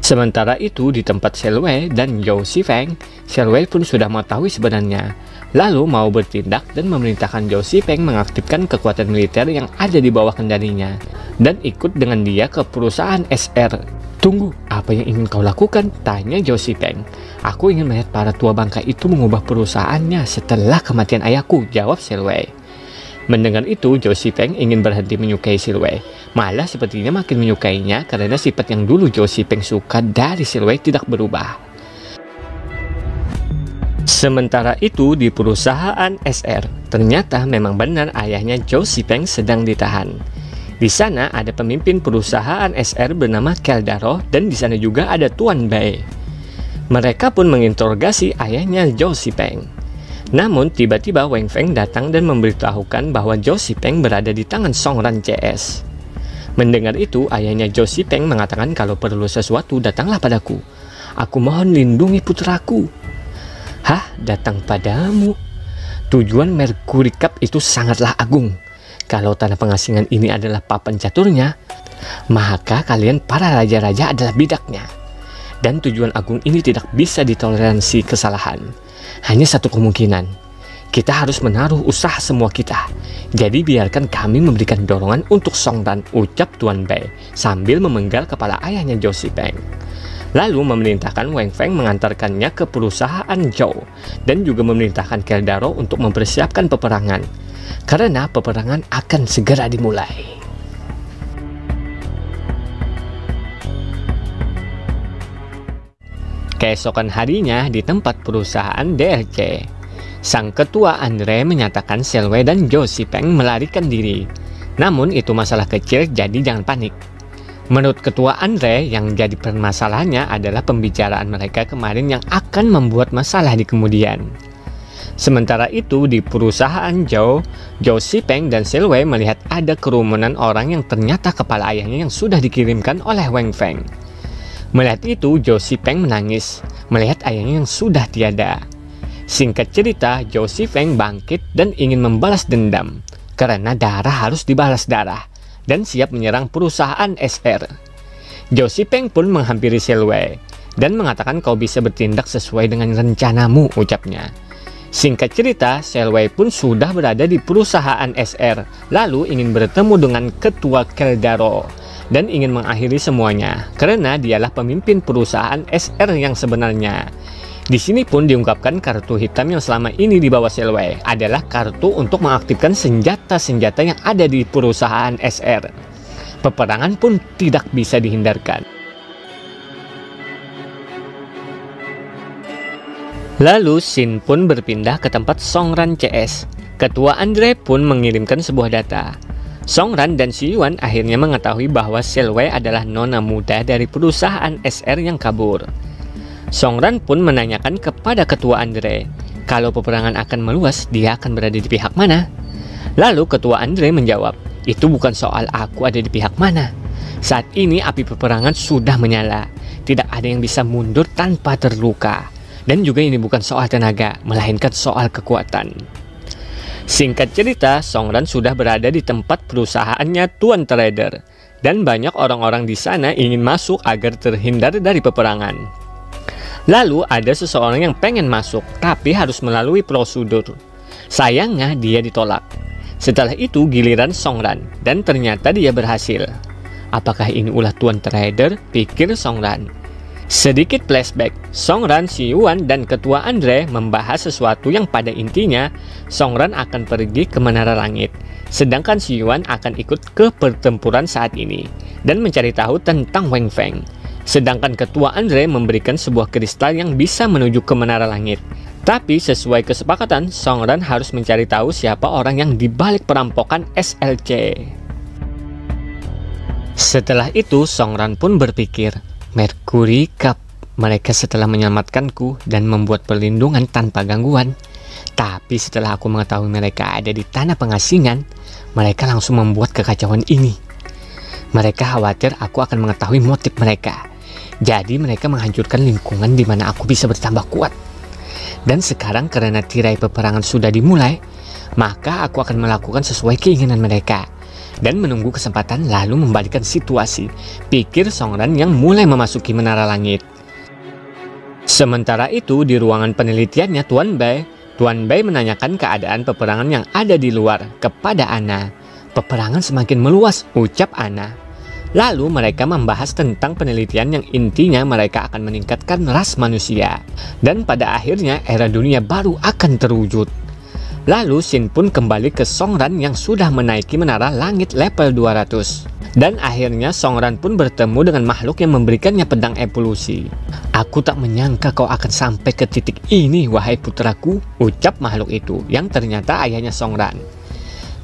Speaker 1: Sementara itu di tempat Silwei dan Zhou Xipeng, Silwei pun sudah mengetahui sebenarnya. Lalu mau bertindak dan memerintahkan Zhou Xipeng mengaktifkan kekuatan militer yang ada di bawah kendalinya dan ikut dengan dia ke perusahaan SR. "Tunggu, apa yang ingin kau lakukan?" tanya Zhou Xipeng. "Aku ingin melihat para tua bangka itu mengubah perusahaannya setelah kematian ayahku," jawab Silwei. Mendengar itu, Zhou Xipeng ingin berhenti menyukai Silwei. Malah sepertinya makin menyukainya karena sifat yang dulu Zhou Xipeng suka dari Silwei tidak berubah. Sementara itu di perusahaan SR, ternyata memang benar ayahnya Zhou Xipeng sedang ditahan. Di sana ada pemimpin perusahaan SR bernama Keldaro dan di sana juga ada Tuan Bai. Mereka pun menginterogasi ayahnya Zhou Xipeng. Namun tiba-tiba Wang Feng datang dan memberitahukan bahwa Zhou Xipeng berada di tangan Songran CS. Mendengar itu, ayahnya Zhou Xipeng mengatakan kalau perlu sesuatu datanglah padaku. Aku mohon lindungi putraku. Hah, datang padamu? Tujuan Mercury Cup itu sangatlah agung. Kalau tanah pengasingan ini adalah papan caturnya, maka kalian para raja-raja adalah bidaknya. Dan tujuan agung ini tidak bisa ditoleransi kesalahan. Hanya satu kemungkinan, kita harus menaruh usaha semua kita. Jadi biarkan kami memberikan dorongan untuk Songran, ucap Tuan Bai sambil memenggal kepala ayahnya Zhou Xipeng. Lalu memerintahkan Wang Feng mengantarkannya ke perusahaan Zhou dan juga memerintahkan Keldaro untuk mempersiapkan peperangan karena peperangan akan segera dimulai. Keesokan harinya di tempat perusahaan DLC, sang ketua Andre menyatakan Silwei dan Zhou Xipeng melarikan diri. Namun itu masalah kecil, jadi jangan panik. Menurut ketua Andre, yang jadi permasalahannya adalah pembicaraan mereka kemarin yang akan membuat masalah di kemudian. Sementara itu di perusahaan Zhou Xipeng dan Silwei melihat ada kerumunan orang yang ternyata kepala ayahnya yang sudah dikirimkan oleh Wang Feng. Melihat itu, Zhou Xipeng menangis melihat ayahnya yang sudah tiada. Singkat cerita, Zhou Xipeng bangkit dan ingin membalas dendam karena darah harus dibalas darah dan siap menyerang perusahaan SR. Zhou Xipeng pun menghampiri Silwei dan mengatakan kau bisa bertindak sesuai dengan rencanamu, ucapnya. Singkat cerita, Silwei pun sudah berada di perusahaan SR lalu ingin bertemu dengan ketua Keldaro dan ingin mengakhiri semuanya karena dialah pemimpin perusahaan SR yang sebenarnya. Di sini pun diungkapkan kartu hitam yang selama ini dibawa Selway adalah kartu untuk mengaktifkan senjata-senjata yang ada di perusahaan SR. Peperangan pun tidak bisa dihindarkan. Lalu Shin pun berpindah ke tempat Songran CS. Ketua Andre pun mengirimkan sebuah data. Songran dan Si Yuan akhirnya mengetahui bahwa Selway adalah nona muda dari perusahaan SR yang kabur. Songran pun menanyakan kepada Ketua Andre, kalau peperangan akan meluas, dia akan berada di pihak mana? Lalu Ketua Andre menjawab, itu bukan soal aku ada di pihak mana. Saat ini api peperangan sudah menyala. Tidak ada yang bisa mundur tanpa terluka. Dan juga ini bukan soal tenaga, melainkan soal kekuatan. Singkat cerita, Songran sudah berada di tempat perusahaannya Tuan Trader. Dan banyak orang-orang di sana ingin masuk agar terhindar dari peperangan. Lalu ada seseorang yang pengen masuk, tapi harus melalui prosedur. Sayangnya dia ditolak. Setelah itu giliran Songran, dan ternyata dia berhasil. Apakah ini ulah Tuan Trader? Pikir Songran. Sedikit flashback, Songran, Si Yuan, dan Ketua Andre membahas sesuatu yang pada intinya Songran akan pergi ke Menara Langit, sedangkan Si Yuan akan ikut ke pertempuran saat ini dan mencari tahu tentang Wang Feng. Sedangkan Ketua Andre memberikan sebuah kristal yang bisa menuju ke Menara Langit. Tapi sesuai kesepakatan, Songran harus mencari tahu siapa orang yang dibalik perampokan SLC. Setelah itu, Songran pun berpikir, Mercury Cup, mereka setelah menyelamatkanku dan membuat perlindungan tanpa gangguan. Tapi setelah aku mengetahui mereka ada di tanah pengasingan, mereka langsung membuat kekacauan ini. Mereka khawatir aku akan mengetahui motif mereka. Jadi mereka menghancurkan lingkungan di mana aku bisa bertambah kuat. Dan sekarang karena tirai peperangan sudah dimulai, maka aku akan melakukan sesuai keinginan mereka. Dan menunggu kesempatan lalu membalikkan situasi, pikir Songran yang mulai memasuki Menara Langit. Sementara itu di ruangan penelitiannya Tuan Bai menanyakan keadaan peperangan yang ada di luar kepada Ana. Peperangan semakin meluas, ucap Ana. Lalu mereka membahas tentang penelitian yang intinya mereka akan meningkatkan ras manusia. Dan pada akhirnya era dunia baru akan terwujud. Lalu Shin pun kembali ke Songran yang sudah menaiki Menara Langit level 200. Dan akhirnya Songran pun bertemu dengan makhluk yang memberikannya pedang evolusi. Aku tak menyangka kau akan sampai ke titik ini, wahai putraku, ucap makhluk itu, yang ternyata ayahnya Songran.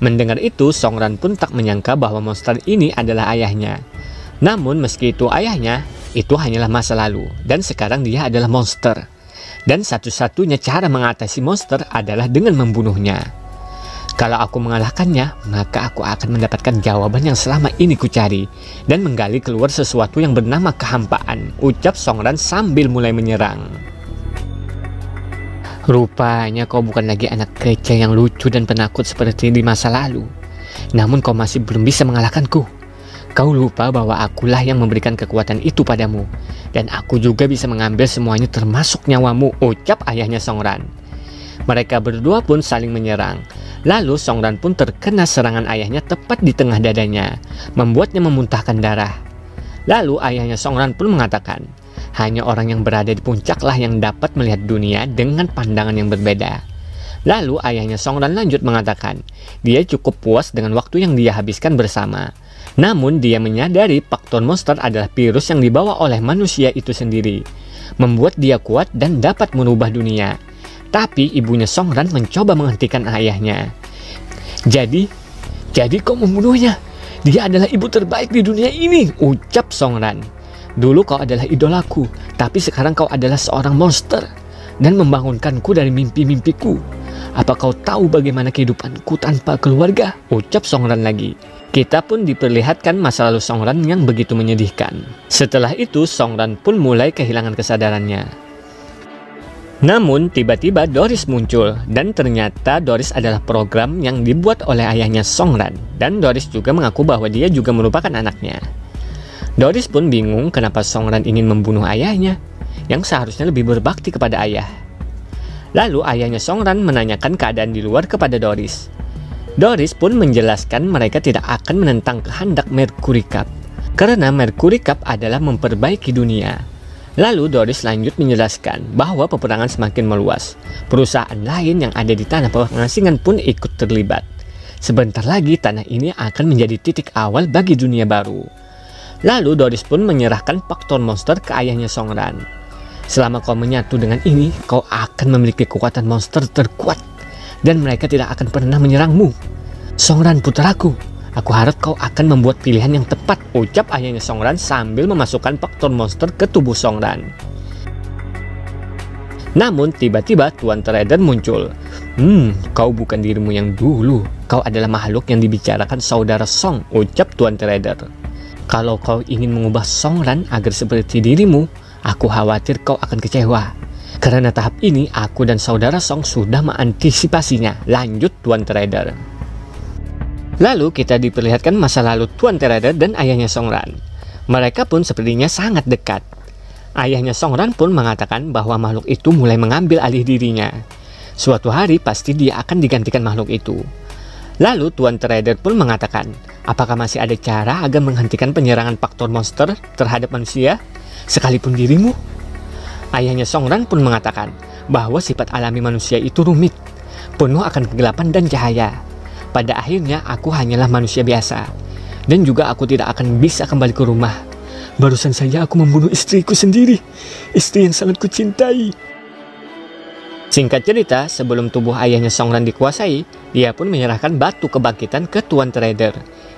Speaker 1: Mendengar itu, Songran pun tak menyangka bahwa monster ini adalah ayahnya. Namun meski itu ayahnya, itu hanyalah masa lalu, dan sekarang dia adalah monster. Dan satu-satunya cara mengatasi monster adalah dengan membunuhnya. Kalau aku mengalahkannya, maka aku akan mendapatkan jawaban yang selama ini kucari dan menggali keluar sesuatu yang bernama kehampaan, ucap Songran sambil mulai menyerang. Rupanya kau bukan lagi anak kecil yang lucu dan penakut seperti di masa lalu. Namun kau masih belum bisa mengalahkanku. Kau lupa bahwa akulah yang memberikan kekuatan itu padamu. Dan aku juga bisa mengambil semuanya termasuk nyawamu, ucap ayahnya Songran. Mereka berdua pun saling menyerang. Lalu Songran pun terkena serangan ayahnya tepat di tengah dadanya, membuatnya memuntahkan darah. Lalu ayahnya Songran pun mengatakan, hanya orang yang berada di puncaklah yang dapat melihat dunia dengan pandangan yang berbeda. Lalu ayahnya Songran lanjut mengatakan, dia cukup puas dengan waktu yang dia habiskan bersama. Namun dia menyadari faktor monster adalah virus yang dibawa oleh manusia itu sendiri, membuat dia kuat dan dapat merubah dunia. Tapi ibunya Songran mencoba menghentikan ayahnya. Jadi kau membunuhnya. Dia adalah ibu terbaik di dunia ini, ucap Songran. Dulu kau adalah idolaku, tapi sekarang kau adalah seorang monster dan membangunkanku dari mimpi-mimpiku. Apa kau tahu bagaimana kehidupanku tanpa keluarga? Ucap Songran lagi. Kita pun diperlihatkan masa lalu Songran yang begitu menyedihkan. Setelah itu Songran pun mulai kehilangan kesadarannya. Namun tiba-tiba Doris muncul, dan ternyata Doris adalah program yang dibuat oleh ayahnya Songran. Dan Doris juga mengaku bahwa dia juga merupakan anaknya. Doris pun bingung kenapa Songran ingin membunuh ayahnya, yang seharusnya lebih berbakti kepada ayah. Lalu ayahnya Songran menanyakan keadaan di luar kepada Doris. Doris pun menjelaskan mereka tidak akan menentang kehendak Mercury Cup, karena Mercury Cup adalah memperbaiki dunia. Lalu Doris lanjut menjelaskan bahwa peperangan semakin meluas. Perusahaan lain yang ada di tanah pengasingan pun ikut terlibat. Sebentar lagi tanah ini akan menjadi titik awal bagi dunia baru. Lalu Doris pun menyerahkan faktor monster ke ayahnya Songran. Selama kau menyatu dengan ini, kau akan memiliki kekuatan monster terkuat dan mereka tidak akan pernah menyerangmu. Songran putraku, aku harap kau akan membuat pilihan yang tepat, ucap ayahnya Songran sambil memasukkan faktor monster ke tubuh Songran. Namun tiba-tiba Tuan Trader muncul. Kau bukan dirimu yang dulu. Kau adalah makhluk yang dibicarakan saudara Song, ucap Tuan Trader. Kalau kau ingin mengubah Songran agar seperti dirimu, aku khawatir kau akan kecewa. Karena tahap ini aku dan saudara Song sudah mengantisipasinya, lanjut Tuan Trader. Lalu kita diperlihatkan masa lalu Tuan Trader dan ayahnya Songran. Mereka pun sepertinya sangat dekat. Ayahnya Songran pun mengatakan bahwa makhluk itu mulai mengambil alih dirinya. Suatu hari pasti dia akan digantikan makhluk itu. Lalu Tuan Trader pun mengatakan, apakah masih ada cara agar menghentikan penyerangan faktor monster terhadap manusia, sekalipun dirimu? Ayahnya Songran pun mengatakan bahwa sifat alami manusia itu rumit, penuh akan kegelapan dan cahaya. Pada akhirnya aku hanyalah manusia biasa, dan juga aku tidak akan bisa kembali ke rumah. Barusan saja aku membunuh istriku sendiri, istri yang sangat kucintai. Singkat cerita, sebelum tubuh ayahnya Songran dikuasai, dia pun menyerahkan batu kebangkitan ke Tuan Trader.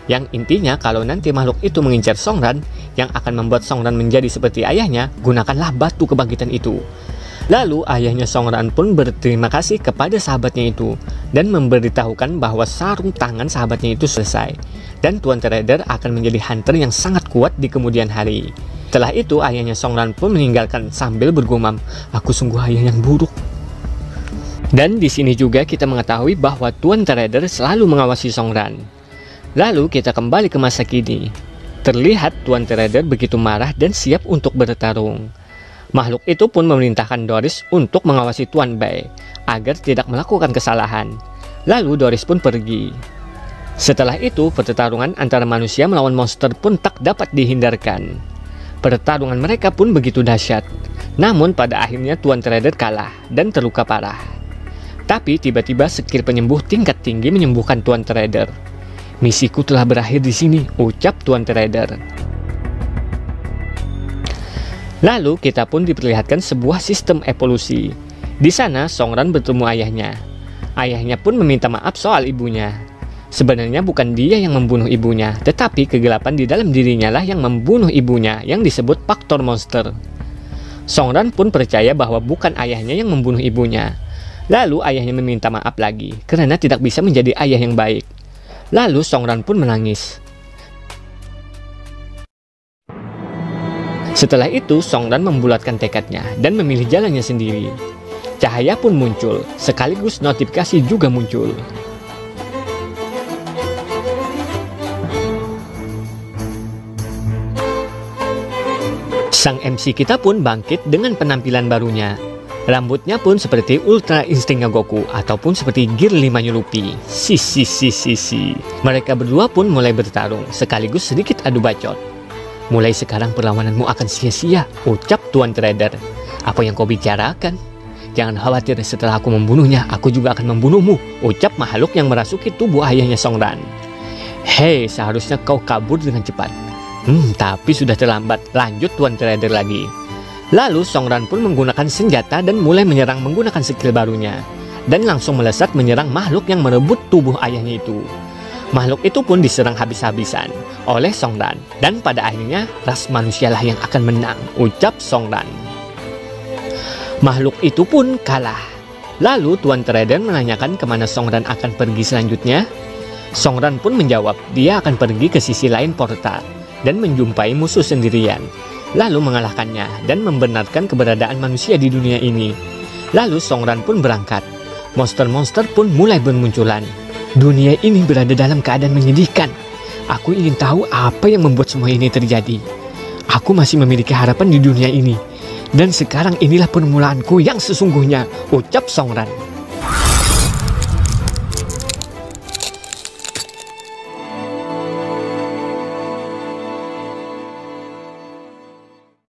Speaker 1: Yang intinya kalau nanti makhluk itu mengincar Songran, yang akan membuat Songran menjadi seperti ayahnya, gunakanlah batu kebangkitan itu. Lalu ayahnya Songran pun berterima kasih kepada sahabatnya itu dan memberitahukan bahwa sarung tangan sahabatnya itu selesai dan Tuan Trader akan menjadi hunter yang sangat kuat di kemudian hari. Setelah itu ayahnya Songran pun meninggalkan sambil bergumam, aku sungguh ayah yang buruk. Dan di sini juga kita mengetahui bahwa Tuan Trader selalu mengawasi Songran. Lalu kita kembali ke masa kini. Terlihat Tuan Trader begitu marah dan siap untuk bertarung. Makhluk itu pun memerintahkan Doris untuk mengawasi Tuan Bai agar tidak melakukan kesalahan. Lalu Doris pun pergi. Setelah itu pertarungan antara manusia melawan monster pun tak dapat dihindarkan. Pertarungan mereka pun begitu dahsyat. Namun pada akhirnya Tuan Trader kalah dan terluka parah. Tapi tiba-tiba skill penyembuh tingkat tinggi menyembuhkan Tuan Trader. Misiku telah berakhir di sini, ucap Tuan Trader. Lalu kita pun diperlihatkan sebuah sistem evolusi. Di sana Songran bertemu ayahnya. Ayahnya pun meminta maaf soal ibunya. Sebenarnya bukan dia yang membunuh ibunya, tetapi kegelapan di dalam dirinya lah yang membunuh ibunya yang disebut faktor monster. Songran pun percaya bahwa bukan ayahnya yang membunuh ibunya. Lalu ayahnya meminta maaf lagi karena tidak bisa menjadi ayah yang baik. Lalu Songran pun menangis. Setelah itu Songran membulatkan tekadnya dan memilih jalannya sendiri. Cahaya pun muncul, sekaligus notifikasi juga muncul. Sang MC kita pun bangkit dengan penampilan barunya. Rambutnya pun seperti Ultra Instinct Goku ataupun seperti Gear 5-nya Luffy. Si. Mereka berdua pun mulai bertarung, sekaligus sedikit adu bacot. Mulai sekarang perlawananmu akan sia-sia, ucap Tuan Trader. Apa yang kau bicarakan? Jangan khawatir, setelah aku membunuhnya, aku juga akan membunuhmu, ucap makhluk yang merasuki tubuh ayahnya Songran. Hei, seharusnya kau kabur dengan cepat. Tapi sudah terlambat, lanjut Tuan Trader lagi. Lalu Songran pun menggunakan senjata dan mulai menyerang menggunakan skill barunya. Dan langsung melesat menyerang makhluk yang merebut tubuh ayahnya itu. Makhluk itu pun diserang habis-habisan oleh Songran. Dan pada akhirnya ras manusialah yang akan menang, ucap Songran. Makhluk itu pun kalah. Lalu Tuan Trader menanyakan kemana Songran akan pergi selanjutnya. Songran pun menjawab dia akan pergi ke sisi lain portal dan menjumpai musuh sendirian. Lalu mengalahkannya dan membenarkan keberadaan manusia di dunia ini. Lalu Songran pun berangkat. Monster-monster pun mulai bermunculan. Dunia ini berada dalam keadaan menyedihkan. Aku ingin tahu apa yang membuat semua ini terjadi. Aku masih memiliki harapan di dunia ini. Dan sekarang inilah permulaanku yang sesungguhnya, ucap Songran.